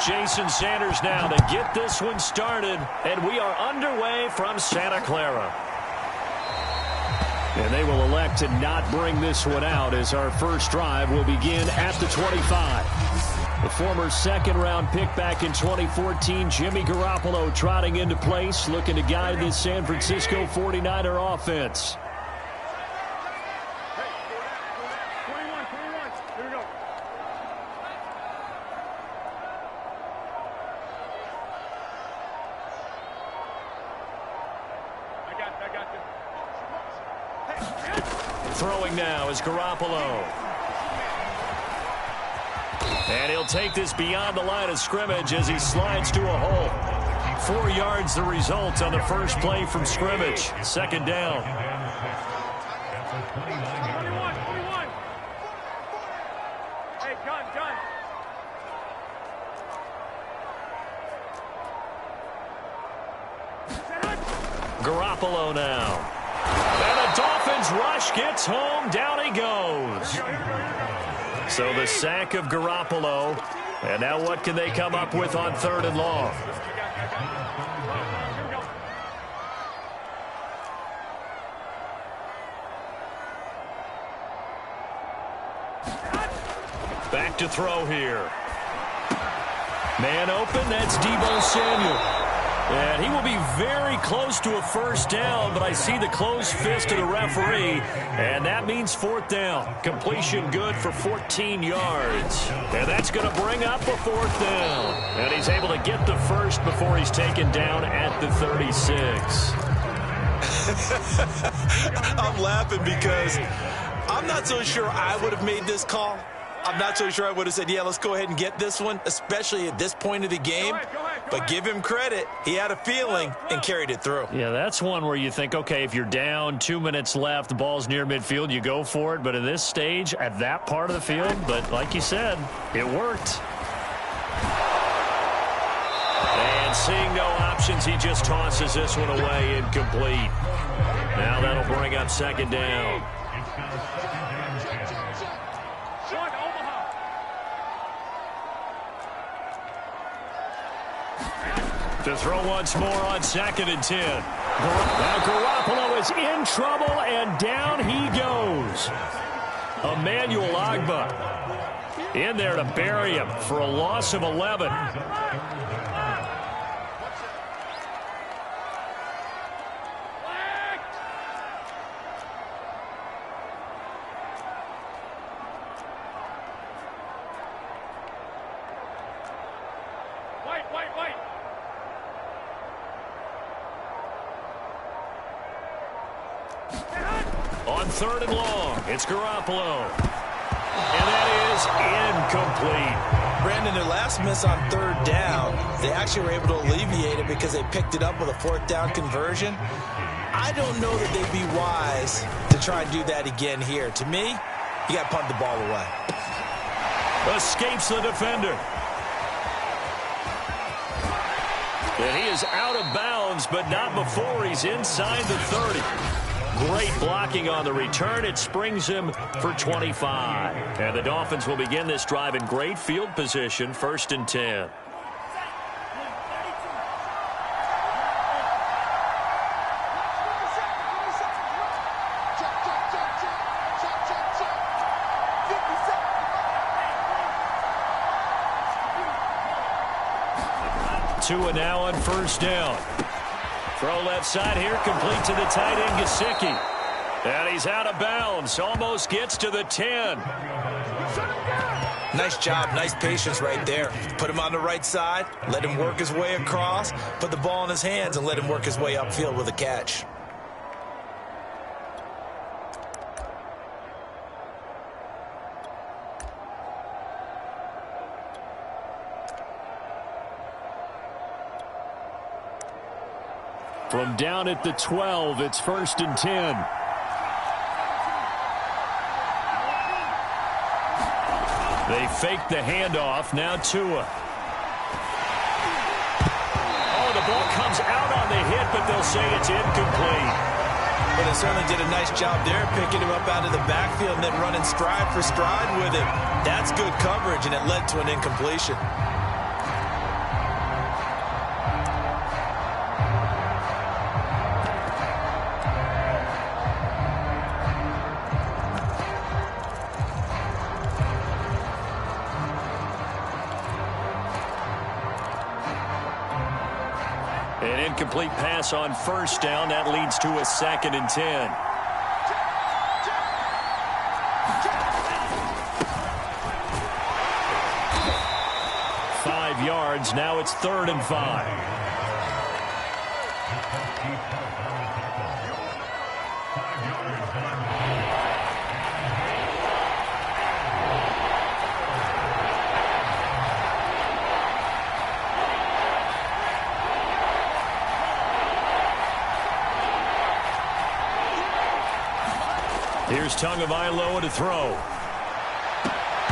Jason Sanders now to get this one started, and we are underway from Santa Clara. And they will elect to not bring this one out as our first drive will begin at the 25. The former second-round pick back in 2014, Jimmy Garoppolo trotting into place, looking to guide this San Francisco 49er offense. Throwing now is Garoppolo. And he'll take this beyond the line of scrimmage as he slides to a hole. 4 yards the result on the first play from scrimmage. Second down. Garoppolo now. And the Dolphins rush gets home. Down he goes. So the sack of Garoppolo. And now what can they come up with on 3rd and long? Back to throw here. Man open, that's Deebo Samuel. And he will be very close to a first down, but I see the closed fist of the referee, and that means fourth down. Completion good for 14 yards. And that's going to bring up a fourth down. And he's able to get the first before he's taken down at the 36. I'm laughing because I'm not so sure I would have made this call. I'm not so sure I would have said, yeah, let's go ahead and get this one, especially at this point of the game. But give him credit. He had a feeling and carried it through. Yeah, that's one where you think, okay, if you're down, 2 minutes left, the ball's near midfield, you go for it. But at this stage, at that part of the field, but like you said, it worked. And seeing no options, he just tosses this one away, incomplete. Now that'll bring up second down. To throw once more on 2nd and 10. Now Garoppolo is in trouble, and down he goes. Emmanuel Ogbah in there to bury him for a loss of 11. On 3rd and long, it's Garoppolo. And that is incomplete. Brandon, their last miss on 3rd down, they actually were able to alleviate it because they picked it up with a 4th down conversion. I don't know that they'd be wise to try and do that again here. To me, you got to punt the ball away. Escapes the defender. And he is out of bounds, but not before he's inside the 30. Great blocking on the return. It springs him for 25. And the Dolphins will begin this drive in great field position, 1st and 10. Tua now on 1st down. Throw left side here, complete to the tight end, Gesicki. And he's out of bounds, almost gets to the 10. Nice job, nice patience right there. Put him on the right side, let him work his way across, put the ball in his hands, and let him work his way upfield with a catch. From down at the 12, it's 1st and 10. They fake the handoff. Now Tua. Oh, the ball comes out on the hit, but they'll say it's incomplete. But they certainly did a nice job there, picking him up out of the backfield and then running stride for stride with him. That's good coverage, and it led to an incompletion. An incomplete pass on 1st down. That leads to a 2nd and 10. Five yards. Now it's 3rd and 5. Here's Tagovailoa to throw.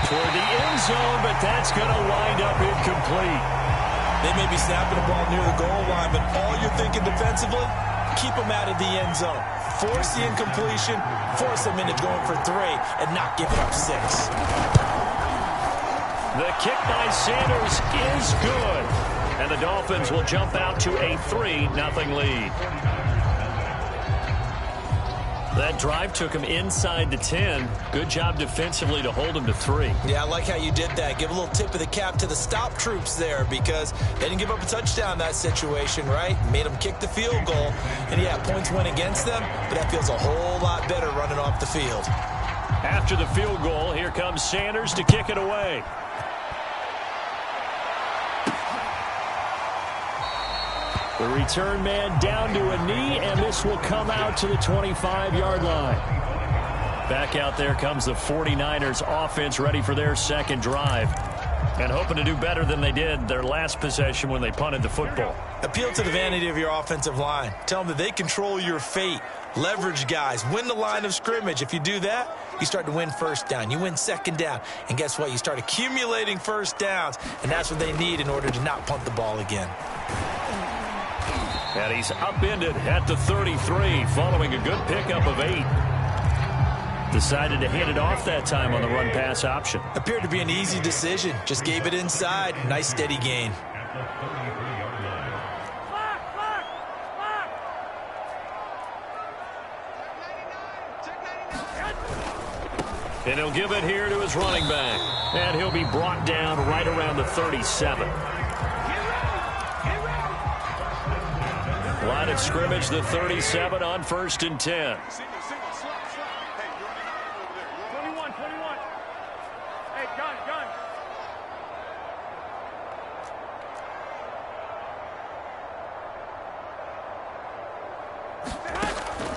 Toward the end zone, but that's going to wind up incomplete. They may be snapping the ball near the goal line, but all you're thinking defensively, keep them out of the end zone. Force the incompletion, force them into going for 3, and not giving up 6. The kick by Sanders is good. And the Dolphins will jump out to a 3-0 lead. That drive took him inside the 10. Good job defensively to hold him to 3. Yeah, I like how you did that. Give a little tip of the cap to the stop troops there because they didn't give up a touchdown in that situation, right? Made them kick the field goal. And, yeah, points went against them, but that feels a whole lot better running off the field. After the field goal, here comes Sanders to kick it away. The return man down to a knee, and this will come out to the 25-yard line. Back out there comes the 49ers offense ready for their second drive. And hoping to do better than they did their last possession when they punted the football. Appeal to the vanity of your offensive line. Tell them that they control your fate. Leverage guys. Win the line of scrimmage. If you do that, you start to win first down. You win second down. And guess what? You start accumulating first downs. And that's what they need in order to not punt the ball again. And he's upended at the 33 following a good pickup of 8. Decided to hand it off that time on the run-pass option. Appeared to be an easy decision. Just gave it inside. Nice steady gain. And he'll give it here to his running back. And he'll be brought down right around the 37. Line of scrimmage, the 37 on 1st and 10. 21. Hey, gun.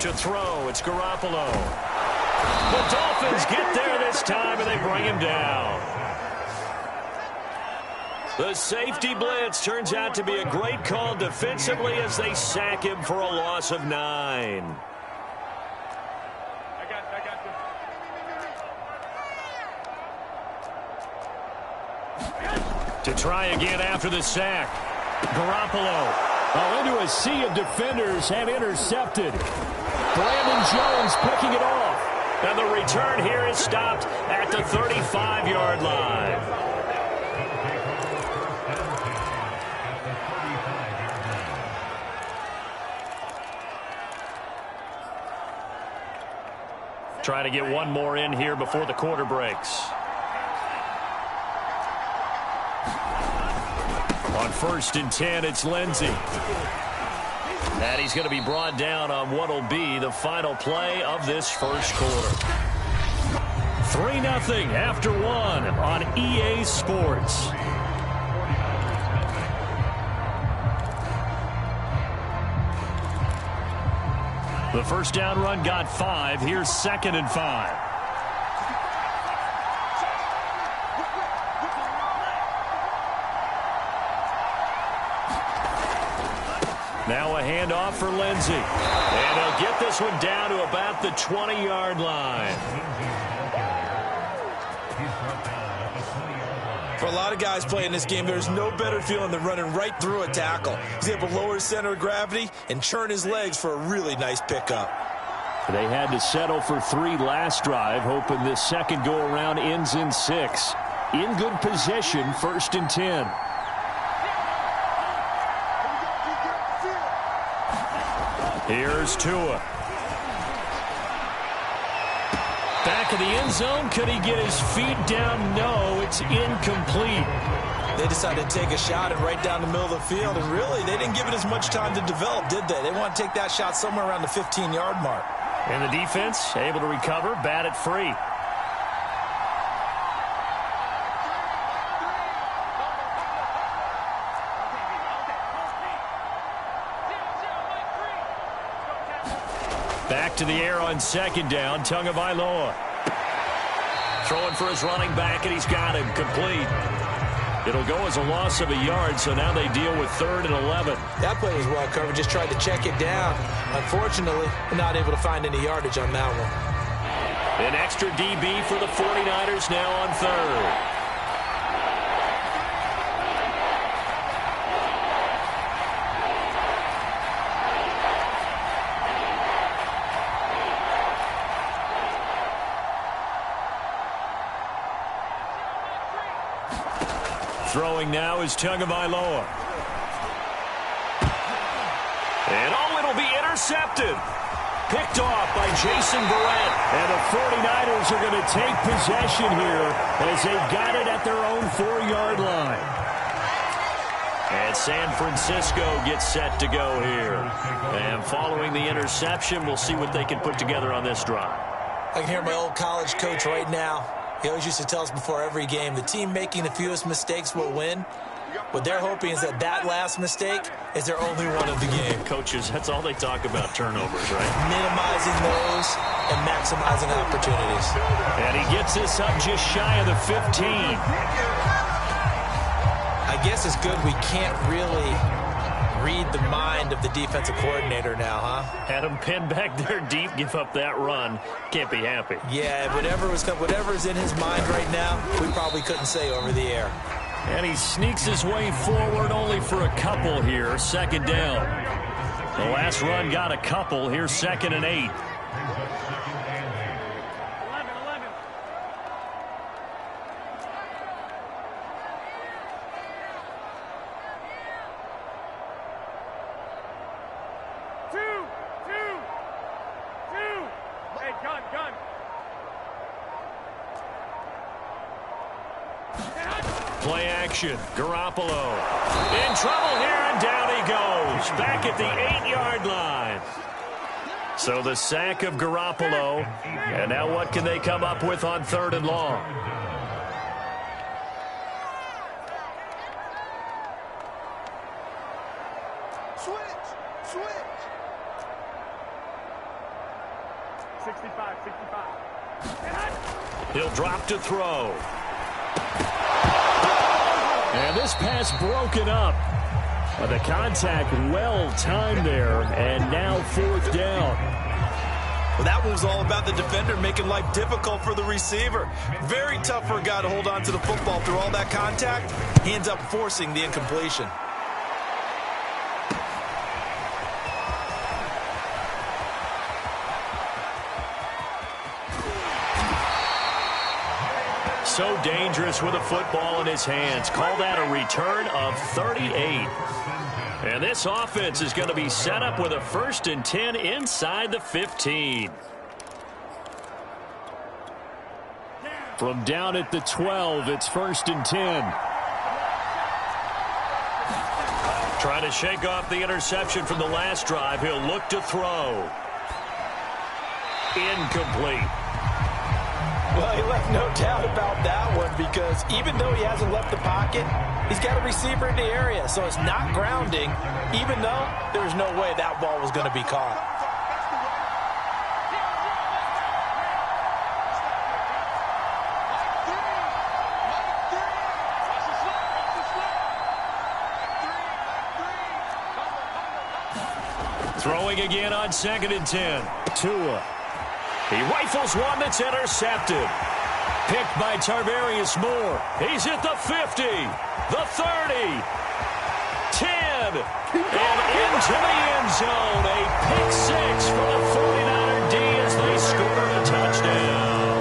To throw, it's Garoppolo. The Dolphins get there this time, and they bring him down. The safety blitz turns out to be a great call defensively as they sack him for a loss of 9. I got To try again after the sack. Garoppolo. Into a sea of defenders and intercepted. Brandon Jones picking it off. And the return here is stopped at the 35-yard line. Trying to get one more in here before the quarter breaks. On 1st and 10, it's Lindsey. And he's going to be brought down on what will be the final play of this first quarter. 3-0 after 1 on EA Sports. The first down run got 5. Here's 2nd and 5. Now a handoff for Lindsey. And he'll get this one down to about the 20-yard line. For a lot of guys playing this game, there's no better feeling than running right through a tackle. He's able to lower his center of gravity and churn his legs for a really nice pickup. They had to settle for 3 last drive, hoping this second go-around ends in 6. In good position, 1st and 10. Here's Tua. Back of the end zone. Could he get his feet down? No, it's incomplete. They decided to take a shot and right down the middle of the field, and really, they didn't give it as much time to develop, did they? They want to take that shot somewhere around the 15-yard mark. And the defense able to recover, bat it free. Back to the air on 2nd down, Tagovailoa. Throwing for his running back, and he's got him complete. It'll go as a loss of a yard, so now they deal with 3rd and 11. That play was well covered, just tried to check it down. Unfortunately, we're not able to find any yardage on that one. An extra DB for the 49ers now on 3rd. Throwing now is Tagovailoa. And it'll be intercepted. Picked off by Jason Verrett. And the 49ers are going to take possession here as they've got it at their own 4-yard line. And San Francisco gets set to go here. And following the interception, we'll see what they can put together on this drive. I can hear my old college coach right now. He always used to tell us before every game, the team making the fewest mistakes will win. What they're hoping is that last mistake is their only one of the game. Coaches, that's all they talk about, turnovers, right? Minimizing those and maximizing opportunities. And he gets this up just shy of the 15. I guess it's good we can't really read the mind of the defensive coordinator now, huh? Had him pinned back there deep, give up that run. Can't be happy. Yeah, whatever's in his mind right now, we probably couldn't say over the air. And he sneaks his way forward only for a couple here. Second down. The last run got a couple. Here's 2nd and 8. Play action. Garoppolo in trouble here, and down he goes. Back at the 8-yard line. So the sack of Garoppolo. And now what can they come up with on 3rd and long? Switch. 65. He'll drop to throw. And this pass broken up. The contact well timed there, and now 4th down. Well, that one was all about the defender making life difficult for the receiver. Very tough for a guy to hold on to the football through all that contact. He ends up forcing the incompletion. So dangerous with a football in his hands. Call that a return of 38. And this offense is going to be set up with a 1st and 10 inside the 15. From down at the 12, it's 1st and 10. Trying to shake off the interception from the last drive. He'll look to throw. Incomplete. Well, he left no doubt about that one, because even though he hasn't left the pocket, he's got a receiver in the area, so it's not grounding, even though there's no way that ball was going to be caught. Throwing again on 2nd and 10. Tua. He rifles one that's intercepted. Picked by Tarvarius Moore. He's at the 50, the 30, 10, and into the end zone. A pick 6 for the 49er D as they score a touchdown.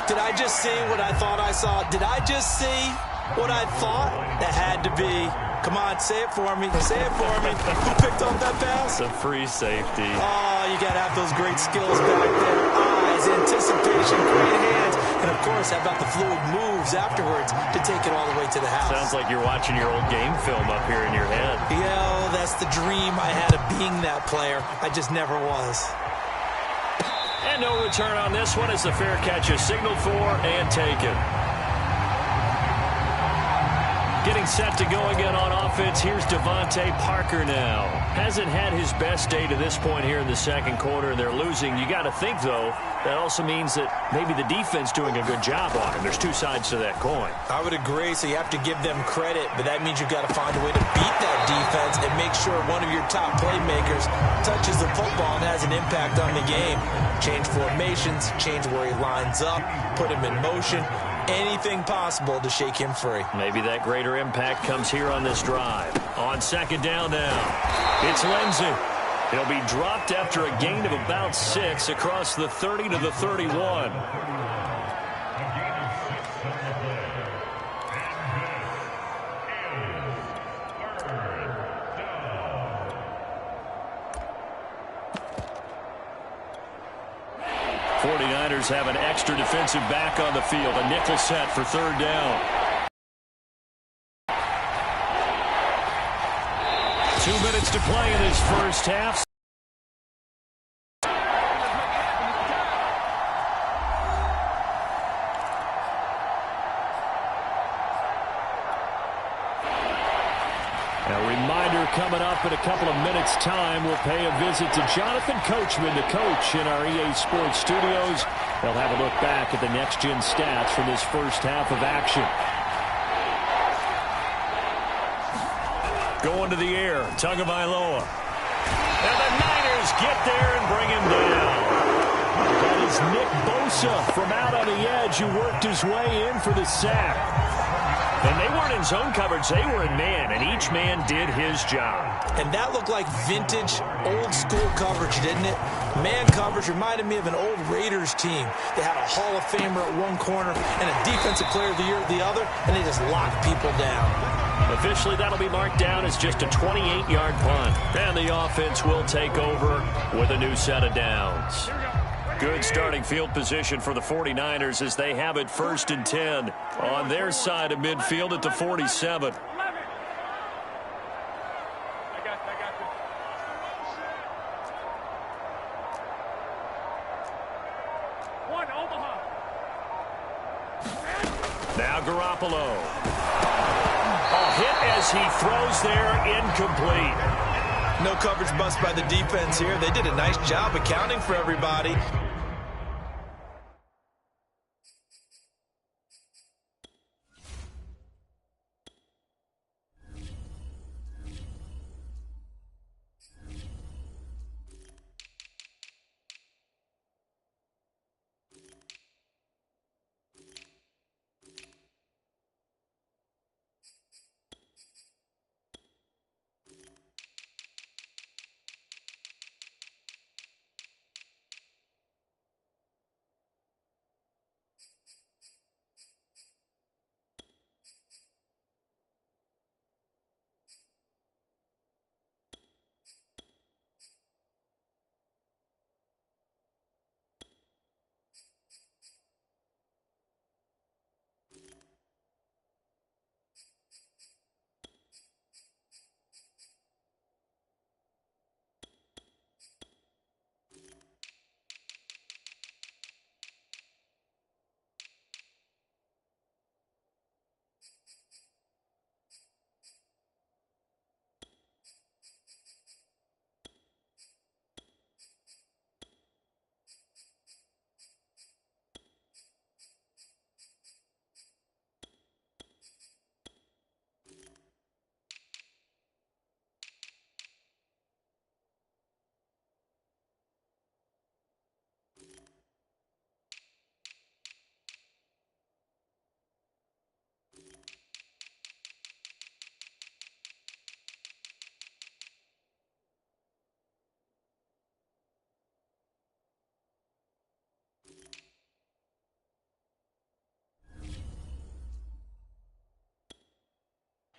Did I just see what I thought I saw? Did I just see what I thought? That had to be. Come on, say it for me. Say it for me. Who picked up that pass? It's a free safety. Oh, you got to have those great skills back there. Eyes, anticipation, great hands. And, of course, how about the fluid moves afterwards to take it all the way to the house? Sounds like you're watching your old game film up here in your head. Yeah, that's the dream I had of being that player. I just never was. And no return on this one as the fair catch is signaled for and taken. Getting set to go again on offense. Here's Devontae Parker now. Hasn't had his best day to this point here in the 2nd quarter, and they're losing. You got to think, though, that also means that maybe the defense doing a good job on him. There's two sides to that coin. I would agree, so you have to give them credit, but that means you've got to find a way to beat that defense and make sure one of your top playmakers touches the football and has an impact on the game. Change formations, change where he lines up, put him in motion. Anything possible to shake him free. Maybe that greater impact comes here on this drive. On 2nd down now, it's Lindsey. He'll be dropped after a gain of about 6 across the 30 to the 31. 49ers have an extra defensive back on the field. A nickel set for third down. 2 minutes to play in this first half. A reminder coming up in a couple of minutes' time. We'll pay a visit to Jonathan Coachman, the coach in our EA Sports studios. They'll have a look back at the next-gen stats from this first half of action. Going to the air, Tagovailoa. And the Niners get there and bring him down. That is Nick Bosa from out on the edge who worked his way in for the sack. And they weren't in zone coverage, they were in man, and each man did his job. And that looked like vintage, old-school coverage, didn't it? Man coverage reminded me of an old Raiders team. They had a Hall of Famer at one corner and a Defensive Player of the Year at the other, and they just locked people down. Officially, that'll be marked down as just a 28-yard punt. And the offense will take over with a new set of downs. Good starting field position for the 49ers as they have it 1st and 10 on their side of midfield at the 47. Now Garoppolo. A hit as he throws there, incomplete. No coverage bust by the defense here. They did a nice job accounting for everybody.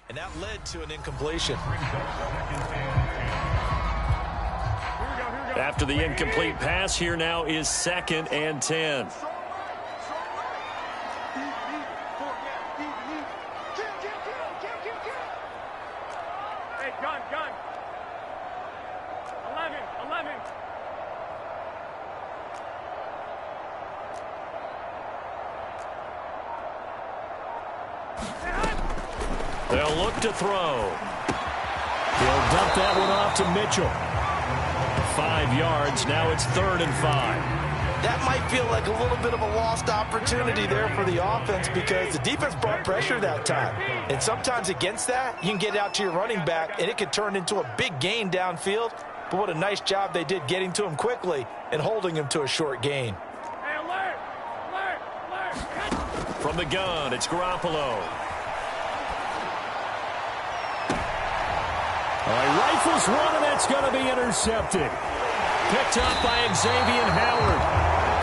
And that led to an incompletion. After the incomplete pass, here now is 2nd and 10. Hey, gun. 11. They'll look to throw. He'll dump that one off to Mitchell. 5 yards. Now it's 3rd and 5. That might feel like a little bit of a lost opportunity there for the offense because the defense brought pressure that time. And sometimes against that, you can get out to your running back, and it could turn into a big gain downfield. But what a nice job they did getting to him quickly and holding him to a short gain. Hey, alert! From the gun, it's Garoppolo. All right, rifles one, and that's going to be intercepted. Picked up by Xavier Howard.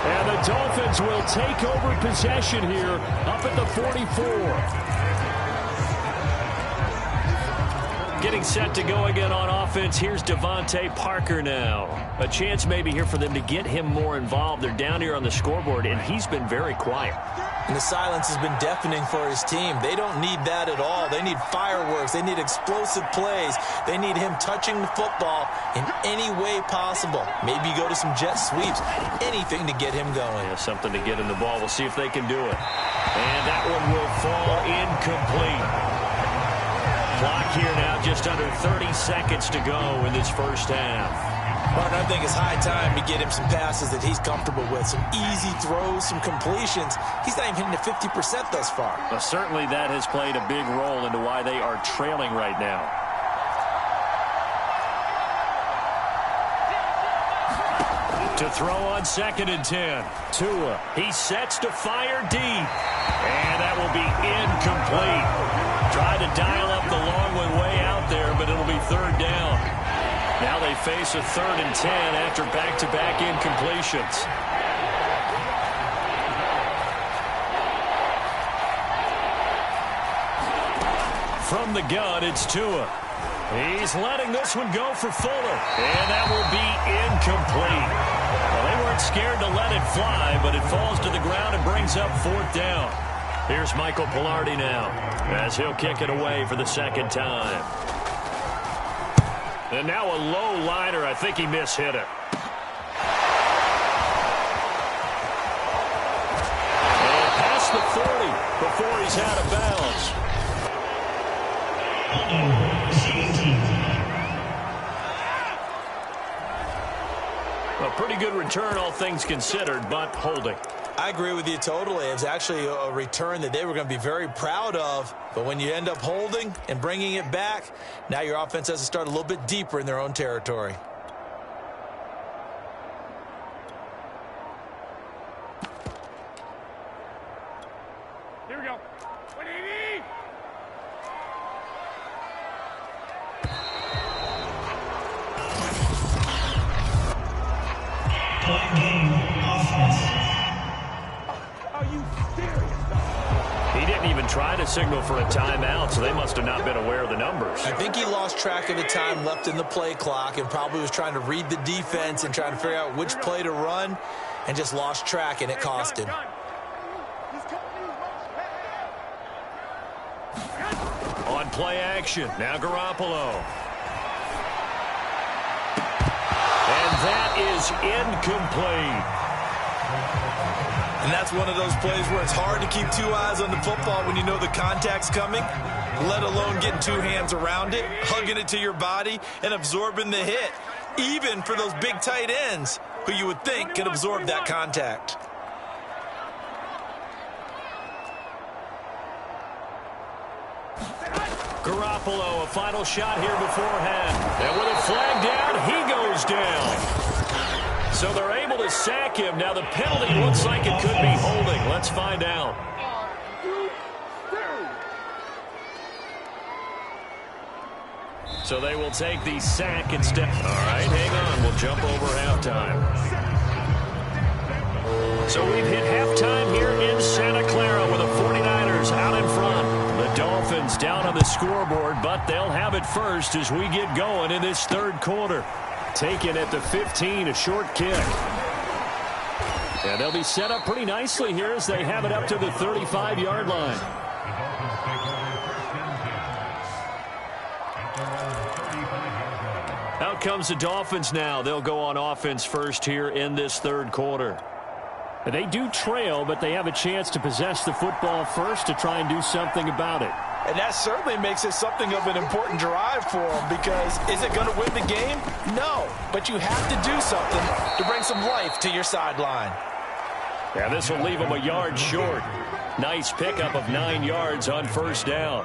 And the Dolphins will take over possession here up at the 44. Getting set to go again on offense. Here's Devontae Parker now. A chance maybe here for them to get him more involved. They're down here on the scoreboard, and he's been very quiet. And the silence has been deafening for his team. They don't need that at all. They need fireworks. They need explosive plays. They need him touching the football in any way possible. Maybe go to some jet sweeps. Anything to get him going. Yeah, something to get him the ball. We'll see if they can do it. And that one will fall incomplete. Clock here now, just under 30 seconds to go in this first half. Mark, I think it's high time to get him some passes that he's comfortable with. Some easy throws, some completions. He's not even hitting to 50% thus far. Well, certainly that has played a big role into why they are trailing right now. To throw on 2nd and 10. Tua. He sets to fire deep. And that will be incomplete. Tried to dial up the long one way out there, but it'll be 3rd down. Now they face a 3rd and 10 after back-to-back incompletions. From the gun, it's Tua. He's letting this one go for Fuller. And that will be incomplete. Well, they weren't scared to let it fly, but it falls to the ground and brings up 4th down. Here's Michael Pilardi now, as he'll kick it away for the 2nd time. And now a low liner. I think he mishit it. And past the 40 before he's out of bounds. A pretty good return, all things considered, but holding. I agree with you totally. It was actually a return that they were going to be very proud of. But when you end up holding and bringing it back, now your offense has to start a little bit deeper in their own territory. Here we go. 180. Are you serious? He didn't even try to signal for a timeout, so they must have not been aware of the numbers. I think he lost track of the time left in the play clock and probably was trying to read the defense and trying to figure out which play to run and just lost track, and it cost him. On play action, now Garoppolo. And that is incomplete. And that's one of those plays where it's hard to keep 2 eyes on the football when you know the contact's coming, let alone getting 2 hands around it, hugging it to your body, and absorbing the hit, even for those big tight ends who you would think could absorb that contact. Garoppolo, a final shot here beforehand. And with a flag down, he goes down. So they're able to sack him. Now the penalty looks like it could be holding. Let's find out. So they will take the sack instead. All right, hang on. We'll jump over halftime. So we've hit halftime here in Santa Clara with the 49ers out in front. The Dolphins down on the scoreboard, but they'll have it first as we get going in this 3rd quarter. Taken at the 15, a short kick. And they'll be set up pretty nicely here as they have it up to the 35-yard line. Out comes the Dolphins now. They'll go on offense first here in this 3rd quarter. They do trail, but they have a chance to possess the football first to try and do something about it. And that certainly makes it something of an important drive for them, because is it going to win the game? No, but you have to do something to bring some life to your sideline. Yeah, this will leave them a yard short. Nice pickup of 9 yards on 1st down.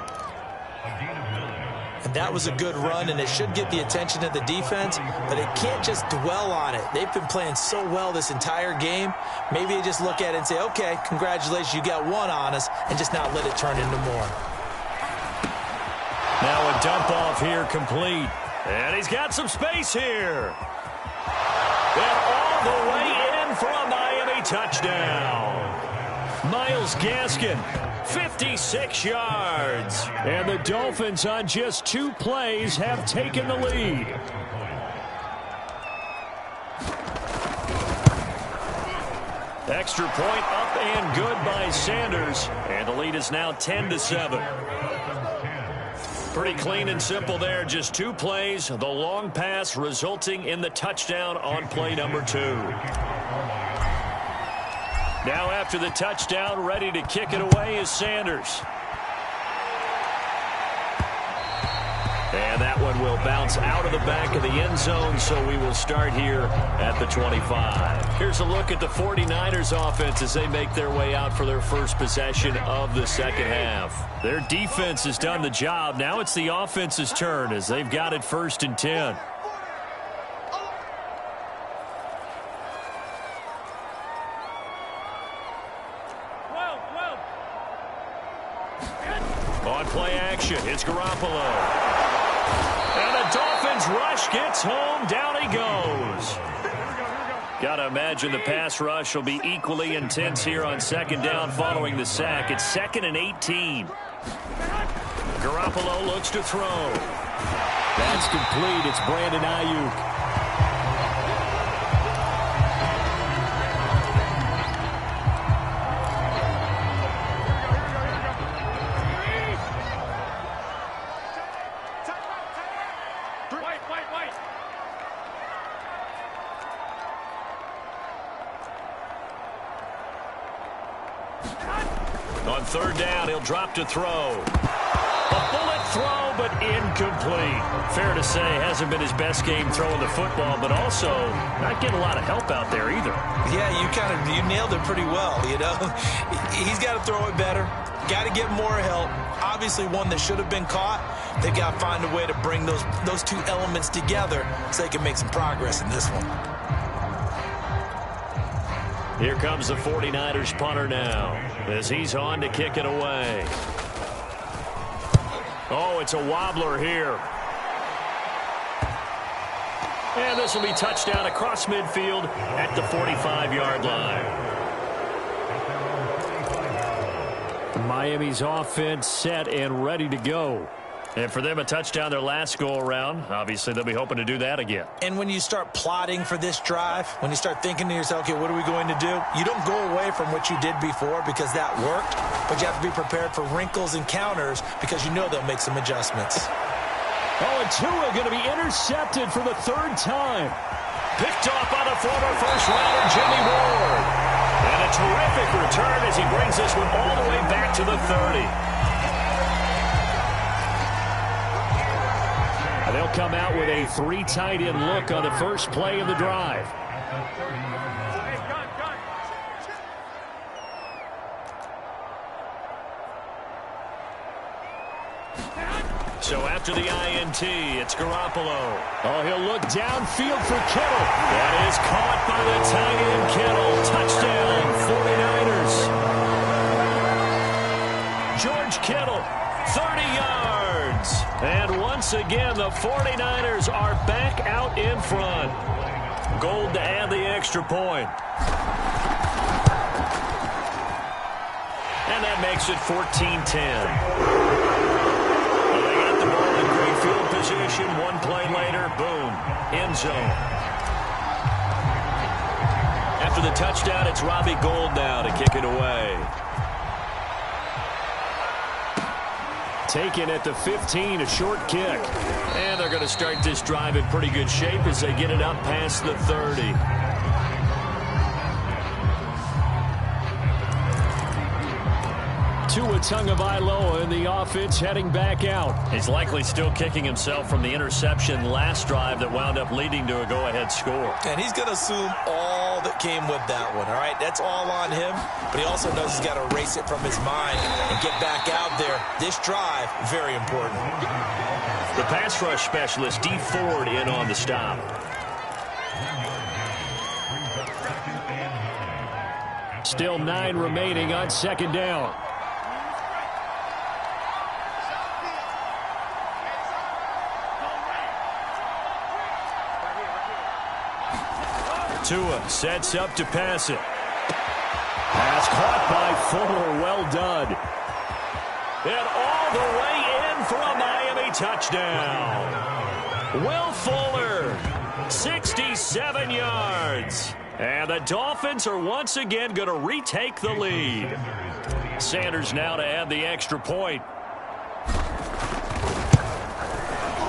And that was a good run, and it should get the attention of the defense, but it can't just dwell on it. They've been playing so well this entire game. Maybe they just look at it and say, okay, congratulations, you got 1 on us, and just not let it turn into more. Now a dump off here complete. And he's got some space here. And all the way in for a Miami touchdown. Myles Gaskin, 56 yards. And the Dolphins on just 2 plays have taken the lead. Extra point up and good by Sanders. And the lead is now 10-7. Pretty clean and simple there. Just 2 plays. The long pass resulting in the touchdown on play number 2. Now after the touchdown, ready to kick it away is Sanders. And that one will bounce out of the back of the end zone, so we will start here at the 25. Here's a look at the 49ers offense as they make their way out for their first possession of the second half. Their defense has done the job. Now it's the offense's turn as they've got it 1st and 10. On play action, it's Garoppolo. And the Dolphins rush gets home. Down he goes. Got to imagine the pass rush will be equally intense here on 2nd down following the sack. It's 2nd and 18. Garoppolo looks to throw. That's complete. It's Brandon Ayuk. On 3rd down, he'll drop to throw. A bullet throw, but incomplete. Fair to say, hasn't been his best game throwing the football, but also not getting a lot of help out there either. Yeah, you nailed it pretty well, you know. He's got to throw it better. Got to get more help. Obviously one that should have been caught. They've got to find a way to bring those 2 elements together so they can make some progress in this one. Here comes the 49ers punter now as he's on to kick it away. Oh, it's a wobbler here. And this will be touchdown across midfield at the 45-yard line. Miami's offense set and ready to go. And for them, a touchdown their last go-around. Obviously, they'll be hoping to do that again. And when you start plotting for this drive, when you start thinking to yourself, okay, what are we going to do? You don't go away from what you did before because that worked, but you have to be prepared for wrinkles and counters because you know they'll make some adjustments. Oh, and Tua going to be intercepted for the 3rd time. Picked off by the former first-rounder Jimmy Ward. And a terrific return as he brings this one all the way back to the 30. They'll come out with a 3 tight end look on the first play of the drive. So after the INT, it's Garoppolo. Oh, he'll look downfield for Kittle. That is caught by the tight end Kittle. Touchdown, 49ers. George Kittle, 30 yards. And once again, the 49ers are back out in front. Gold to add the extra point. And that makes it 14-10. They got the ball in great field position. 1 play later, boom, end zone. After the touchdown, it's Robbie Gould now to kick it away. Taken at the 15, a short kick. And they're going to start this drive in pretty good shape as they get it up past the 30. Tua Tagovailoa in the offense heading back out. He's likely still kicking himself from the interception last drive that wound up leading to a go-ahead score. And he's going to assume all that came with that one, all right? That's all on him, but he also knows he's got to erase it from his mind and get back out there. This drive, very important. The pass rush specialist, D. Ford, in on the stop. Still 9 remaining on 2nd down. Tua sets up to pass it. Pass caught by Fuller, well done. And all the way in for a Miami touchdown. Will Fuller, 67 yards. And the Dolphins are once again going to retake the lead. Sanders now to add the extra point.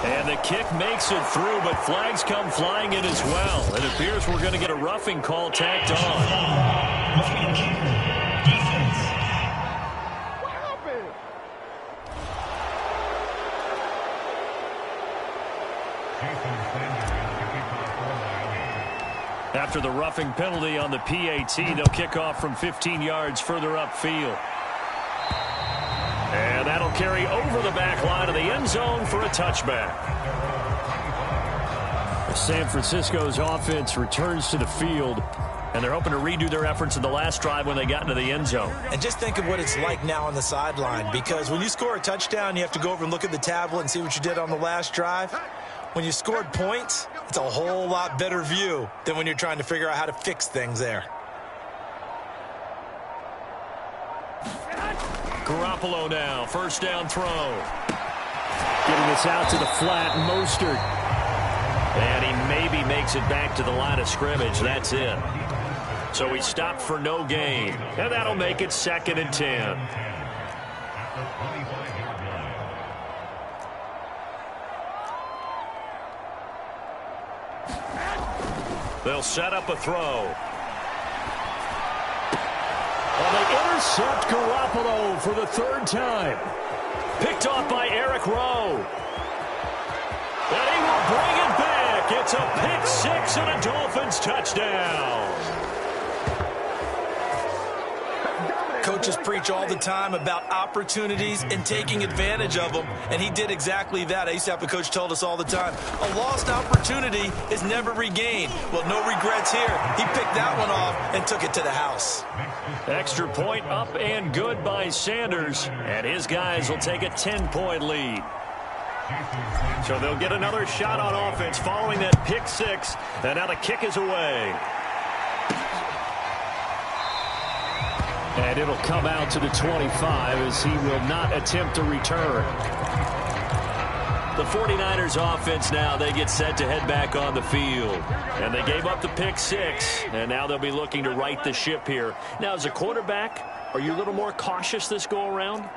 And the kick makes it through, but flags come flying in as well. It appears we're going to get a roughing call tacked on. After the roughing penalty on the PAT, they'll kick off from 15 yards further upfield. And that'll carry over the back line of the end zone for a touchback. San Francisco's offense returns to the field, and they're hoping to redo their efforts in the last drive when they got into the end zone. And just think of what it's like now on the sideline, because when you score a touchdown, you have to go over and look at the tablet and see what you did on the last drive. When you scored points, it's a whole lot better view than when you're trying to figure out how to fix things there. Garoppolo now, first down throw. Getting this out to the flat, Mostert. And he maybe makes it back to the line of scrimmage. That's it. So he stopped for no gain. And that'll make it 2nd and 10. They'll set up a throw. And they intercept Garoppolo for the 3rd time. Picked off by Eric Rowe. And he will bring it back. It's a pick 6 and a Dolphins touchdown. Coaches preach all the time about opportunities and taking advantage of them, and he did exactly that. I used to have a coach told us all the time, a lost opportunity is never regained. Well, no regrets here. He picked that one off and took it to the house. Extra point up and good by Sanders, and his guys will take a 10-point lead. So they'll get another shot on offense following that pick 6, and now the kick is away. And it'll come out to the 25 as he will not attempt to return. The 49ers offense now, they get set to head back on the field. And they gave up the pick 6, and now they'll be looking to right the ship here. Now, as a quarterback, are you a little more cautious this go-around?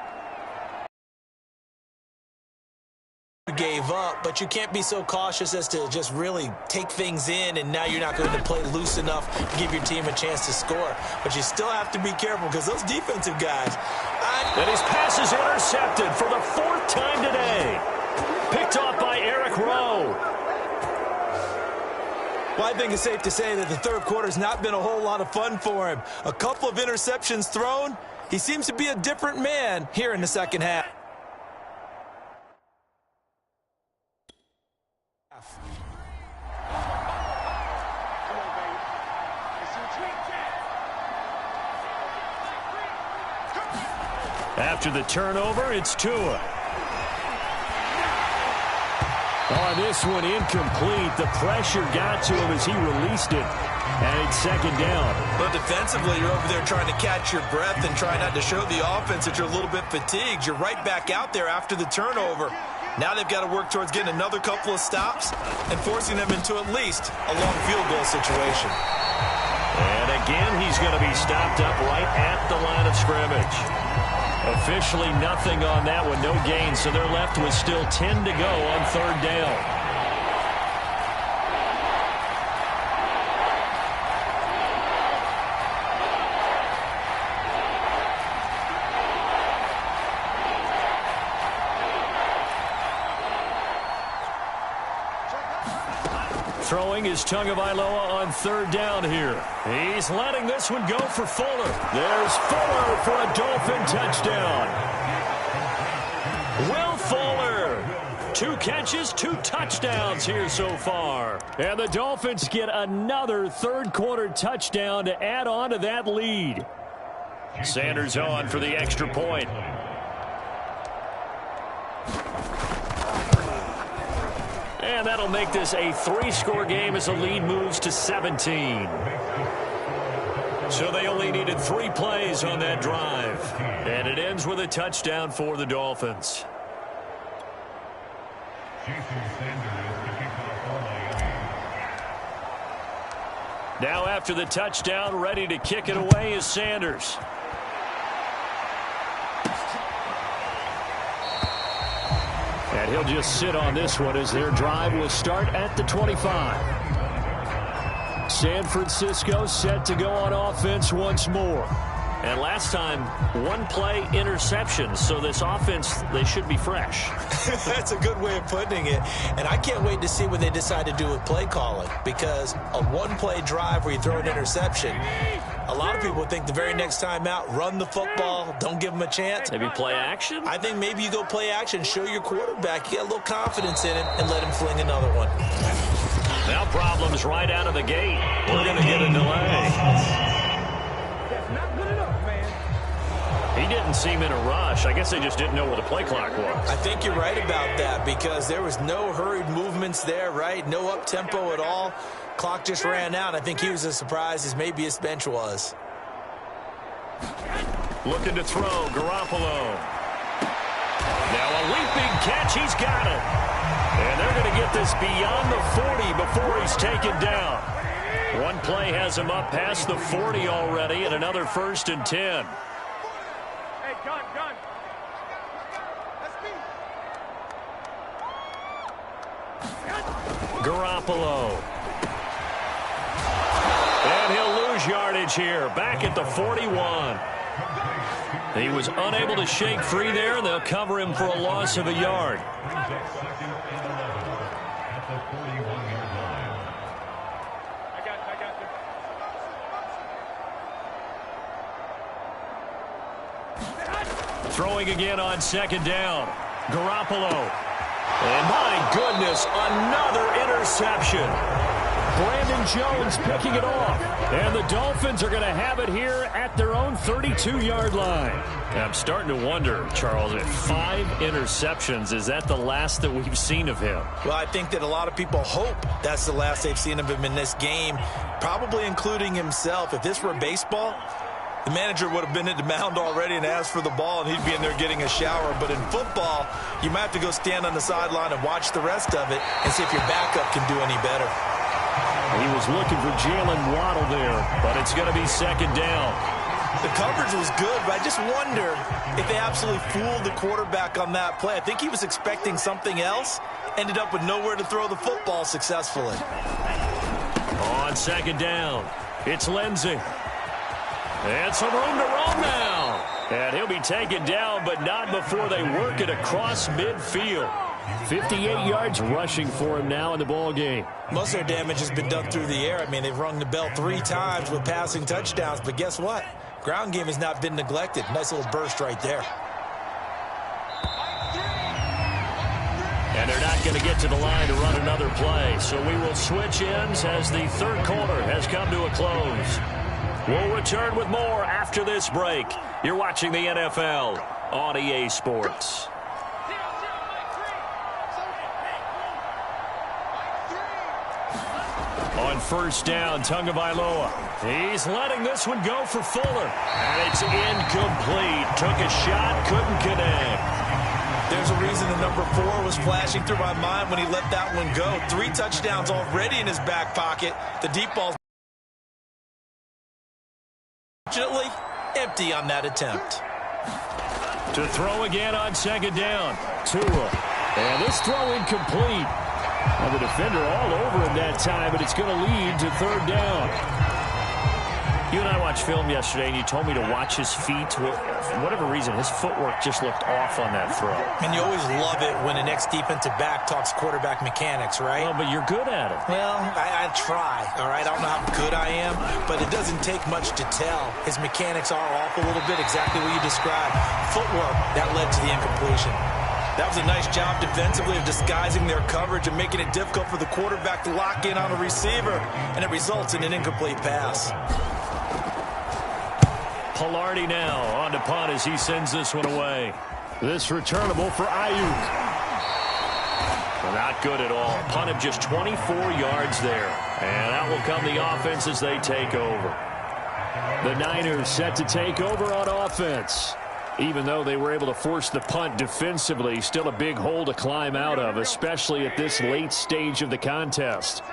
Gave up, but you can't be so cautious as to just really take things in, and now you're not going to play loose enough to give your team a chance to score. But you still have to be careful because those defensive guys. And his pass is intercepted for the 4th time today. Picked off by Eric Rowe. Well, I think it's safe to say that the 3rd quarter's not been a whole lot of fun for him. A couple of interceptions thrown. He seems to be a different man here in the 2nd half. After the turnover, it's Tua. Oh, this one incomplete. The pressure got to him as he released it. And it's 2nd down. But defensively, you're over there trying to catch your breath and try not to show the offense that you're a little bit fatigued. You're right back out there after the turnover. Now they've got to work towards getting another couple of stops and forcing them into at least a long field goal situation. And again, he's going to be stopped up right at the line of scrimmage. Officially nothing on that one, no gain, so they're left with still 10 to go on 3rd down. Throwing is Tagovailoa on 3rd down here. He's letting this one go for Fuller. There's Fuller for a Dolphin touchdown. Will Fuller, 2 catches, 2 touchdowns here so far. And the Dolphins get another 3rd quarter touchdown to add on to that lead. Sanders on for the extra point. And that'll make this a 3-score game as the lead moves to 17. So they only needed 3 plays on that drive. And it ends with a touchdown for the Dolphins. Now after the touchdown, ready to kick it away is Sanders. And he'll just sit on this one as their drive will start at the 25. San Francisco set to go on offense once more. And last time, 1-play interception. So this offense, they should be fresh. That's a good way of putting it. And I can't wait to see what they decide to do with play calling. Because a 1-play drive where you throw an interception, a lot of people think the very next time out, run the football, don't give them a chance. Maybe play action? I think maybe you go play action, show your quarterback, you get a little confidence in him, and let him fling another one. Now problems right out of the gate. We're going to get a delay. He didn't seem in a rush. I guess they just didn't know what the play clock was. I think you're right about that because there was no hurried movements there, right? No up-tempo at all. Clock just ran out. I think he was as surprised as maybe his bench was. Looking to throw, Garoppolo. Now a leaping catch. He's got it. And they're going to get this beyond the 40 before he's taken down. 1 play has him up past the 40 already, and another 1st and 10. Gun. That's me. Garoppolo. And he'll lose yardage here. Back at the 41. He was unable to shake free there, and they'll cover him for a loss of a yard. Throwing again on 2nd down. Garoppolo. And my goodness, another interception. Brandon Jones picking it off. And the Dolphins are going to have it here at their own 32-yard line. And I'm starting to wonder, Charles, if 5 interceptions, is that the last that we've seen of him? Well, I think that a lot of people hope that's the last they've seen of him in this game, probably including himself. If this were baseball, the manager would have been at the mound already and asked for the ball, and he'd be in there getting a shower. But in football, you might have to go stand on the sideline and watch the rest of it and see if your backup can do any better. He was looking for Jalen Waddle there, but it's going to be 2nd down. The coverage was good, but I just wonder if they absolutely fooled the quarterback on that play. I think he was expecting something else, ended up with nowhere to throw the football successfully. On 2nd down, it's Lindsey. And some room to roam now. And he'll be taken down, but not before they work it across midfield. 58 yards rushing for him now in the ball game. Most of their damage has been done through the air. I mean, they've rung the bell 3 times with passing touchdowns, but guess what? Ground game has not been neglected. Nice little burst right there. And they're not going to get to the line to run another play, so we will switch ends as the 3rd quarter has come to a close. We'll return with more after this break. You're watching the NFL on EA Sports. On 1st down, Tagovailoa. He's letting this one go for Fuller. And it's incomplete. Took a shot, couldn't connect. There's a reason the number 4 was flashing through my mind when he let that one go. 3 touchdowns already in his back pocket. The deep ball's fortunately empty on that attempt. To throw again on 2nd down. Tua. And this throw incomplete. And the defender all over him that time, but it's going to lead to 3rd down. You and I watched film yesterday, and you told me to watch his feet. For whatever reason, his footwork just looked off on that throw. And you always love it when an ex-defensive back talks quarterback mechanics, right? Well, but you're good at it. Well, I try, all right? I don't know how good I am, but it doesn't take much to tell. His mechanics are off a little bit, exactly what you described. Footwork, that led to the incompletion. That was a nice job defensively of disguising their coverage and making it difficult for the quarterback to lock in on a receiver, and it results in an incomplete pass. Pilardi now on to punt as he sends this one away. This returnable for Ayuk. Well, not good at all. Punt of just 24 yards there. And out will come the offense as they take over. The Niners set to take over on offense. Even though they were able to force the punt defensively, still a big hole to climb out of, especially at this late stage of the contest.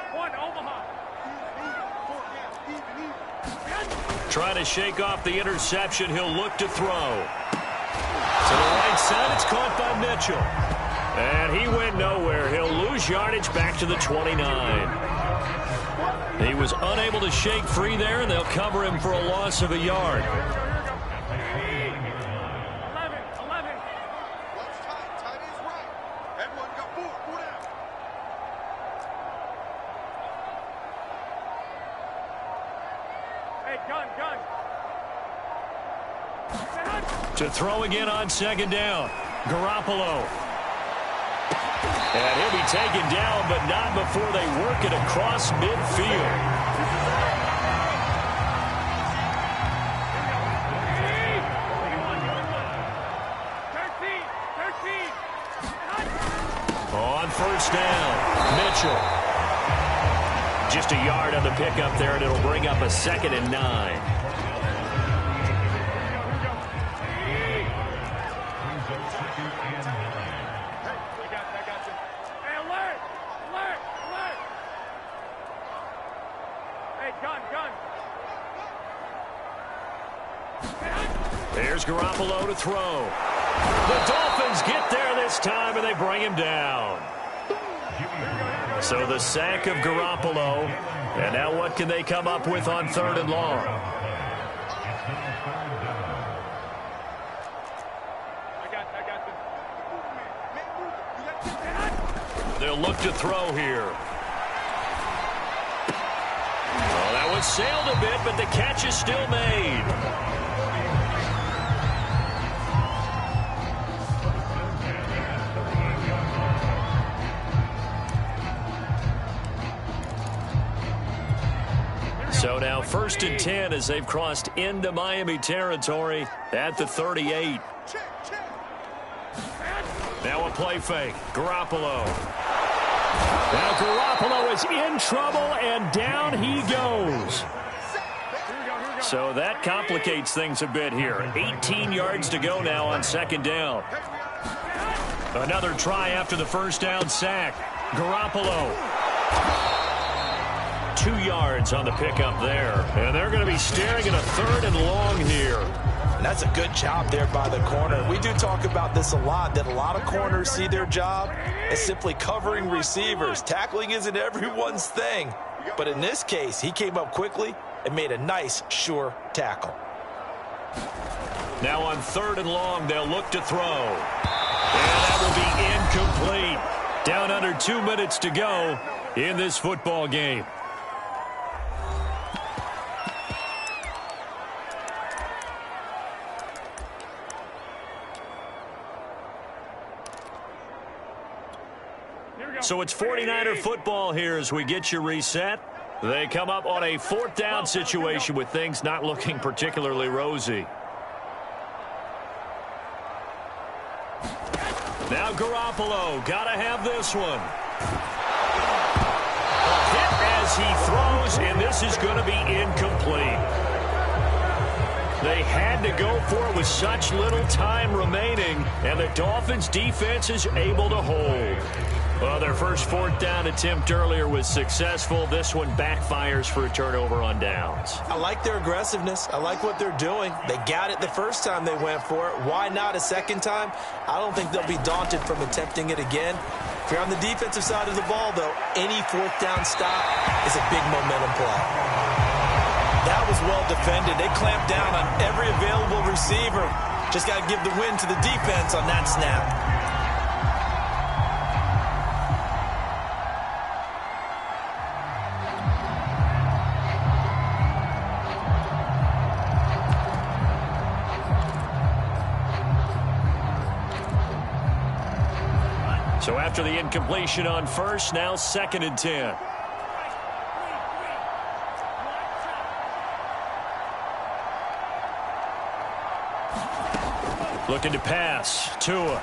Trying to shake off the interception. He'll look to throw. To the right side, it's caught by Mitchell. And he went nowhere. He'll lose yardage back to the 29. He was unable to shake free there, and they'll cover him for a loss of a yard. To throw again on second down. Garoppolo. And he'll be taken down, but not before they work it across midfield. On first down, Mitchell. Just a yard on the pickup there, and it'll bring up a 2nd and 9. There's Garoppolo to throw. The Dolphins get there this time, and they bring him down. So the sack of Garoppolo. And now what can they come up with on 3rd and long? They'll look to throw here. Well, that one sailed a bit, but the catch is still made. So now 1st and 10 as they've crossed into Miami territory at the 38. Now a play fake. Garoppolo. Now Garoppolo is in trouble, and down he goes. So that complicates things a bit here. 18 yards to go now on 2nd down. Another try after the 1st down sack. Garoppolo. 2 yards on the pickup there. And they're going to be staring at a 3rd and long here. And that's a good job there by the corner. We do talk about this a lot, that a lot of corners see their job as simply covering receivers. Tackling isn't everyone's thing. But in this case, he came up quickly and made a nice, sure tackle. Now on 3rd and long, they'll look to throw. And that will be incomplete. Down under 2 minutes to go in this football game. So it's 49er football here as we get you reset. They come up on a 4th down situation with things not looking particularly rosy. Now Garoppolo, gotta have this one. A hit as he throws, and this is going to be incomplete. They had to go for it with such little time remaining, and the Dolphins' defense is able to hold. Well, their first 4th down attempt earlier was successful. This one backfires for a turnover on downs. I like their aggressiveness. I like what they're doing. They got it the first time they went for it. Why not a second time? I don't think they'll be daunted from attempting it again. If you're on the defensive side of the ball, though, any 4th down stop is a big momentum play. That was well defended. They clamped down on every available receiver. Just got to give the win to the defense on that snap. So after the incompletion on 1st, now 2nd and 10. Looking to pass. Tua.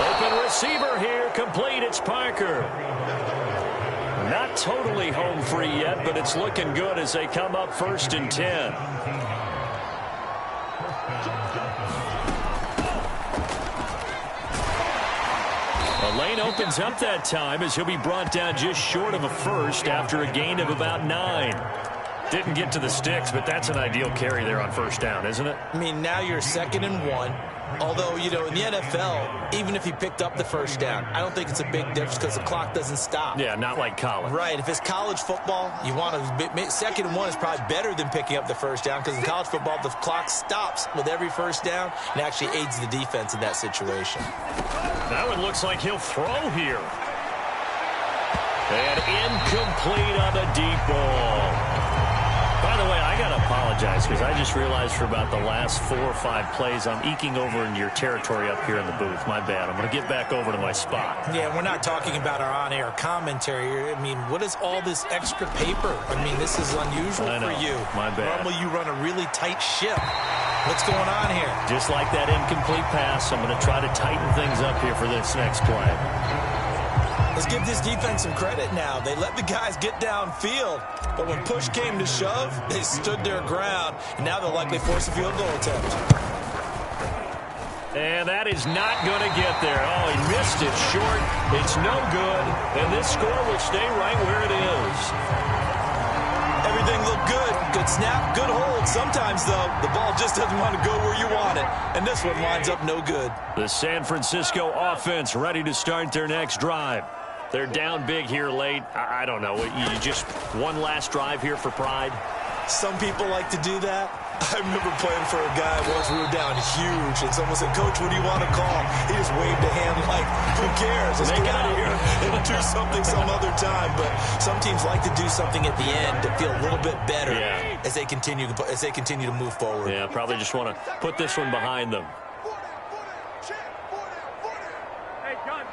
Open receiver here. Complete. It's Parker. Not totally home free yet, but it's looking good as they come up 1st and 10. The lane opens up that time as he'll be brought down just short of a first after a gain of about 9. Didn't get to the sticks, but that's an ideal carry there on 1st down, isn't it? I mean, now you're 2nd and 1. Although, you know, in the NFL, even if he picked up the 1st down, I don't think it's a big difference because the clock doesn't stop. Yeah, not like college. Right. If it's college football, you want to 2nd and 1 is probably better than picking up the 1st down because in college football, the clock stops with every 1st down and actually aids the defense in that situation. That one looks like he'll throw here. And incomplete on the deep ball. By the way, I got to apologize because I just realized for about the last 4 or 5 plays, I'm eking over in your territory up here in the booth. My bad. I'm going to get back over to my spot. Yeah, we're not talking about our on-air commentary. I mean, what is all this extra paper? I mean, this is unusual for you. My bad. Normally you run a really tight ship. What's going on here? Just like that incomplete pass, I'm going to try to tighten things up here for this next play. Let's give this defense some credit now. They let the guys get downfield, but when push came to shove, they stood their ground, and now they'll likely force a field goal attempt. And that is not going to get there. Oh, he missed it short. It's no good, and this score will stay right where it is. Everything looked good. Good snap, good hold. Sometimes, though, the ball just doesn't want to go where you want it, and this one winds up no good. The San Francisco offense ready to start their next drive. They're down big here late. I don't know. You just one last drive here for pride? Some people like to do that. I remember playing for a guy once we were down huge, and someone said, "Coach, what do you want to call?" He just waved a hand like, who cares? Let's get out of here and do something some other time. But some teams like to do something at the end to feel a little bit better as they continue to move forward. Yeah, probably just want to put this one behind them. Hey, gun.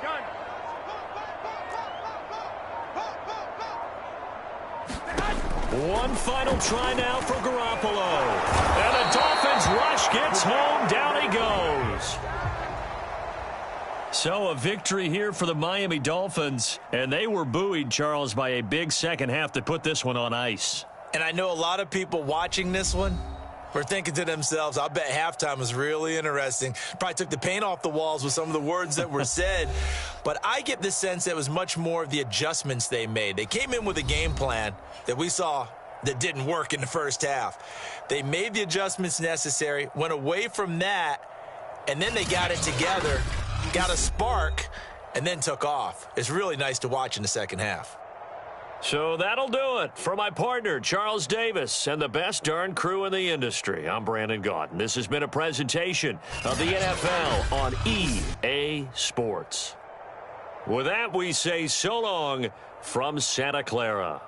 One final try now for Garoppolo. And the Dolphins rush gets home. Down he goes. So a victory here for the Miami Dolphins. And they were buoyed, Charles, by a big second half to put this one on ice. And I know a lot of people watching this one were thinking to themselves, I bet halftime was really interesting. Probably took the paint off the walls with some of the words that were said. But I get the sense that it was much more of the adjustments they made. They came in with a game plan that we saw that didn't work in the first half. They made the adjustments necessary, went away from that, and then they got it together, got a spark, and then took off. It's really nice to watch in the second half. So that'll do it. For my partner, Charles Davis, and the best darn crew in the industry, I'm Brandon Gaudin. This has been a presentation of the NFL on EA Sports. With that, we say so long from Santa Clara.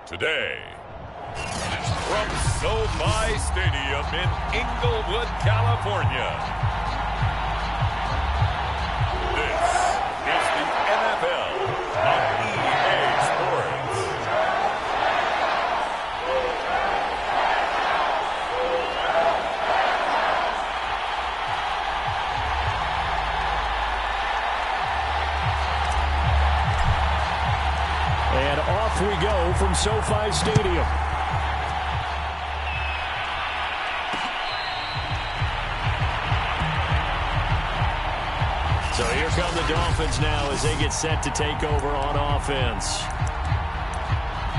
Today, from SoFi Stadium in Inglewood, California, this is SoFi Stadium. So here come the Dolphins now as they get set to take over on offense.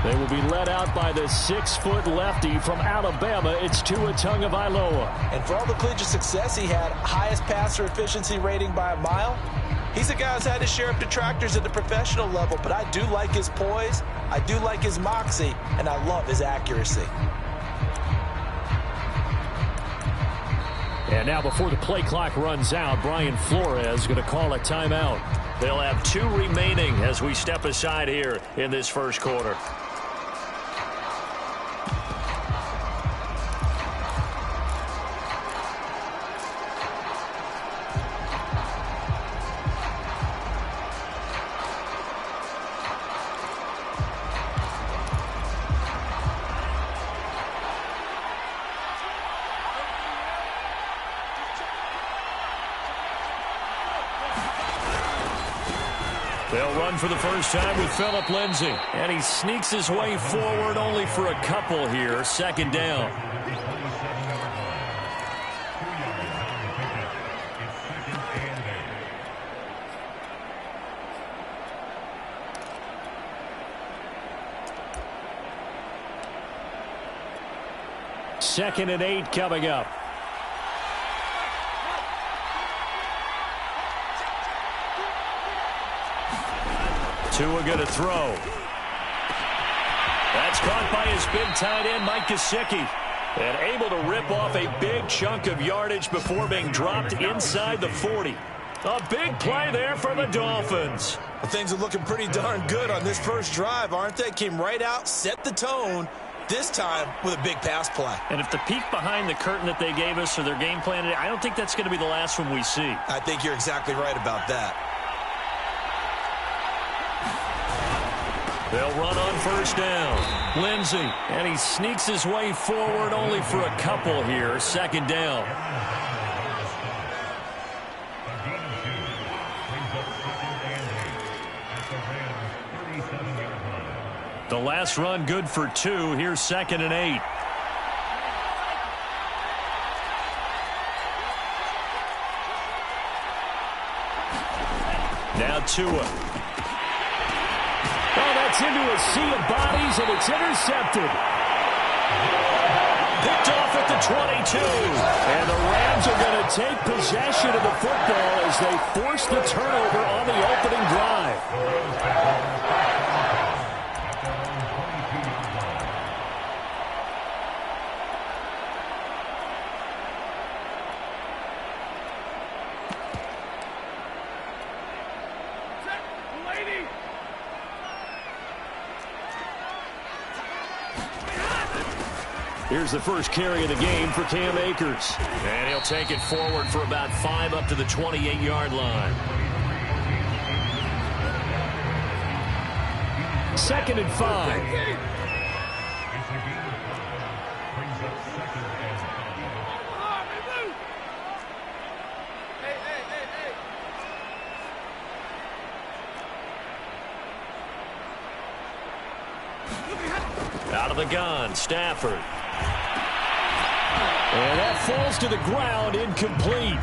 They will be led out by the 6-foot lefty from Alabama. It's Tua Tagovailoa. And for all the collegiate success he had, highest passer efficiency rating by a mile, he's a guy who's had his share of detractors at the professional level, but I do like his poise, I do like his moxie, and I love his accuracy. And now before the play clock runs out, Brian Flores is going to call a timeout. They'll have 2 remaining as we step aside here in this first quarter. They'll run for the first time with Phillip Lindsay. And he sneaks his way forward only for a couple here. Second down. Second and 8 coming up. Tua going to throw. That's caught by his big tight end, Mike Gesicki. And able to rip off a big chunk of yardage before being dropped inside the 40. A big play there for the Dolphins. Well, things are looking pretty darn good on this first drive, aren't they? Came right out, set the tone, this time with a big pass play. And if the peek behind the curtain that they gave us or their game plan, I don't think that's going to be the last one we see. I think you're exactly right about that. They'll run on first down. Lindsay, and he sneaks his way forward only for a couple here. Second down. The last run good for 2. Here's second and 8. Now Tua. It's into a sea of bodies, and it's intercepted. Picked off at the 22. And the Rams are going to take possession of the football as they force the turnover on the opening drive. Here's the first carry of the game for Cam Akers. And he'll take it forward for about 5 up to the 28-yard line. Second and 5. Out of the gun, Stafford. And that falls to the ground, incomplete.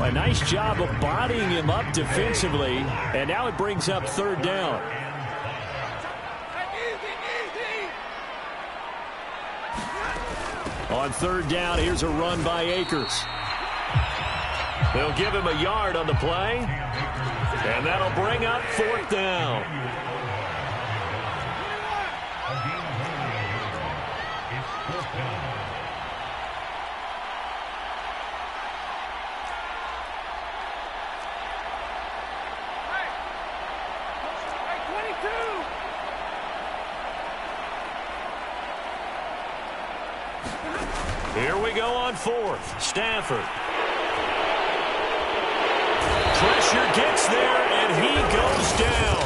A nice job of bodying him up defensively, and now it brings up third down. On third down, here's a run by Akers. They'll give him a yard on the play, and that'll bring up fourth down. Here we go on fourth. Stafford. Pressure gets there, and he goes down.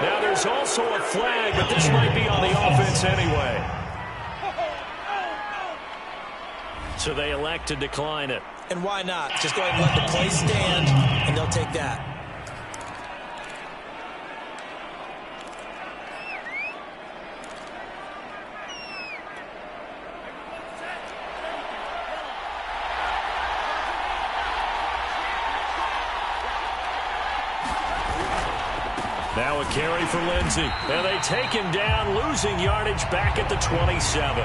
Now there's also a flag, but this might be on the offense anyway. So they elect to decline it. And why not? Just go ahead and let the play stand, and they'll take that. Now a carry for Lindsey. And they take him down, losing yardage back at the 27.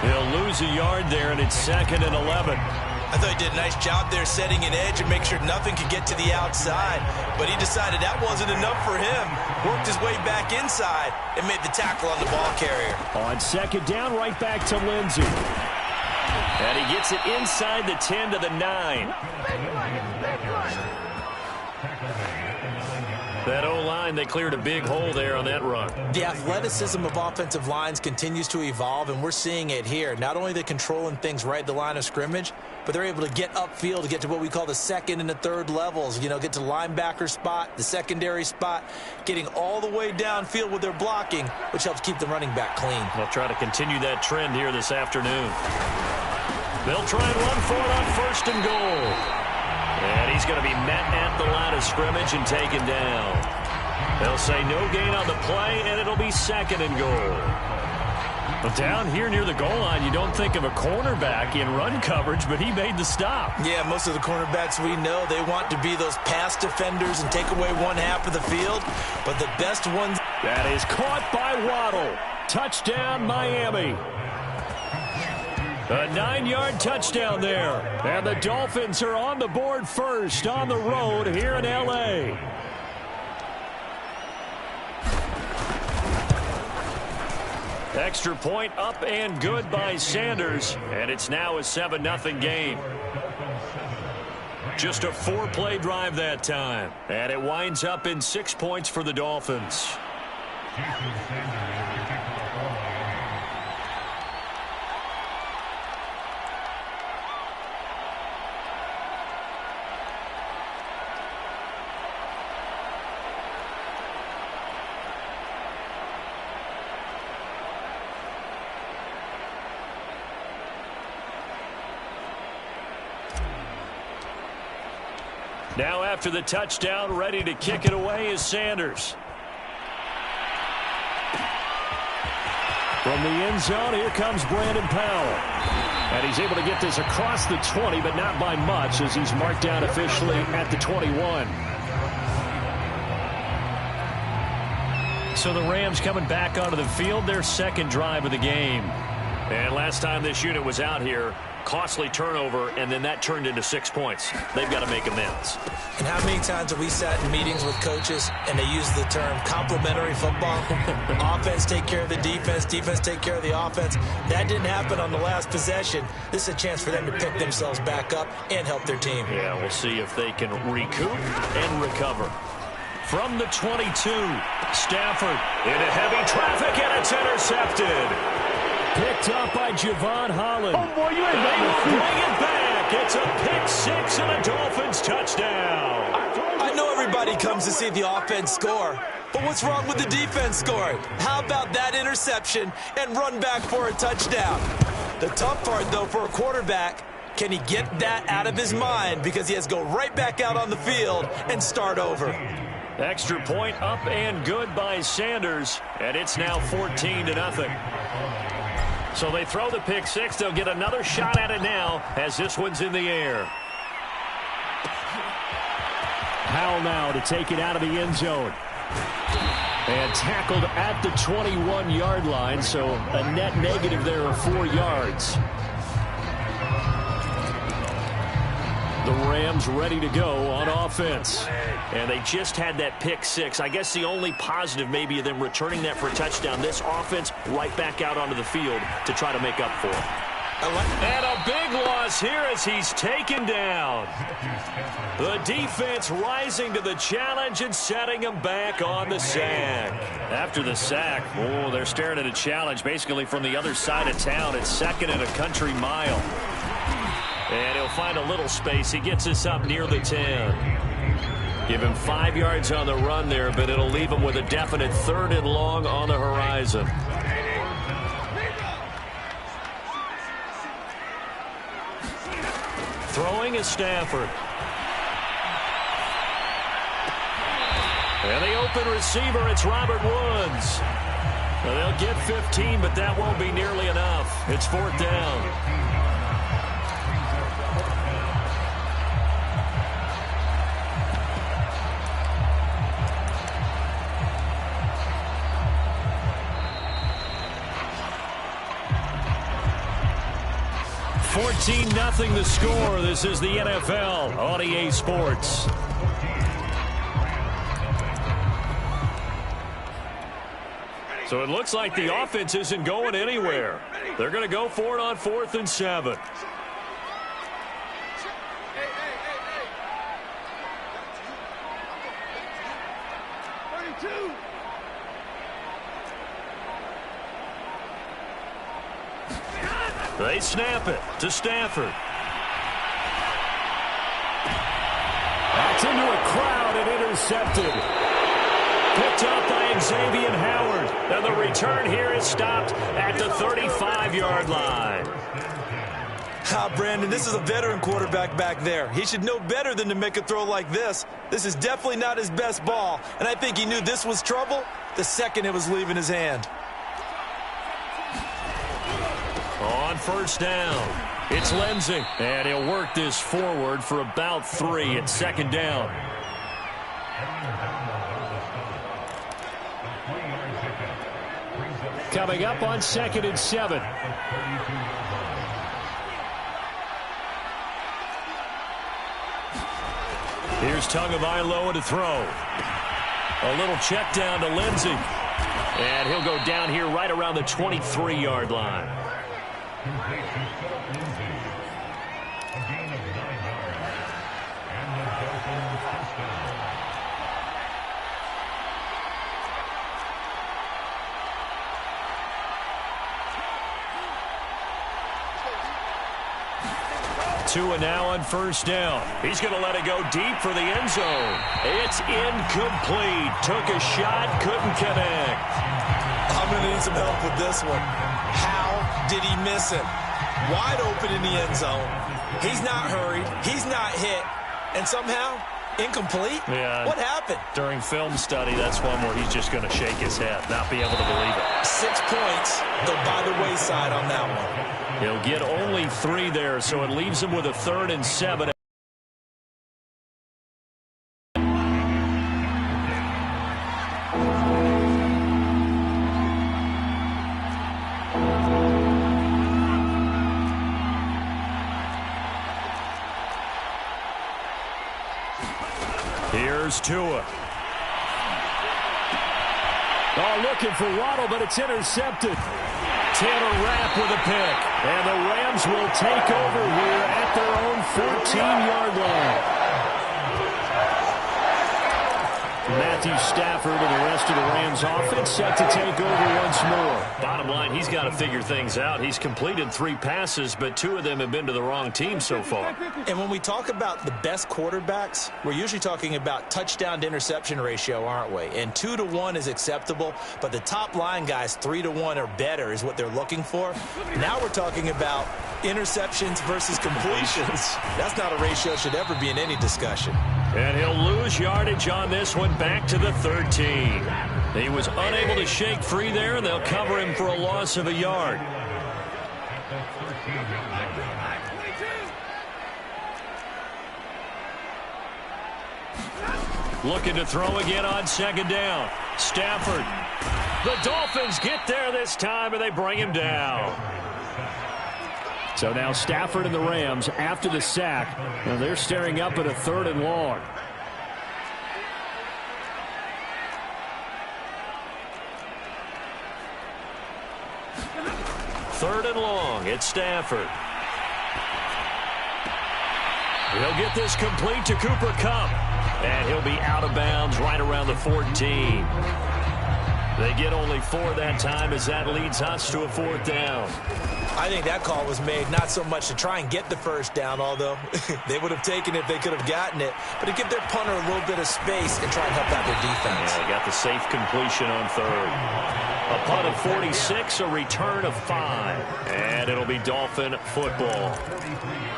He'll lose a yard there, and it's 2nd and 11. I thought he did a nice job there setting an edge and make sure nothing could get to the outside. But he decided that wasn't enough for him. Worked his way back inside and made the tackle on the ball carrier. On 2nd down, right back to Lindsey. And he gets it inside the 10 to the 9. That O-line, they cleared a big hole there on that run. The athleticism of offensive lines continues to evolve, and we're seeing it here. Not only are they controlling things right at the line of scrimmage, but they're able to get upfield to get to what we call the 2nd and the 3rd levels. You know, get to the linebacker spot, the secondary spot, getting all the way downfield with their blocking, which helps keep the running back clean. They'll try to continue that trend here this afternoon. They'll try and run for it on 1st and goal. And he's going to be met at the line of scrimmage and taken down. They'll say no gain on the play, and it'll be 2nd and goal. But down here near the goal line, you don't think of a cornerback in run coverage, but he made the stop. Yeah, most of the cornerbacks we know, they want to be those pass defenders and take away one half of the field. But the best ones... That is caught by Waddle. Touchdown, Miami. A 9-yard touchdown there. And the Dolphins are on the board first on the road here in L.A. Extra point up and good by Sanders. And it's now a 7-0 game. Just a 4-play drive that time. And it winds up in 6 points for the Dolphins. Now after the touchdown, ready to kick it away is Sanders. From the end zone, here comes Brandon Powell. And he's able to get this across the 20, but not by much, as he's marked down officially at the 21. So the Rams coming back onto the field, their 2nd drive of the game. And last time this unit was out here, costly turnover, and then that turned into 6 points. They've got to make amends. And how many times have we sat in meetings with coaches and they use the term complementary football? Offense take care of the defense, defense take care of the offense. That didn't happen on the last possession. This is a chance for them to pick themselves back up and help their team. Yeah, we'll see if they can recoup and recover. From the 22, Stafford into heavy traffic, and it's intercepted. Picked up by Javon Holland. Oh, boy, you ain't They ready will to bring it back. It's a pick 6 and a Dolphins touchdown. I know everybody comes to see the offense score, but what's wrong with the defense scoring? How about that interception and run back for a touchdown? The tough part, though, for a quarterback, can he get that out of his mind, because he has to go right back out on the field and start over. Extra point up and good by Sanders, and it's now 14-0. So they throw the pick 6. They'll get another shot at it now as this one's in the air. Powell now to take it out of the end zone. And tackled at the 21-yard line, so a net negative there of 4 yards. The Rams ready to go on offense. And they just had that pick 6. I guess the only positive maybe of them returning that for a touchdown. This offense right back out onto the field to try to make up for it. And a big loss here as he's taken down. The defense rising to the challenge and setting him back on the sack. After the sack, oh, they're staring at a challenge basically from the other side of town. It's 2nd and a country mile. And he'll find a little space. He gets us up near the 10. Give him 5 yards on the run there, but it'll leave him with a definite 3rd and long on the horizon. Throwing is Stafford. And the open receiver, it's Robert Woods. Well, they'll get 15, but that won't be nearly enough. It's 4th down. 14-0 the score. This is the NFL on EA Sports. So it looks like the offense isn't going anywhere. They're going to go for it on 4th and 7. They snap it to Stafford. That's into a crowd and intercepted. Picked up by Xavier Howard. And the return here is stopped at the 35-yard line. Brandon, this is a veteran quarterback back there. He should know better than to make a throw like this. This is definitely not his best ball, and I think he knew this was trouble the second it was leaving his hand. On 1st down, it's Lindsey, and he'll work this forward for about 3 at 2nd down. Coming up on 2nd and 7. Here's Tagovailoa to throw. A little check down to Lindsey. And he'll go down here right around the 23-yard line. Tua now on 1st down. He's going to let it go deep for the end zone. It's incomplete. Took a shot, couldn't connect. I'm going to need some help with this one. How did he miss it? Wide open in the end zone. He's not hurried. He's not hit. And somehow, incomplete? Yeah. What happened? During film study, that's one where he's just going to shake his head, not be able to believe it. 6 points, go by the wayside on that one. He'll get only 3 there, so it leaves him with a 3rd and 7. Here's Tua. Oh, looking for Waddle, but it's intercepted. Tanner Rapp with a pick. And the Rams will take over here at their own 14-yard line. Matthew Stafford and the rest of the Rams offense set to take over once more. Bottom line, he's got to figure things out. He's completed 3 passes, but 2 of them have been to the wrong team so far. And when we talk about the best quarterbacks, we're usually talking about touchdown to interception ratio, aren't we? And 2 to 1 is acceptable, but the top line guys 3 to 1 or better is what they're looking for. Now we're talking about interceptions versus completions. That's not a ratio that should ever be in any discussion. And he'll lose yardage on this one back to the 13. He was unable to shake free there, and they'll cover him for a loss of a yard. Looking to throw again on 2nd down. Stafford. The Dolphins get there this time, and they bring him down. So now Stafford and the Rams, after the sack, and they're staring up at a 3rd and long. Third and long, it's Stafford. He'll get this complete to Cooper Kupp. And he'll be out of bounds right around the 14. They get only 4 that time as that leads us to a 4th down. I think that call was made not so much to try and get the 1st down, although they would have taken it if they could have gotten it, but to give their punter a little bit of space and try and help out their defense. Yeah, they got the safe completion on 3rd. A punt of 46, a return of 5. And it'll be Dolphin football.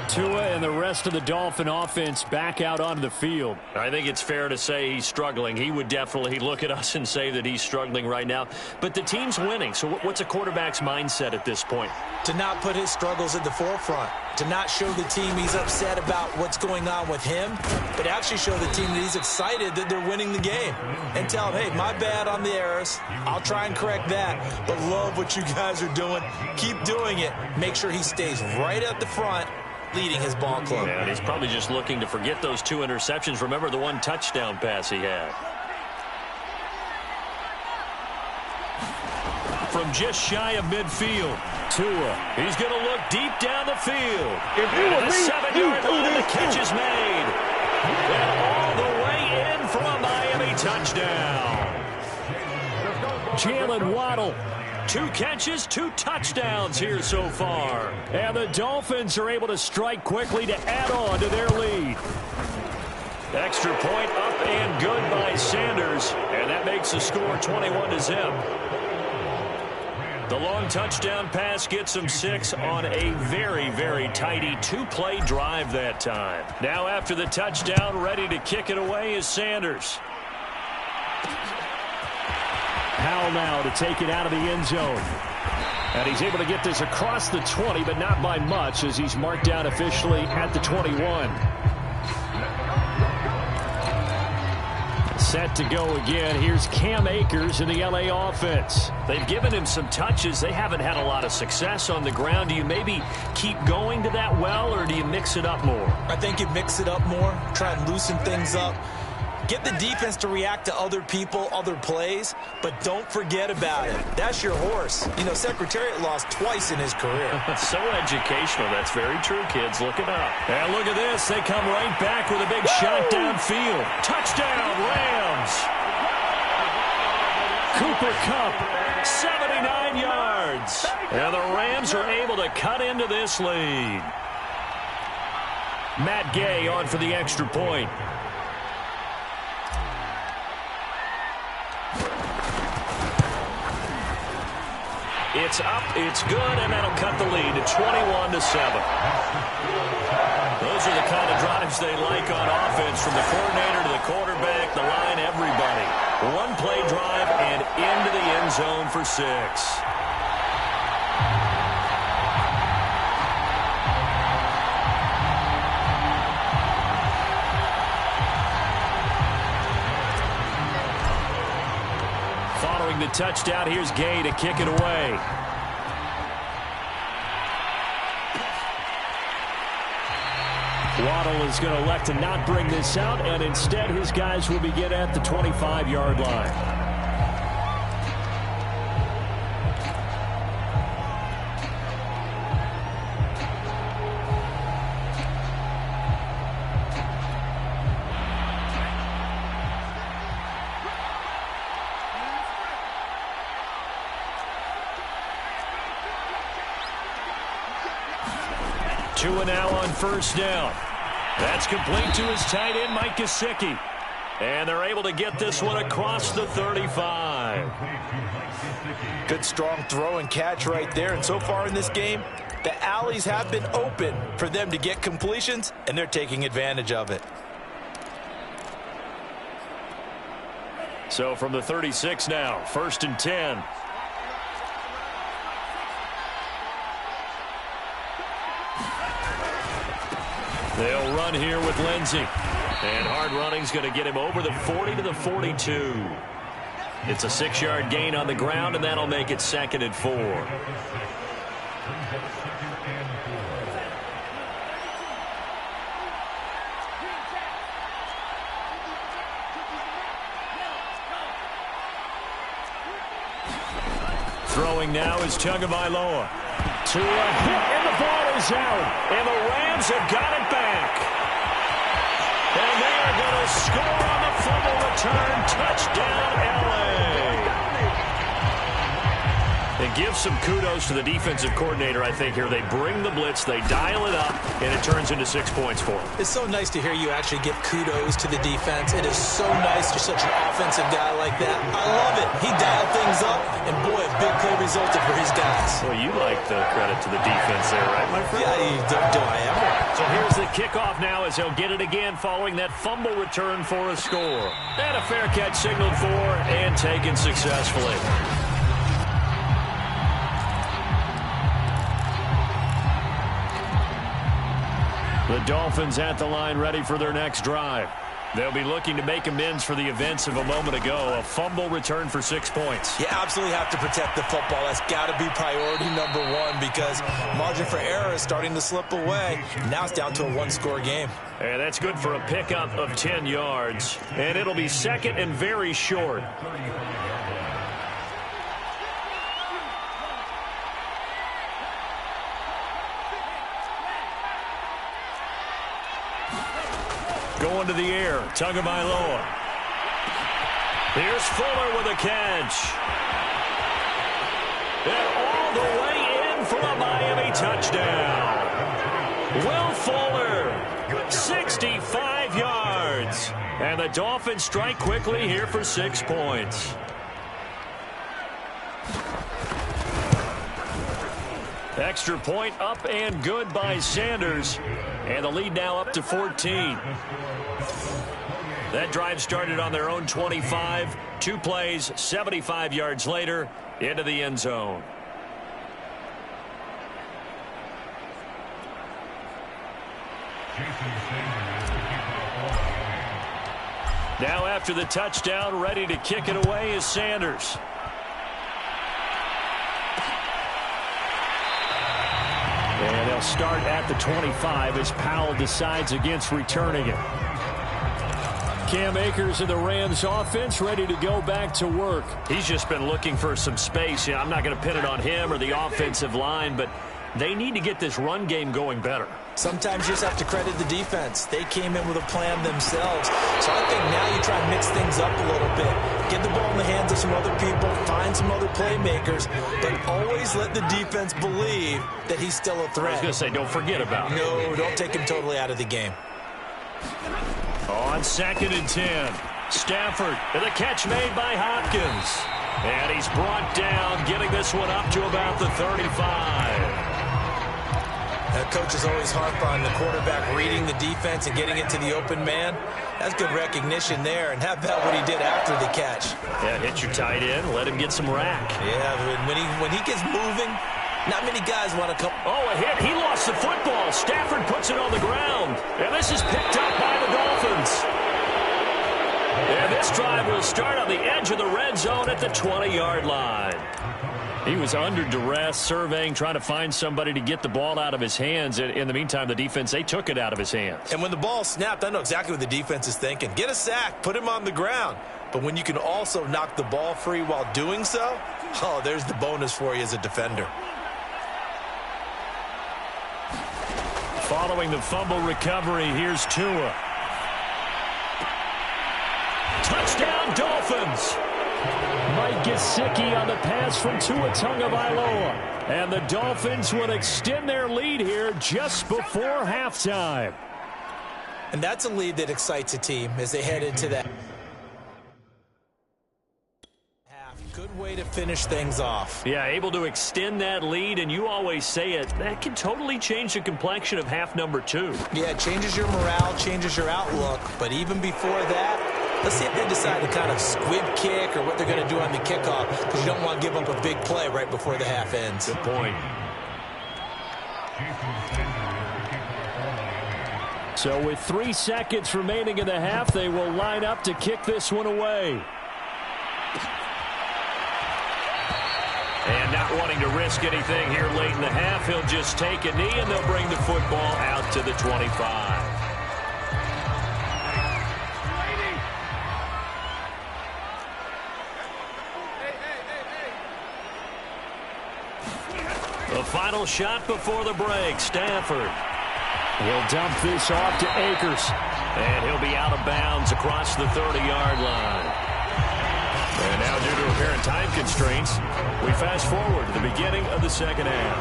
Tua and the rest of the Dolphin offense back out onto the field. I think it's fair to say he's struggling. He would definitely look at us and say that he's struggling right now. But the team's winning, so what's a quarterback's mindset at this point? To not put his struggles at the forefront. to not show the team he's upset about what's going on with him, but actually show the team that he's excited that they're winning the game. And tell him, hey, my bad on the errors. I'll try and correct that, but love what you guys are doing. Keep doing it. Make sure he stays right at the front, leading his ball club. Yeah, and he's probably just looking to forget those 2 interceptions. Remember the 1 touchdown pass he had. From just shy of midfield, Tua. He's going to look deep down the field. And the 7-yard line, the catch is made. And all the way in for a Miami touchdown. Jalen Waddle. 2 catches, 2 touchdowns here so far. And the Dolphins are able to strike quickly to add on to their lead. Extra point up and good by Sanders. And that makes the score 21-0. The long touchdown pass gets him 6 on a very, very tidy 2-play drive that time. Now after the touchdown, ready to kick it away is Sanders. Powell now to take it out of the end zone. And he's able to get this across the 20, but not by much as he's marked down officially at the 21. Set to go again. Here's Cam Akers in the LA offense. They've given him some touches. They haven't had a lot of success on the ground. Do you maybe keep going to that well, or do you mix it up more? I think you mix it up more, try and loosen things up. Get the defense to react to other people, other plays, but don't forget about it. That's your horse. You know, Secretariat lost twice in his career. So educational. That's very true, kids. Look it up. And look at this. They come right back with a big shot downfield. Touchdown, Rams. Cooper Kupp, 79 yards. And the Rams are able to cut into this lead. Matt Gay on for the extra point. It's up, it's good, and that'll cut the lead to 21-7. Those are the kind of drives they like on offense, from the coordinator to the quarterback, the line, everybody. 1-play drive and into the end zone for 6. Following the touchdown, here's Gay to kick it away. Waddle is going to elect to not bring this out, and instead his guys will begin at the 25-yard line. Tua now on first down. That's complete to his tight end, Mike Gesicki. And they're able to get this one across the 35. Good strong throw and catch right there. And so far in this game, the alleys have been open for them to get completions, and they're taking advantage of it. So from the 36 now, 1st and 10. They'll run here with Lindsey. And hard running's going to get him over the 40 to the 42. It's a 6-yard gain on the ground, and that'll make it 2nd and 4. Throwing now is Tagovailoa. To a hit, and the ball is out. And the Rams have got it back. And they are going to score on the fumble return. Touchdown, L.A. And give some kudos to the defensive coordinator, I think, here. They bring the blitz, they dial it up, and it turns into 6 points for them. It's so nice to hear you actually give kudos to the defense. It is so nice. You're such an offensive guy like that. I love it. He dialed things up, and boy, a big play resulted for his guys. Well, you like the credit to the defense there, right, my friend? Yeah, do I ever? So here's the kickoff now as he'll get it again following that fumble return for a score. And a fair catch signaled for and taken successfully. The Dolphins at the line ready for their next drive. They'll be looking to make amends for the events of a moment ago. A fumble return for 6 points. You absolutely have to protect the football. That's got to be priority number one because margin for error is starting to slip away. Now it's down to a one-score game. And that's good for a pickup of 10 yards. And it'll be second and very short. Going to the air, Tagovailoa. Here's Fuller with a catch. And all the way in for a Miami touchdown. Will Fuller, 65 yards. And the Dolphins strike quickly here for 6 points. Extra point up and good by Sanders. And the lead now up to 14. That drive started on their own 25. 2 plays, 75 yards later, into the end zone. Now after the touchdown, ready to kick it away is Sanders. And they'll start at the 25 as Powell decides against returning it. Cam Akers of the Rams offense ready to go back to work. He's just been looking for some space. I'm not going to pin it on him or the offensive line, but they need to get this run game going better. Sometimes you just have to credit the defense. They came in with a plan themselves. So I think now you try and mix things up a little bit. Get the ball in the hands of some other people, find some other playmakers, but always let the defense believe that he's still a threat. I was going to say, don't forget about it. No, don't take him totally out of the game. On 2nd and 10, Stafford, and the catch made by Hopkins. And he's brought down, getting this one up to about the 35. Coaches always harp on the quarterback reading the defense and getting it to the open man. That's good recognition there. And how about what he did after the catch? Yeah, hit your tight end, let him get some rack. Yeah, when he gets moving, not many guys want to come. Oh, a hit. He lost the football. Stafford puts it on the ground. And this is picked up by the Dolphins. And this drive will start on the edge of the red zone at the 20-yard line. He was under duress, surveying, trying to find somebody to get the ball out of his hands. In the meantime, the defense, they took it out of his hands. And when the ball snapped, I know exactly what the defense is thinking. Get a sack, put him on the ground. But when you can also knock the ball free while doing so, oh, there's the bonus for you as a defender. Following the fumble recovery, here's Tua. Touchdown, Dolphins! Mike Gesicki on the pass from Tua Tagovailoa. And the Dolphins will extend their lead here just before halftime. And that's a lead that excites a team as they head into that half. Good way to finish things off. Yeah, able to extend that lead, and you always say it, that can totally change the complexion of half number 2. Yeah, it changes your morale, changes your outlook. But even before that, let's see if they decide to kind of squib kick or what they're going to do on the kickoff, because you don't want to give up a big play right before the half ends. Good point. So with 3 seconds remaining in the half, they will line up to kick this one away. And not wanting to risk anything here late in the half, he'll just take a knee, and they'll bring the football out to the 25. The final shot before the break, Stafford. He'll dump this off to Akers. And he'll be out of bounds across the 30-yard line. And now, due to apparent time constraints, we fast forward to the beginning of the second half.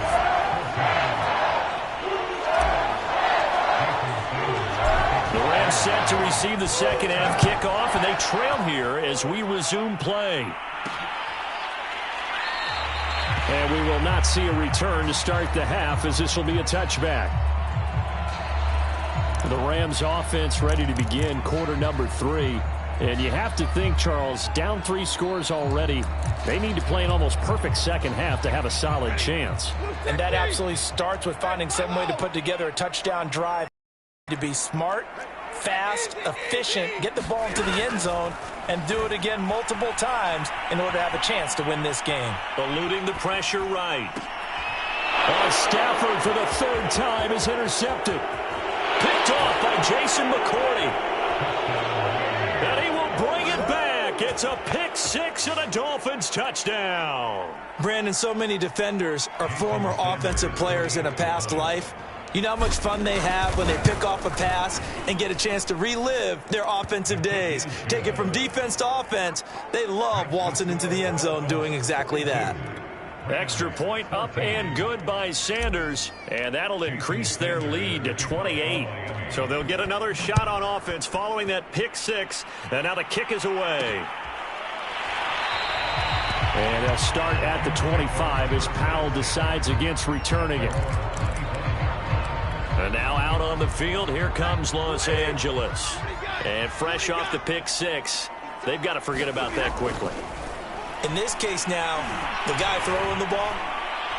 The Rams set to receive the second half kickoff, and they trail here as we resume play. And we will not see a return to start the half, as this will be a touchback. The Rams offense ready to begin quarter number 3. And you have to think, Charles, down 3 scores already. They need to play an almost perfect second half to have a solid chance. And that absolutely starts with finding some way to put together a touchdown drive. To be smart, fast, efficient, get the ball into the end zone, and do it again multiple times in order to have a chance to win this game. Eluding the pressure right. Stafford for the third time is intercepted. Picked off by Jason McCourty. And he will bring it back. It's a pick six and a Dolphins touchdown. Brandon, so many defenders are former offensive players in a past life. You know how much fun they have when they pick off a pass and get a chance to relive their offensive days. Take it from defense to offense. They love waltzing into the end zone doing exactly that. Extra point up and good by Sanders, and that'll increase their lead to 28. So they'll get another shot on offense following that pick six, and now the kick is away. And they'll start at the 25 as Powell decides against returning it. And now out on the field, here comes Los Angeles. And fresh off the pick six, they've got to forget about that quickly. In this case now, the guy throwing the ball,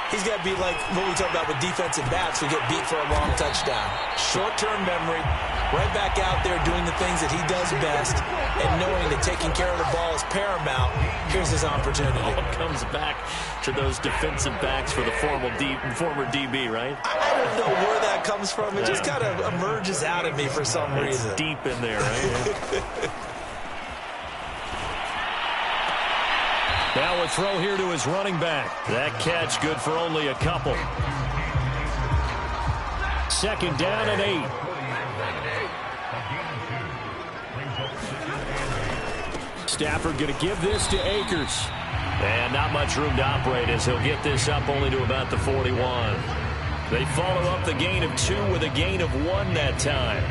he's got to be like what we talk about with defensive backs who get beat for a long touchdown. Short-term memory, right back out there doing the things that he does best, and knowing that taking care of the ball is paramount. Here's his opportunity. All comes back to those defensive backs for the former DB, right? I don't know where that comes from. It just kind of emerges out of me for some reason. It's deep in there, right? Now a throw here to his running back. That catch good for only a couple. Second down and 8. Stafford going to give this to Akers. And not much room to operate as he'll get this up only to about the 41. They follow up the gain of 2 with a gain of 1 that time.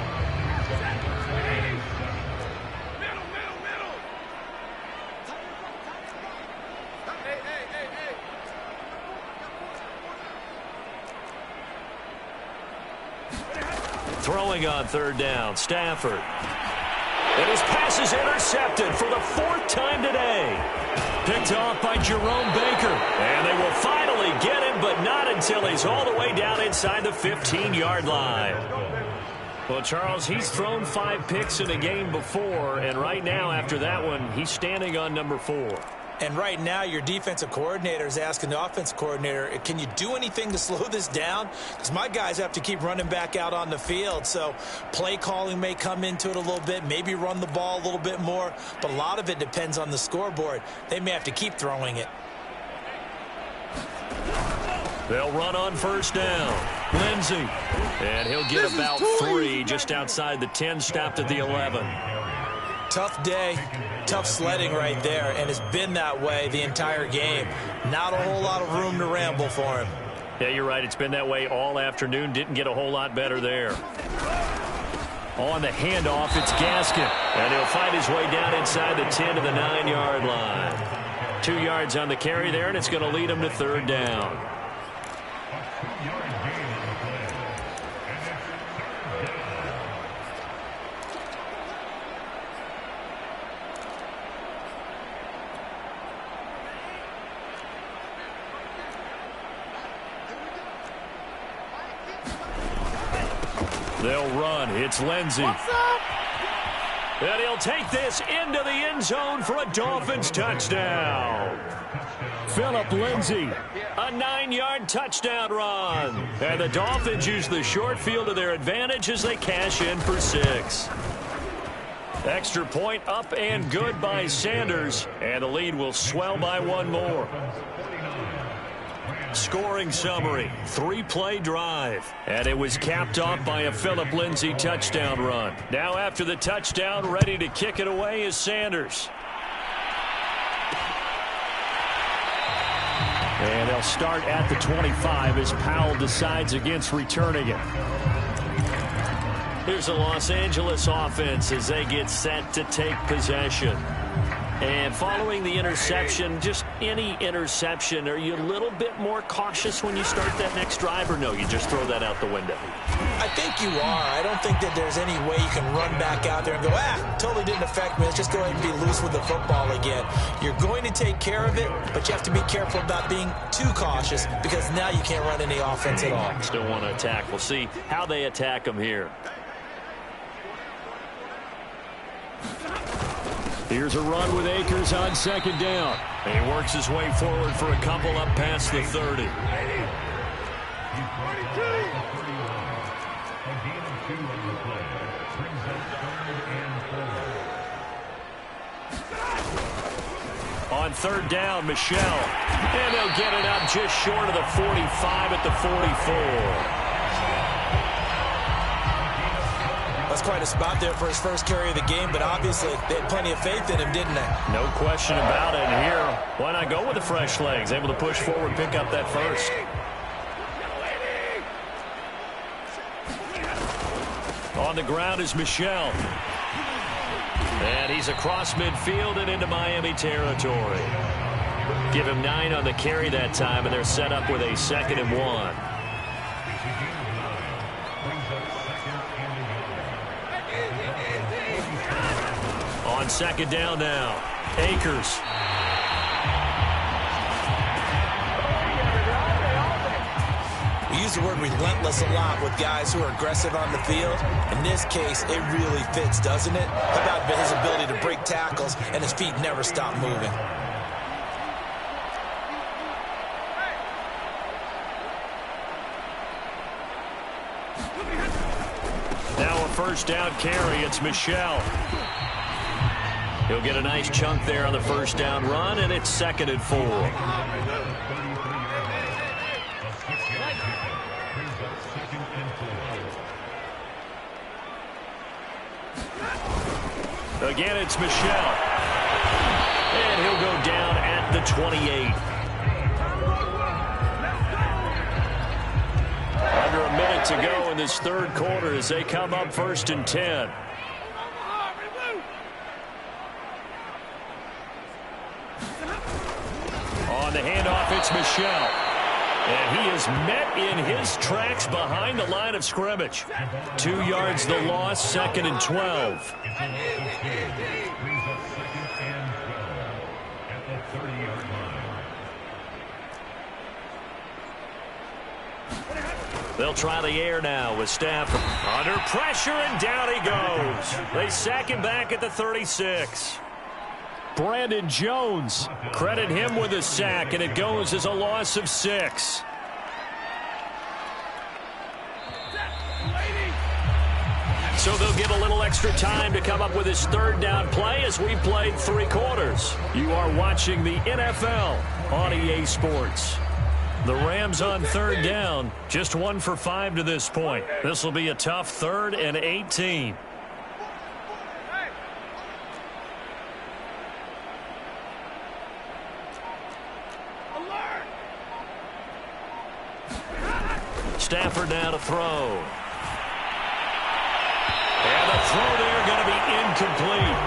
Throwing on third down, Stafford. And his pass is intercepted for the 4th time today. Picked off by Jerome Baker. And they will finally get him, but not until he's all the way down inside the 15-yard line. Well, Charles, he's thrown 5 picks in a game before, and right now, after that one, he's standing on number 4. And right now, your defensive coordinator is asking the offensive coordinator, can you do anything to slow this down? Because my guys have to keep running back out on the field. So play calling may come into it a little bit, maybe run the ball a little bit more. But a lot of it depends on the scoreboard. They may have to keep throwing it. They'll run on first down. Lindsey. And he'll get about 3 just outside the 10, stopped at the 11. Tough day, tough sledding right there, and it's been that way the entire game. Not a whole lot of room to ramble for him. Yeah, you're right. It's been that way all afternoon. Didn't get a whole lot better there. On the handoff, it's Gaskin. And he'll find his way down inside the 10 to the 9-yard line. 2 yards on the carry there, and it's going to lead him to third down. They'll run. It's Lindsey. And he'll take this into the end zone for a Dolphins touchdown. Phillip Lindsey. A 9-yard touchdown run. And the Dolphins use the short field to their advantage as they cash in for 6. Extra point up and good by Sanders. And the lead will swell by 1 more. Scoring summary, 3-play drive. And it was capped off by a Phillip Lindsey touchdown run. Now after the touchdown, ready to kick it away is Sanders. And they'll start at the 25 as Powell decides against returning it. Here's the Los Angeles offense as they get set to take possession. And following the interception, just any interception, are you a little bit more cautious when you start that next drive, or no, you just throw that out the window? I think you are. I don't think that there's any way you can run back out there and go, totally didn't affect me. Let's just go ahead and be loose with the football again. You're going to take care of it, but you have to be careful about being too cautious because now you can't run any offense at all. Still want to attack. We'll see how they attack them here. Here's a run with Akers on second down. And he works his way forward for a couple up past the 30. On third down, Michelle. And they'll get it up just short of the 45 at the 44. That's quite a spot there for his first carry of the game, but obviously they had plenty of faith in him, didn't they? No question about it. And here, why not go with the fresh legs? Able to push forward, pick up that first. On the ground is Michelle. And he's across midfield and into Miami territory. Give him 9 on the carry that time, and they're set up with a 2nd and 1. On second down now, Akers. We use the word relentless a lot with guys who are aggressive on the field. In this case, it really fits, doesn't it? How about his ability to break tackles and his feet never stop moving? Now a first down carry. It's Michelle. He'll get a nice chunk there on the first down run, and it's 2nd and 4. Again, it's Michelle. And he'll go down at the 28. Under a minute to go in this third quarter as they come up 1st and 10. On the handoff, it's Michelle. And he is met in his tracks behind the line of scrimmage. 2 yards the loss, 2nd and 12. They'll try the air now with Stafford. Under pressure, and down he goes. They sack him back at the 36. Brandon Jones, credit him with a sack, and it goes as a loss of 6. So they'll get a little extra time to come up with his third down play as we've played 3 quarters. You are watching the NFL on EA Sports. The Rams on third down, just 1 for 5 to this point. This will be a tough 3rd and 18. Stafford now to throw. And the throw there going to be incomplete.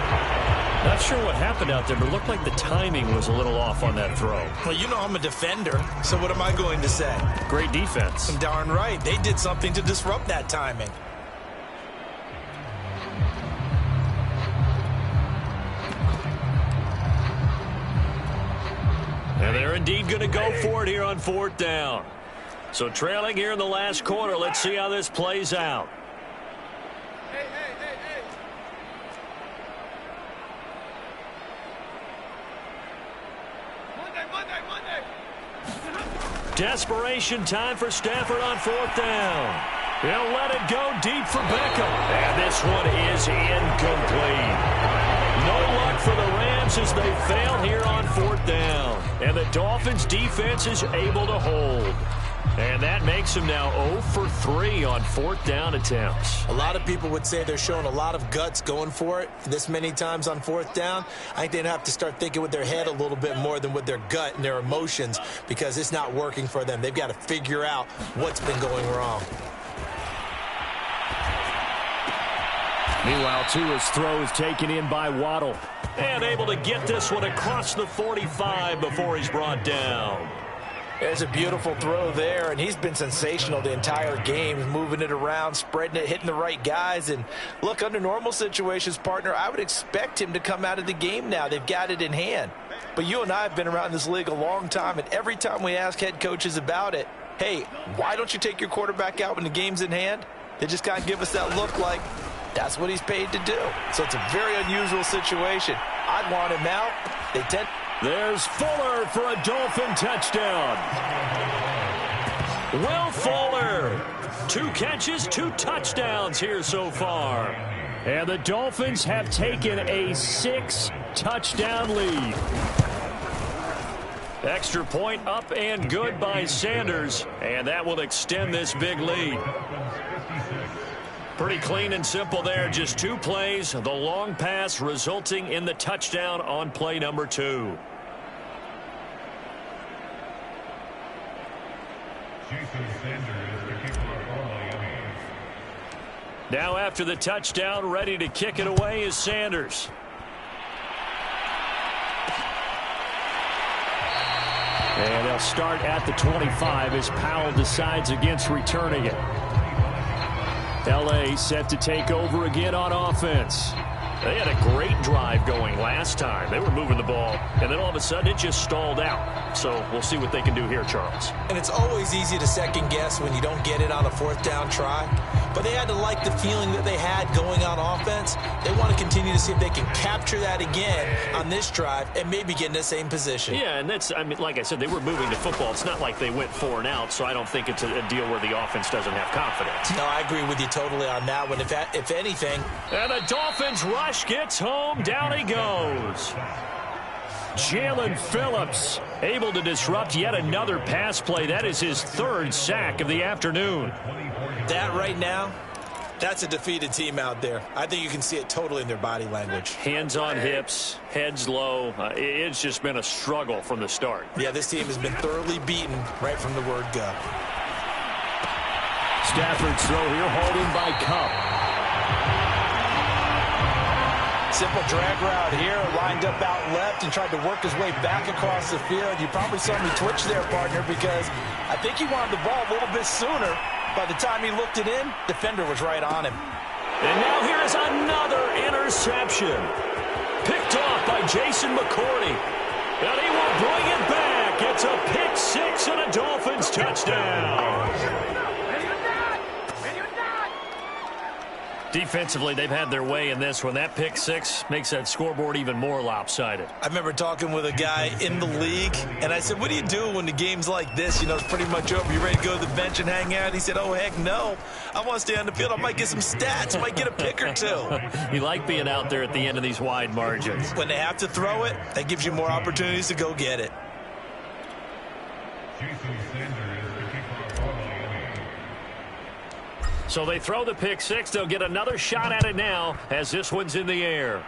Not sure what happened out there, but it looked like the timing was a little off on that throw. Well, you know I'm a defender, so what am I going to say? Great defense. Darn right. They did something to disrupt that timing. And they're indeed going to go for it here on 4th down. So trailing here in the last quarter, let's see how this plays out. Hey. Monday. Desperation time for Stafford on 4th down. He'll let it go deep for Beckham. And this one is incomplete. No luck for the Rams as they fail here on 4th down. And the Dolphins defense is able to hold. And that makes them now 0 for 3 on 4th down attempts. A lot of people would say they're showing a lot of guts going for it this many times on 4th down. I think they'd have to start thinking with their head a little bit more than with their gut and their emotions because it's not working for them. They've got to figure out what's been going wrong. Meanwhile, Tua's throw is taken in by Waddle. And able to get this one across the 45 before he's brought down. There's a beautiful throw there, and he's been sensational the entire game, moving it around, spreading it, hitting the right guys. And look, under normal situations, partner, I would expect him to come out of the game now. They've got it in hand. But you and I have been around this league a long time, and every time we ask head coaches about it, hey, why don't you take your quarterback out when the game's in hand? They just kind of give us that look like that's what he's paid to do. So it's a very unusual situation. I'd want him out. There's Fuller for a Dolphin touchdown. Will Fuller, 2 catches, 2 touchdowns here so far. And the Dolphins have taken a 6-touchdown lead. Extra point up and good by Sanders, and that will extend this big lead. Pretty clean and simple there. Just 2 plays. The long pass resulting in the touchdown on play number 2. Now after the touchdown, ready to kick it away is Sanders. And they'll start at the 25 as Powell decides against returning it. L.A. set to take over again on offense. They had a great drive going last time. They were moving the ball, and then all of a sudden it just stalled out. So we'll see what they can do here, Charles. And it's always easy to second guess when you don't get it on a 4th down try. But they had to like the feeling that they had going on offense. They want to continue to see if they can capture that again on this drive and maybe get in the same position. Yeah, and that's, I mean, like I said, they were moving the football. It's not like they went 4 and out, so I don't think it's a deal where the offense doesn't have confidence. No, I agree with you totally on that one. If anything. And the Dolphins rush gets home. Down he goes. Jalen Phillips able to disrupt yet another pass play. That is his 3rd sack of the afternoon. That right now, that's a defeated team out there. I think you can see it totally in their body language. Hands on hips, heads low. It's just been a struggle from the start. Yeah, this team has been thoroughly beaten right from the word go. Stafford's throw here, holding by Cupp. Simple drag route here, lined up out left and tried to work his way back across the field. You probably saw me twitch there, partner, because I think he wanted the ball a little bit sooner. By the time he looked it in, defender was right on him. And now here is another interception. Picked off by Jason McCourty. And he will bring it back. It's a pick 6 and a Dolphins touchdown. Defensively, they've had their way in this one. That pick 6 makes that scoreboard even more lopsided. I remember talking with a guy in the league, and I said, what do you do when the game's like this? You know, it's pretty much over. You ready to go to the bench and hang out? He said, oh, heck no. I want to stay on the field. I might get some stats. I might get a pick or 2. You like being out there at the end of these wide margins. When they have to throw it, that gives you more opportunities to go get it. So they throw the pick 6. They'll get another shot at it now as this one's in the air.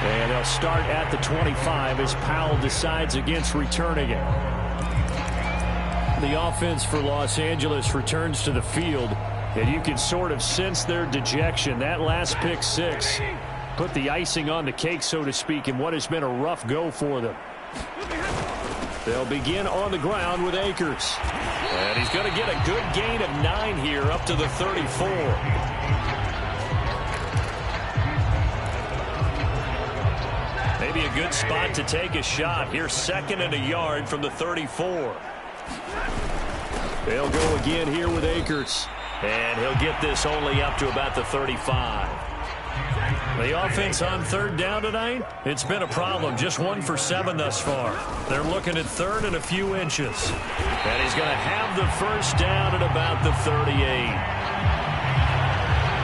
And they'll start at the 25 as Powell decides against returning it. The offense for Los Angeles returns to the field, and you can sort of sense their dejection. That last pick 6 put the icing on the cake, so to speak, in what has been a rough go for them. They'll begin on the ground with Akers. And he's going to get a good gain of 9 here up to the 34. Maybe a good spot to take a shot. Here's 2nd and a yard from the 34. They'll go again here with Akers. And he'll get this only up to about the 35. The offense on 3rd down tonight, it's been a problem. Just 1 for 7 thus far. They're looking at 3rd and a few inches. And he's going to have the 1st down at about the 38.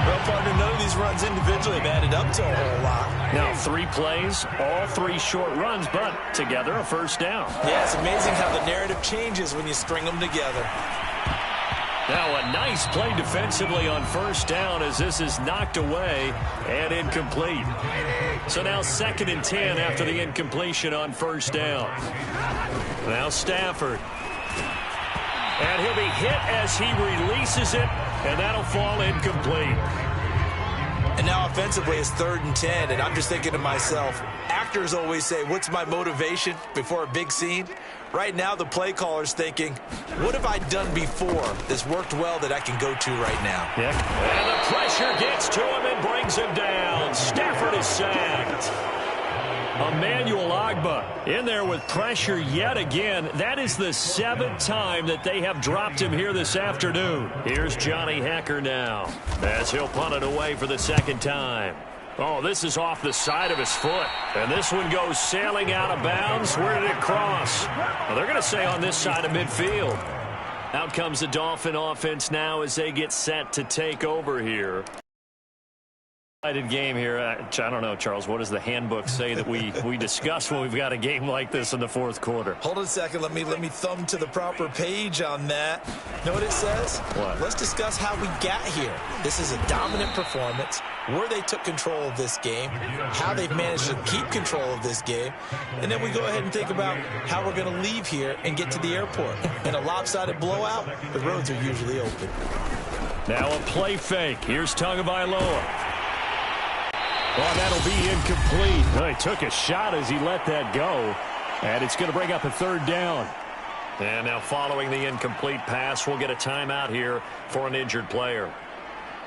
Well, partner, none of these runs individually have added up to a whole lot. Now 3 plays, all 3 short runs, but together a 1st down. Yeah, it's amazing how the narrative changes when you string them together. Now a nice play defensively on 1st down as this is knocked away and incomplete. So now 2nd and 10 after the incompletion on 1st down. Now Stafford. And he'll be hit as he releases it, and that'll fall incomplete. And now offensively it's 3rd and 10, and I'm just thinking to myself, actors always say, what's my motivation before a big scene? Right now the play caller's thinking, what have I done before that's worked well that I can go to right now? Yeah. And the pressure gets to him and brings him down. Stafford is sacked. Emmanuel Ogbah in there with pressure yet again. That is the 7th time that they have dropped him here this afternoon. Here's Johnny Hecker now as he'll punt it away for the 2nd time. Oh, this is off the side of his foot. And this one goes sailing out of bounds. Where did it cross? Well, they're going to say on this side of midfield. Out comes the Dolphin offense now as they get set to take over here. Game here. I don't know, Charles. What does the handbook say that we discuss when we've got a game like this in the 4th quarter? Hold on a second. Let me thumb to the proper page on that. Know what it says? What? Let's discuss how we got here. This is a dominant performance, where they took control of this game, how they've managed to keep control of this game, and then we go ahead and think about how we're going to leave here and get to the airport. In a lopsided blowout, the roads are usually open. Now a play fake. Here's Tagovailoa. Oh, that'll be incomplete. Well, he took a shot as he let that go, and it's going to bring up a 3rd down. And now following the incomplete pass, we'll get a timeout here for an injured player.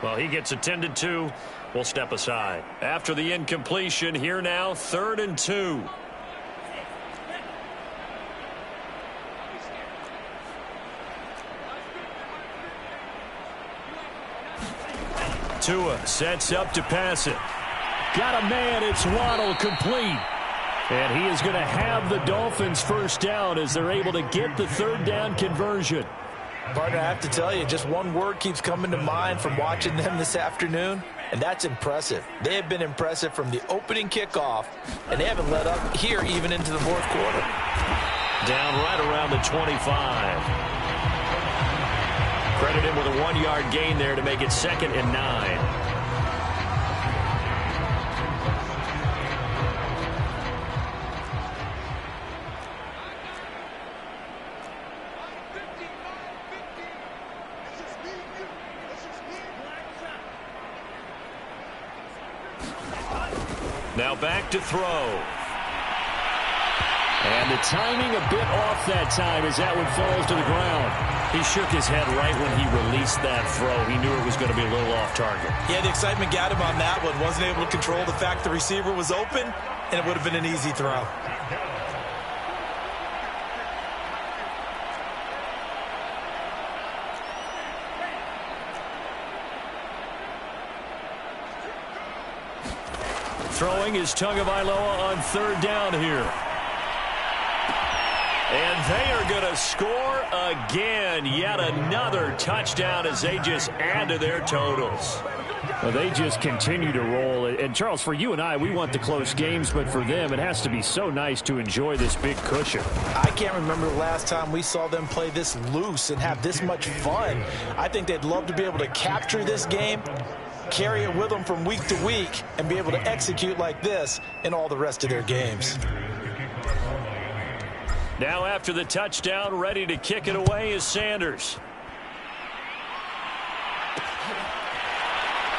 Well, he gets attended to. We'll step aside. After the incompletion, here now, 3rd and 2. Tua sets up to pass it. Got a man, it's Waddle, complete. And he is going to have the Dolphins 1st down as they're able to get the 3rd down conversion. Partner, I have to tell you, just one word keeps coming to mind from watching them this afternoon, and that's impressive. They have been impressive from the opening kickoff, and they haven't let up here even into the 4th quarter. Down right around the 25. Credit him with a 1-yard gain there to make it 2nd and 9. Now back to throw. And the timing a bit off that time as that one falls to the ground. He shook his head right when he released that throw. He knew it was going to be a little off target. Yeah, the excitement got him on that one. Wasn't able to control the fact the receiver was open, and it would have been an easy throw. Throwing is Tagovailoa on 3rd down here. And they are going to score again. Yet another touchdown as they just add to their totals. Well, they just continue to roll. And, Charles, for you and I, we want the close games, but for them, it has to be so nice to enjoy this big cushion. I can't remember the last time we saw them play this loose and have this much fun. I think they'd love to be able to capture this game, carry it with them from week to week, and be able to execute like this in all the rest of their games. Now after the touchdown, ready to kick it away is Sanders.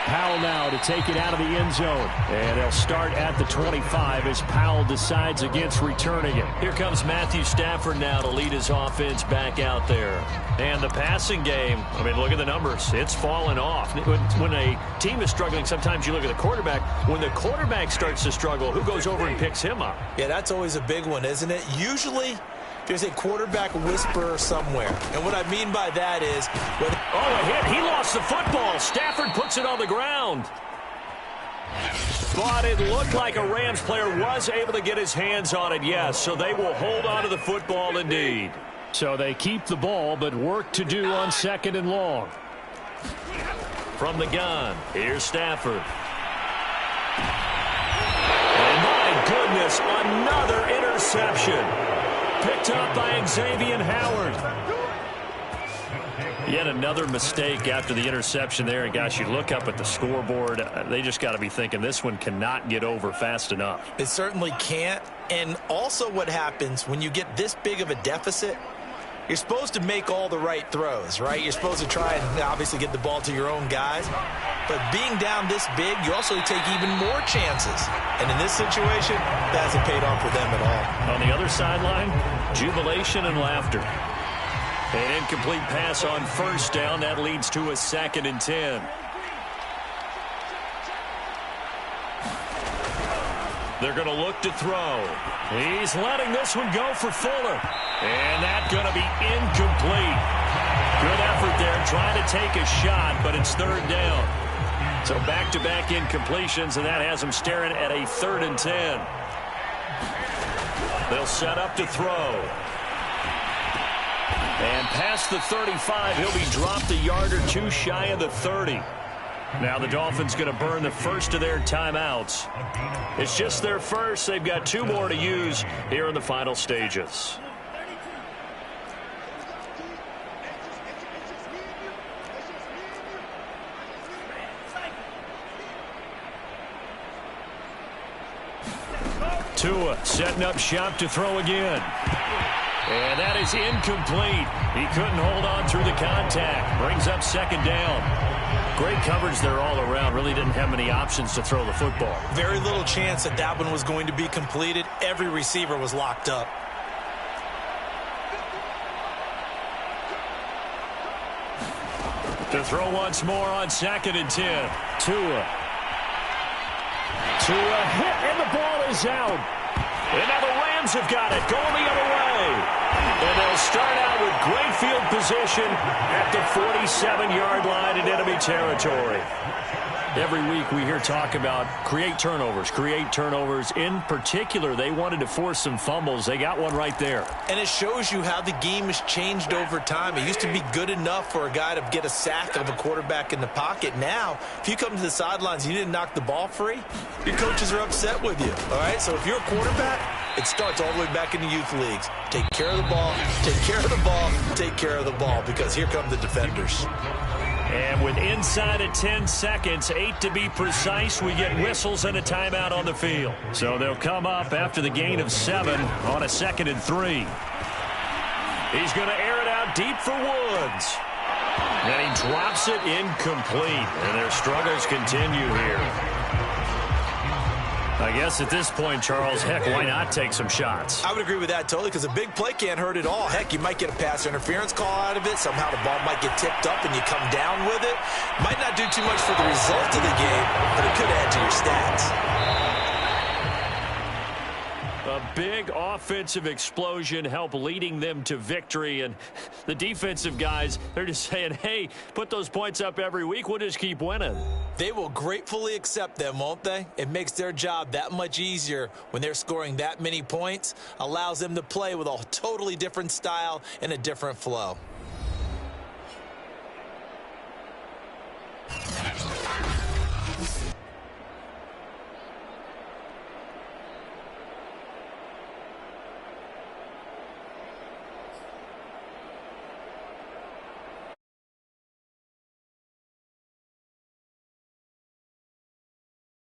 Powell now to take it out of the end zone. And they'll start at the 25 as Powell decides against returning it. Here comes Matthew Stafford now to lead his offense back out there. And the passing game, I mean, look at the numbers. It's fallen off. When a team is struggling, sometimes you look at the quarterback. When the quarterback starts to struggle, who goes over and picks him up? Yeah, that's always a big one, isn't it? Usually there's a quarterback whisperer somewhere. And what I mean by that is... a hit. He lost the football. Stafford puts it on the ground. But it looked like a Rams player was able to get his hands on it, yes. So they will hold on to the football indeed. So they keep the ball, but work to do on 2nd and long. From the gun, here's Stafford. And my goodness, another interception. Picked up by Xavier Howard. Yet another mistake after the interception there. And, gosh, you look up at the scoreboard. They just got to be thinking this one cannot get over fast enough. It certainly can't. And also what happens when you get this big of a deficit, you're supposed to make all the right throws, right? You're supposed to try and obviously get the ball to your own guys. But being down this big, you also take even more chances. And in this situation, that hasn't paid off for them at all. On the other sideline, jubilation and laughter. An incomplete pass on 1st down. That leads to a 2nd and 10. They're going to look to throw. He's letting this one go for Fuller. And that's going to be incomplete. Good effort there trying to take a shot, but it's third down. So back-to-back incompletions, and that has them staring at a 3rd and 10. They'll set up to throw. And past the 35, he'll be dropped a yard or two shy of the 30. Now the Dolphins going to burn the first of their timeouts. It's just their first. They've got 2 more to use here in the final stages. Tua setting up shop to throw again. And that is incomplete. He couldn't hold on through the contact. Brings up 2nd down. Great coverage there all around. Really didn't have many options to throw the football. Very little chance that that one was going to be completed. Every receiver was locked up. To throw once more on 2nd and 10. Tua hit, and the ball is out. And now the Rams have got it, going the other way. And they'll start out with great field position at the 47-yard line in enemy territory. Every week we hear talk about create turnovers. In particular, they wanted to force some fumbles. They got one right there. And it shows you how the game has changed over time. It used to be good enough for a guy to get a sack of a quarterback in the pocket. Now, if you come to the sidelines and you didn't knock the ball free, your coaches are upset with you. All right? So if you're a quarterback, it starts all the way back in the youth leagues. Take care of the ball, take care of the ball, take care of the ball, because here come the defenders. And with inside of 10 seconds, 8 to be precise, we get whistles and a timeout on the field. So they'll come up after the gain of 7 on a 2nd and 3. He's going to air it out deep for Woods. And he drops it incomplete. And their struggles continue here. I guess at this point, Charles, heck, why not take some shots? I would agree with that totally, because a big play can't hurt at all. Heck, you might get a pass interference call out of it. Somehow the ball might get tipped up and you come down with it. Might not do too much for the result of the game, but it could add to your stats. A big offensive explosion helped leading them to victory. And the defensive guys, they're just saying, hey, put those points up every week. We'll just keep winning. They will gratefully accept them, won't they? It makes their job that much easier when they're scoring that many points. Allows them to play with a totally different style and a different flow.